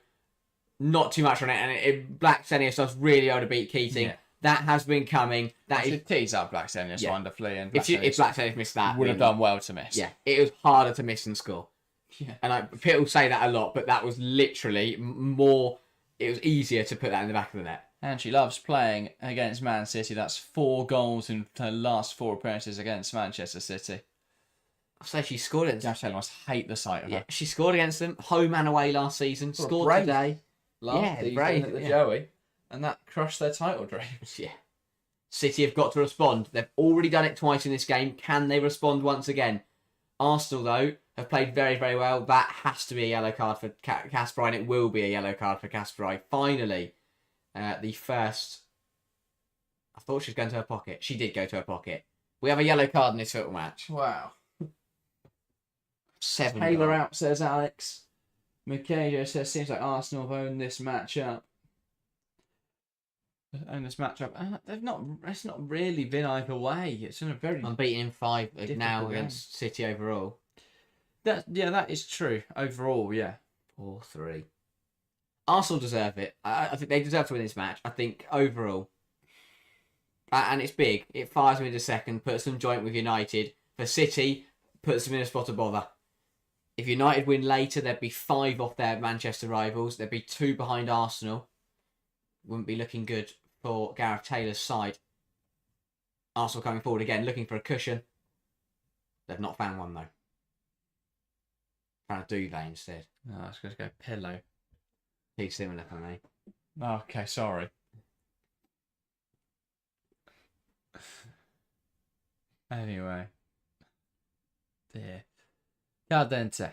Not too much on it, and Blackstenius does really well to beat Keating. Yeah. That has been coming. That should tease up Blackstenius wonderfully, and if Blackstenius missed that, would have done well to miss. Yeah, it was harder to miss and score. Yeah, and people say that a lot, but that was literally more. It was easier to put that in the back of the net. And she loves playing against Man City. That's 4 goals in her last 4 appearances against Manchester City. I'll say she scored against. Gareth Taylor must hate the sight of her. She scored against them, home and away last season. Scored today. Last season at the Joey, and that crushed their title dreams. Yeah. City have got to respond. They've already done it twice in this game. Can they respond once again? Arsenal, though, have played very, very well. That has to be a yellow card for Kasparov, and it will be a yellow card for Kasparov. Finally, the first... I thought she was going to her pocket. She did go to her pocket. We have a yellow card in this football match. Wow. 7 Taylor out, says Alex. Mikajo says, seems like Arsenal have owned this matchup. It's not really been either way. It's in a very unbeaten in 5 now against game. City overall. That is true. Overall, yeah. 4-3. Arsenal deserve it. I think they deserve to win this match. I think overall. And it's big. It fires them into second, puts them joint with United. For City, puts them in a spot of bother. If United win later, there'd be 5 off their Manchester rivals. There'd be 2 behind Arsenal. Wouldn't be looking good for Gareth Taylor's side. Arsenal coming forward again, looking for a cushion. They've not found one, though. Found a duvet instead. No, I was going to go pillow. Too similar for me. Okay, sorry. Anyway. Dear. Caldente.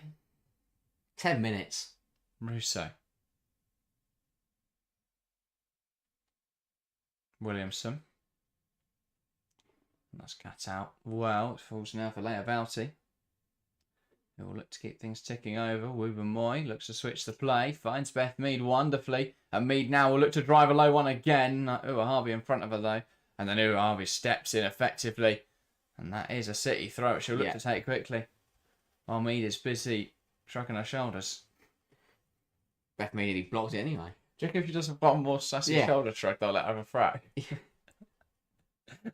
10 minutes. Russo. Williamson. That's cut out. Well, it falls now for Leia Valti. It will look to keep things ticking over. Wooben Moy looks to switch the play. Finds Beth Mead wonderfully. And Mead now will look to drive a low one again. Ua Harvey in front of her though. And then Ua Harvey steps in effectively. And that is a City throw. She'll look to take quickly. While Mead is busy shrugging her shoulders. Beth Mead nearly blocked it anyway. Do you reckon if she does a one more sassy shoulder shrug, they'll let her have a frag?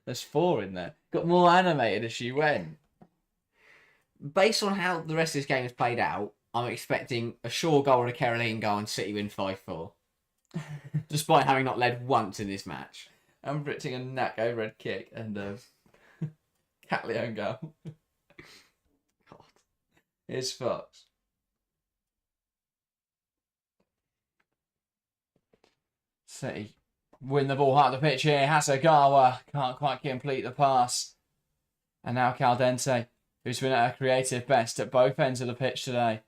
There's 4 in there. Got more animated as she went. Based on how the rest of this game has played out, I'm expecting a Shaw goal and a Caroline goal and City win 5-4. Despite having not led once in this match. I'm predicting a Knack overhead kick and a Catley goal. God. Here's Fox. City win the ball out of the pitch here. Hasegawa can't quite complete the pass. And now Caldente, who's been at her creative best at both ends of the pitch today,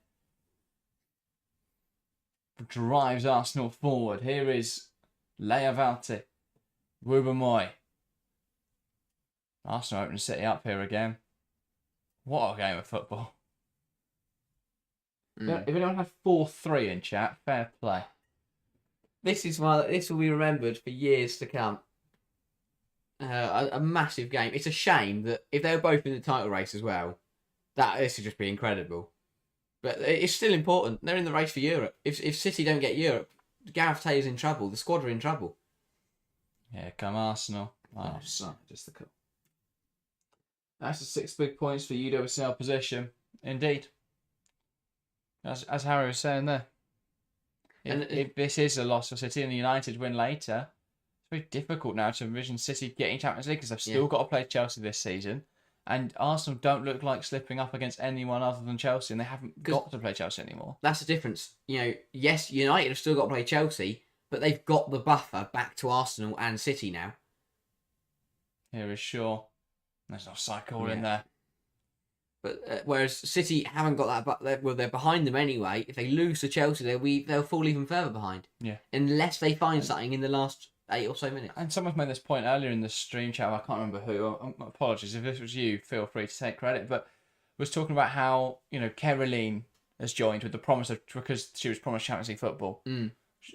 drives Arsenal forward. Here is Leia Valti. Wooben Moy. Arsenal open City up here again. What a game of football. Mm. If anyone had 4-3 in chat, fair play. This will be remembered for years to come. A massive game. It's a shame that if they were both in the title race as well, this would just be incredible. But it's still important. They're in the race for Europe. If City don't get Europe, Gareth Taylor's in trouble. The squad are in trouble. Yeah, come Arsenal. Oh, son, just the cool. That's the 6 big points for UWSL position. Indeed. As Harry was saying there. If this is a loss for City and the United win later, it's very difficult now to envision City getting Champions League because they've still got to play Chelsea this season. And Arsenal don't look like slipping up against anyone other than Chelsea, and they haven't got to play Chelsea anymore. That's the difference. Yes, United have still got to play Chelsea, but they've got the buffer back to Arsenal and City now. Here is Shaw. There's no cycle in there. But whereas City haven't got that, they're behind them anyway. If they lose to Chelsea, they'll fall even further behind. Yeah. Unless they find something in the last 8 or so minutes. And someone made this point earlier in the stream chat. I can't remember who. Apologies if this was you. Feel free to take credit. But was talking about how Caroline has joined with the promise of because she was promised Champions League football.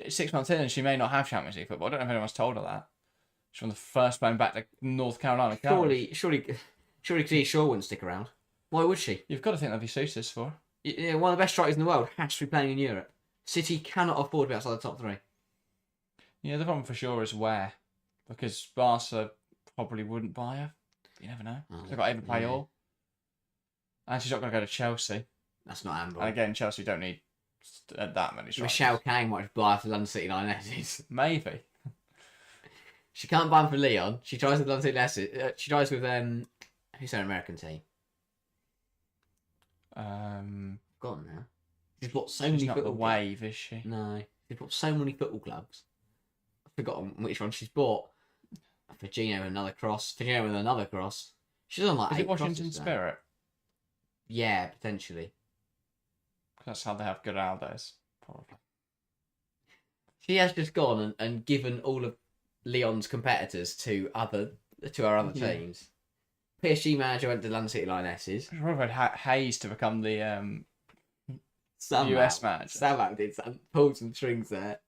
6 months in, and she may not have Champions League football. I don't know if anyone's told her that. She's from the first playing back to North Carolina. Surely, Katia Shaw wouldn't stick around. Why would she? You've got to think that'd be suitors for her. Yeah, one of the best strikers in the world has to be playing in Europe. City cannot afford to be outside the top 3. Yeah, the problem for sure is where. Because Barca probably wouldn't buy her. You never know. They've got Ava Payol. And she's not going to go to Chelsea. That's not Amber. And again, Chelsea don't need that many strikers. Michelle Kang might buy her for London City Lionesses. Maybe. She can't buy them for Leon. She tries with London City Lionesses. She tries with, who's their American team? Gone now. She's bought so many She's not football the Wave, is she? No. She's bought so many football clubs. I've forgotten which one she's bought. Virginia with another cross. Virginia with another cross. She's on like Is 8 it Washington crosses, Spirit? Yeah, potentially. That's how they have good Aldos, probably. She has just gone and given all of Leon's competitors to our other teams. PSG manager went to London City Lionesses. We've had Hayes to become the Somehow, US manager. Somehow did pulled some strings there.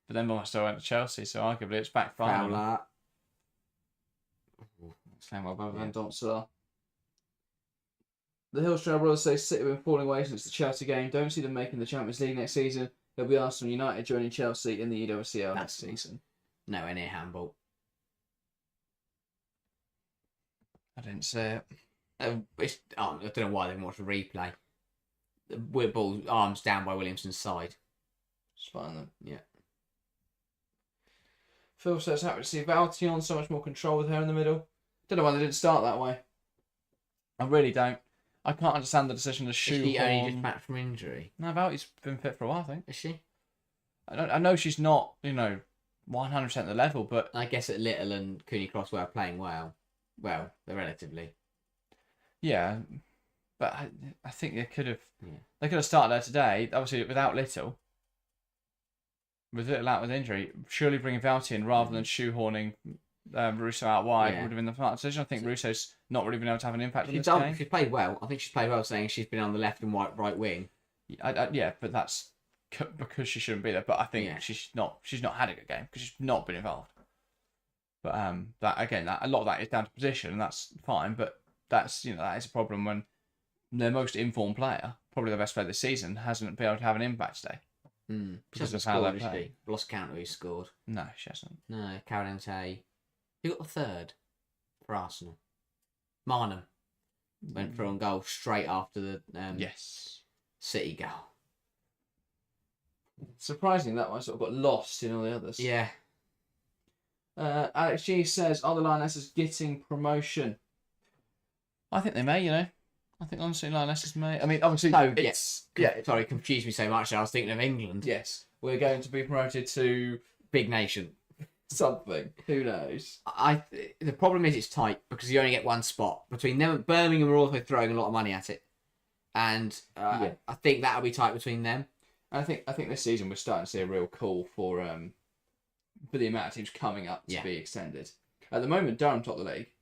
But then still went to Chelsea, so arguably it's backfired. Fowler. Same well better than Donsela. The Hillstra brothers say City have been falling away since the Chelsea game. Don't see them making the Champions League next season. It'll be Arsenal United joining Chelsea in the UWCL next season. Nowhere near handball. I didn't say it. I don't know why they didn't watch a replay. The ball arms down by Williamson's side. Spot on them. Yeah. Phil says happy to see Valtion so much more control with her in the middle. Don't know why they didn't start that way. I really don't. I can't understand the decision to shoot. Is she only just back from injury? No, Valtion's been fit for a while, I think. Is she? I know she's not, 100% the level, but I guess at Little and Cooney Cross were playing well. Well, they're relatively. yeah. But I think they could have. Yeah. They could have started her today, obviously without Little. With Little out with injury, surely bringing Valti in rather than shoehorning Russo out wide would have been the smart decision. I think Russo's not really been able to have an impact on this game. She's played well. I think she's played well, saying she's been on the left and right wing. Yeah, but that's because she shouldn't be there. But I think she's not had a good game because she's not been involved. But a lot of that is down to position, and that's fine. But that's that is a problem when their most informed player, probably the best player this season, hasn't been able to have an impact today. Because of how they play. Lost count who scored. No, she hasn't. No, Caroline Tay. Who got the third for Arsenal? Marnham went for on goal straight after the City goal. Surprising that one sort of got lost in all the others. Yeah. Alex G says, are the Lionesses getting promotion? I think they may, I think honestly Lionesses may. I mean, obviously, sorry, confused me so much. I was thinking of England. Yes, we're going to be promoted to big nation. Something. Who knows? The problem is it's tight because you only get one spot between them. Birmingham are also throwing a lot of money at it, and I think that'll be tight between them. I think this season we're starting to see a real call for the amount of teams coming up to be extended. At the moment, Durham top the league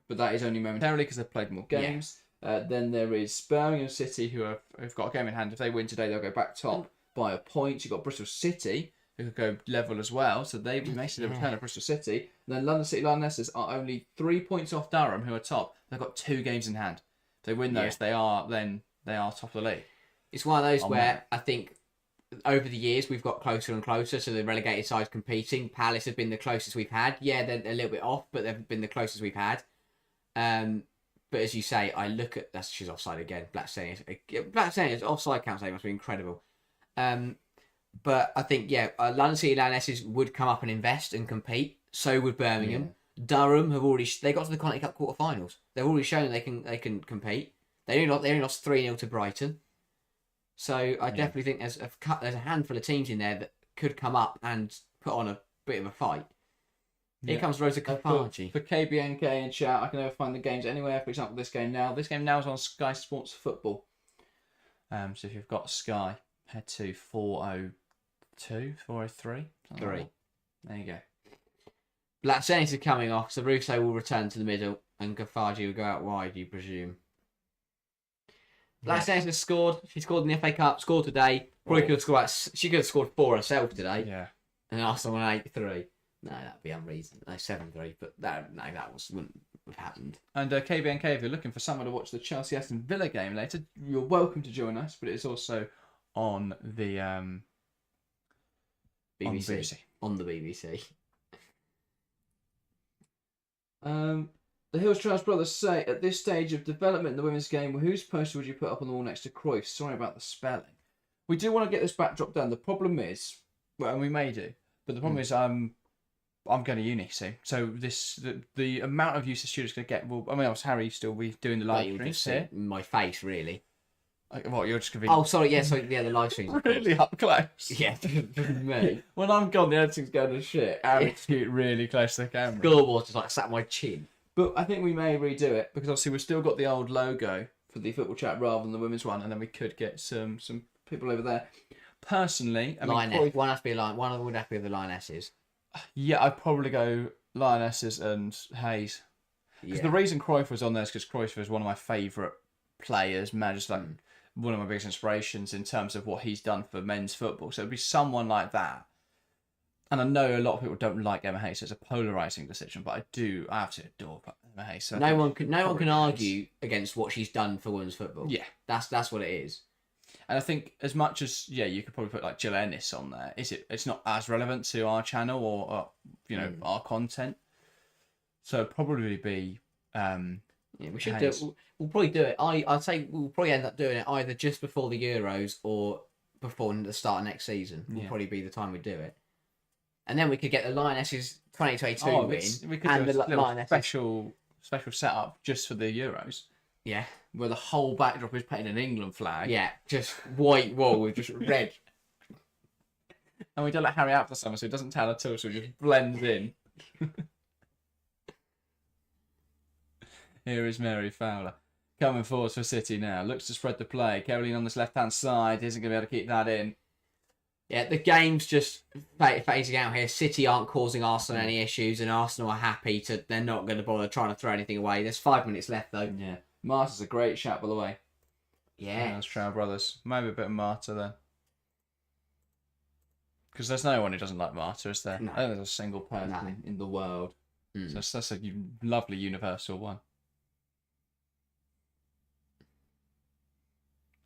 but that is only momentarily because they've played more games. Then there is Birmingham City, who have got a game in hand. If they win today, they'll go back top by a point. You've got Bristol City, who could go level as well. So we may see the return of Bristol City. And then London City Lionesses are only 3 points off Durham, who are top. They've got 2 games in hand. If they win those, they are top of the league. It's one of those where I think over the years we've got closer and closer to the relegated sides competing. Palace have been the closest we've had. Yeah, they're a little bit off, but they've been the closest we've had. But as you say, I look at she's offside again. Black saying it's offside count. They must be incredible. But I think London City Lionesses would come up and invest and compete. So would Birmingham. Yeah. Durham have already got to the Conti Cup quarterfinals. They've already shown they can compete. They only lost 3-0 to Brighton. So I definitely think there's a handful of teams in there that could come up and put on a bit of a fight. Here comes Rosa Kapaji. For KBNK and chat, I can never find the games anywhere. For example, this game now is on Sky Sports Football. So if you've got Sky, head to 402, 403. 3. There you go. Black Saints are coming off, so Russo will return to the middle and Kapaji will go out wide, you presume. Black Saints has scored. She scored in the FA Cup, scored today. Probably could have scored. She could have scored 4 herself today. Yeah. And Arsenal won 8-3. No, that'd be unreasonable. No, 7-3, but that wouldn't have happened. And KBNK, if you're looking for someone to watch the Chelsea Aston Villa game later, you're welcome to join us. But it's also on the BBC. On the BBC. The Hills Charles brothers say, at this stage of development in the women's game, whose poster would you put up on the wall next to Cruyff? Sorry about the spelling. We do want to get this backdrop done. The problem is, well, and we may do, but the problem is I'm going to uni soon. So the amount of use the studio's going to get, well, I mean, Harry still be doing the live streams here. My face, really. What, you're just going to be... Oh, sorry, the live streams. Really up close. Yeah, me. When I'm gone, the editing's going to shit. Harry's really close to the camera. Scoreboard's just sat my chin. But I think we may redo it, because obviously we've still got the old logo for the football chat rather than the women's one, and then we could get some people over there. Personally, one has to be one of them would have to be the Lionesses. Yeah, I'd probably go Lionesses and Hayes. Because the reason Cruyff was on there is because Cruyff was one of my favourite players, man, just like one of my biggest inspirations in terms of what he's done for men's football. So it'd be someone like that. And I know a lot of people don't like Emma Hayes, so it's a polarising decision, but I absolutely adore Emma Hayes. So no one can argue against what she's done for women's football. Yeah. That's what it is. And I think as much as you could probably put like Jill Ennis on there, it's not as relevant to our channel or our content. So it'd probably be we should do it. We'll probably do it. I'd say we'll probably end up doing it either just before the Euros or before the start of next season. Will probably be the time we do it. And then we could get the Lionesses 2022 win. We could do a little special setup just for the Euros. Yeah. Where the whole backdrop is painted an England flag. Yeah, just white wall with just red. And we don't let Harry out for summer, so he doesn't tell at all, so he just blends in. Here is Mary Fowler. Coming forward for City now. Looks to spread the play. Caroline on this left-hand side isn't going to be able to keep that in. Yeah, the game's just phasing out here. City aren't causing Arsenal any issues, and Arsenal are happy to. They're not going to bother trying to throw anything away. There's 5 minutes left, though. Yeah. Marta's a great shot, by the way. Yeah. Those Trow brothers. Maybe a bit of Marta then. Because there's no one who doesn't like Marta, is there? No. I don't think there's a single person in the world. So that's a lovely universal one.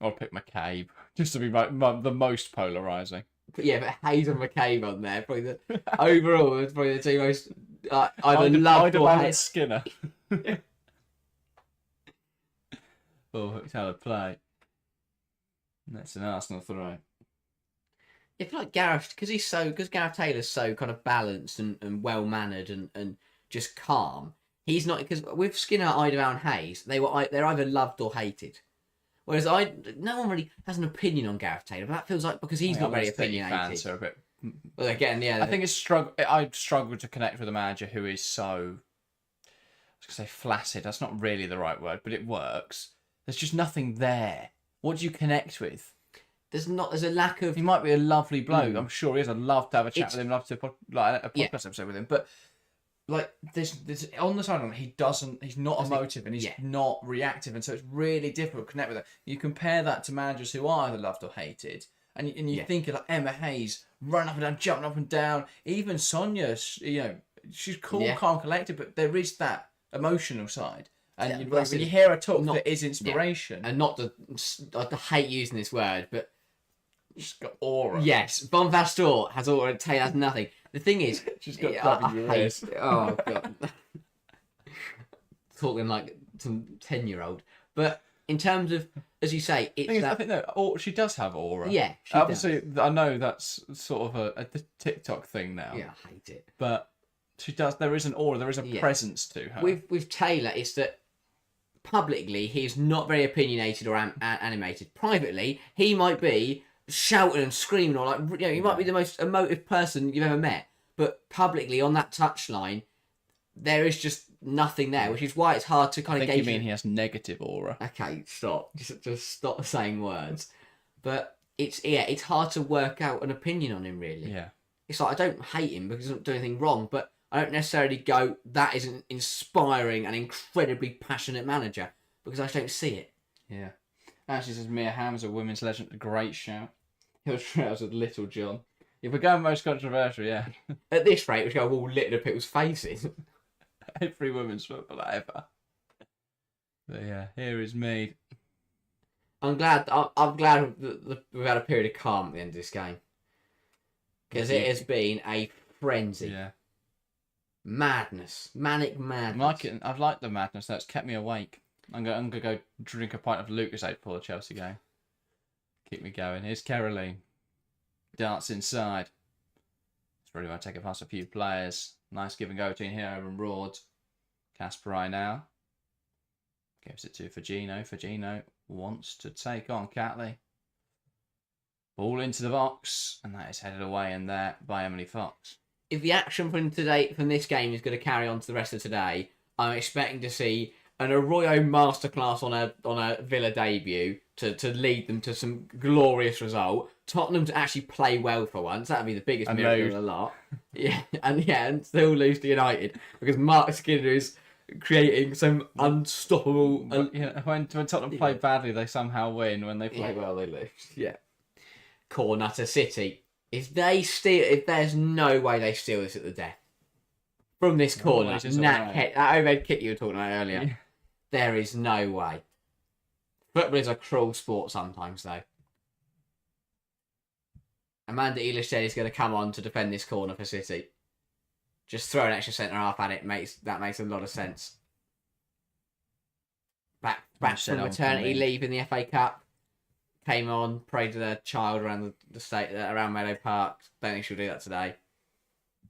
I'll pick McCabe, just to be the most polarising. Yeah, but Hayes and McCabe on there. Probably overall, it's probably the two most either loved or hated. Skinner. Hooked out of play. That's an Arsenal throw. I feel like Gareth, because Gareth Taylor's so kind of balanced and well mannered and just calm. He's not, because with Skinner, Ida and Hayes, they're either loved or hated. Whereas no one really has an opinion on Gareth Taylor, but that feels like because he's not very opinionated. Fans are a bit. Well, again, yeah. I think I struggle to connect with a manager who is so. I was gonna say flaccid. That's not really the right word, but it works. There's just nothing there. What do you connect with? There's a lack of. He might be a lovely bloke. I'm sure he is. I'd love to have a chat with him. Love to a podcast episode with him. But like this on the sideline, he's not emotive and he's not reactive, and so it's really difficult to connect with it. You compare that to managers who are either loved or hated, and you think of like Emma Hayes, run up and down, jumping up and down. Even Sonia, she's cool, calm, collected, but there is that emotional side. And when you hear her talk, there is inspiration. And not I hate using this word, but she's got aura. Yes, Von Vastor has aura, Taylor has nothing. The thing is, she's got WS. Oh god, talking like some 10-year-old. But in terms of, as you say, it's I think she does have aura. Yeah, obviously, does. I know that's sort of a TikTok thing now. Yeah, I hate it. But she does. There is an aura. There is a presence to her. With Taylor, it's that publicly he's not very opinionated or animated. Privately, he might be shouting and screaming, or like he might be the most emotive person you've ever met. But publicly on that touchline, there is just nothing there, which is why it's hard to kind of gauge. You mean he has negative aura? Okay, stop. Just stop saying words. But it's hard to work out an opinion on him, really. Yeah. It's like I don't hate him because he doesn't do anything wrong, but I don't necessarily go, that is an inspiring and incredibly passionate manager, because I just don't see it. Yeah. Actually, says Mia Hamm's a women's legend. A great shout. He was trousers with Little John. If we're going most controversial, yeah. At this rate, we should go all lit up people's faces. Every women's footballer ever. But yeah, here is me. I'm glad that we've had a period of calm at the end of this game. Because it has been a frenzy. Yeah. Madness. Manic madness. I've liked the madness. That's kept me awake. I'm going to go drink a pint of Lucasade before the Chelsea game. Keep me going. Here's Caroline. Darts inside. It's really want to take it past a few players. Nice give and go between Hero and Rord. Kasparai now. Gives it to Fagino. Fagino wants to take on Catley. Ball into the box. And that is headed away in there by Emily Fox. If the action from this game is going to carry on to the rest of today, I'm expecting to see an Arroyo masterclass on a Villa debut to lead them to some glorious result. Tottenham to actually play well for once. That'd be the biggest miracle of the lot. And still lose to United because Mark Skinner is creating some unstoppable. When Tottenham play badly, they somehow win. When they play well, they lose. Yeah. Corner to City. If there's no way they steal this at the death from this corner, that overhead kick you were talking about earlier, there is no way. Football is a cruel sport sometimes, though. Amanda Elishted is going to come on to defend this corner for City. Just throw an extra centre half at it makes a lot of sense. Back from maternity leave in the FA Cup. Came on, prayed to their child around the state, around Meadow Park. Don't think she'll do that today.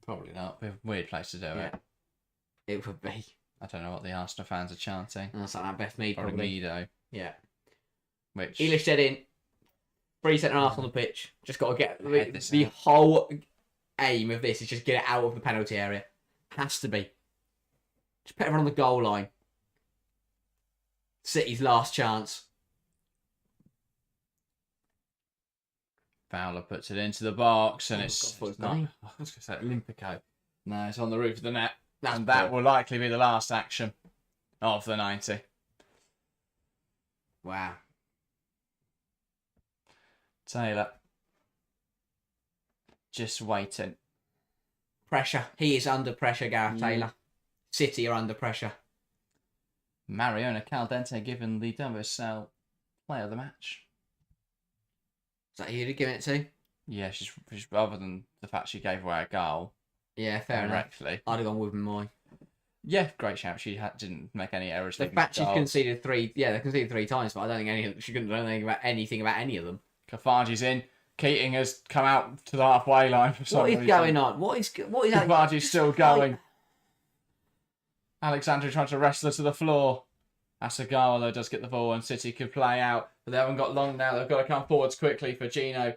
Probably not. It'd be a weird place to do it. It would be. I don't know what the Arsenal fans are chanting. That's like that Beth Mead probably. Meadow. Yeah. Which Elishted in. 3 centre half on the pitch. Just got to get the whole aim of this is just get it out of the penalty area. Has to be. Just put everyone on the goal line. City's last chance. Fowler puts it into the box, and it's not. I was going to say Olympico. No, it's on the roof of the net, and that will likely be the last action of the 90. Wow. Taylor. Just waiting. Pressure. He is under pressure, Gareth Taylor. City are under pressure. Mariona Caldente given the WSL player of the match. Is that who you'd give it to? Yeah, she's other than the fact she gave away a goal. Yeah, fair enough. I'd have gone with mine. Yeah, great shout. She didn't make any errors. The fact she conceded 3, they conceded 3 times, but I don't think she couldn't know anything about any of them. Kafaji's in. Keating has come out to the halfway line for some reason. What is going on? What is Kafaji's still going. Alexandra trying to wrestle her to the floor. Asagawa, though, does get the ball and City could play out, but they haven't got long now. They've got to come forwards quickly. Gino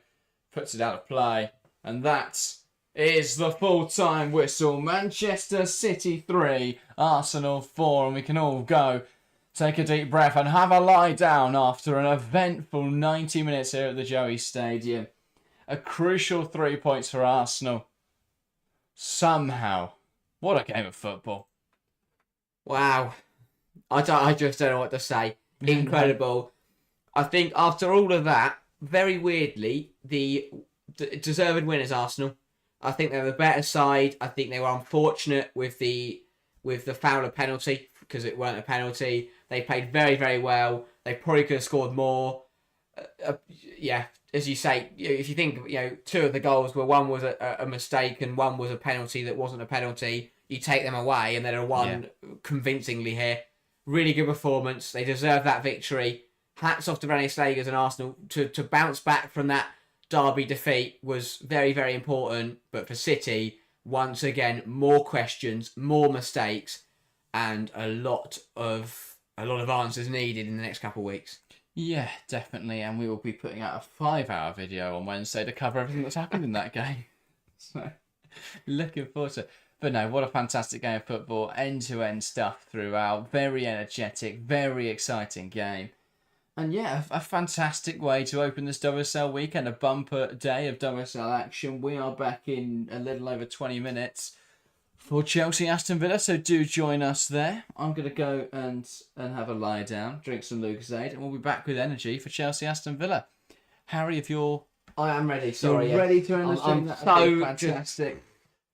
puts it out of play. And that is the full-time whistle. Manchester City 3, Arsenal 4, and we can all go take a deep breath and have a lie down after an eventful 90 minutes here at the Joey Stadium. A crucial 3 points for Arsenal. Somehow, What a game of football. Wow. I just don't know what to say. Incredible. I think after all of that, very weirdly, the deserved winners Arsenal. I think they're the better side. I think they were unfortunate with the Fowler penalty because it weren't a penalty. They played very, very well. They probably could have scored more. Yeah, as you say, if you think, 2 of the goals were, one was a mistake and one was a penalty that wasn't a penalty. You take them away and they're won convincingly here. Really good performance. They deserve that victory. Hats off to René Slegers and Arsenal to bounce back from that Derby defeat was very, very important. But for City, once again, more questions, more mistakes, and a lot of answers needed in the next couple of weeks. Yeah, definitely. And we will be putting out a 5-hour video on Wednesday to cover everything that's happened in that game. So, looking forward to it. But no, what a fantastic game of football. End-to-end stuff throughout. Very energetic, very exciting game. And yeah, a fantastic way to open this WSL weekend. A bumper day of WSL action. We are back in a little over 20 minutes for Chelsea Aston Villa, so do join us there. I'm going to go and have a lie down, drink some Lucozade, and we'll be back with energy for Chelsea Aston Villa. Harry, if you're... I am ready, sorry. You're ready to end the stream, I'm so fantastic.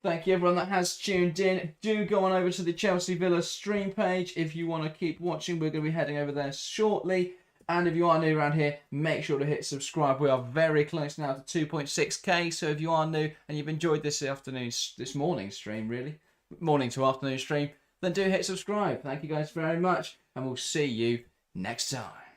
Thank you everyone that has tuned in. Do go on over to the Chelsea Villa stream page if you want to keep watching. We're going to be heading over there shortly. And if you are new around here, make sure to hit subscribe. We are very close now to 2.6k. So if you are new and you've enjoyed this morning stream, really, morning to afternoon stream, then do hit subscribe. Thank you guys very much. And we'll see you next time.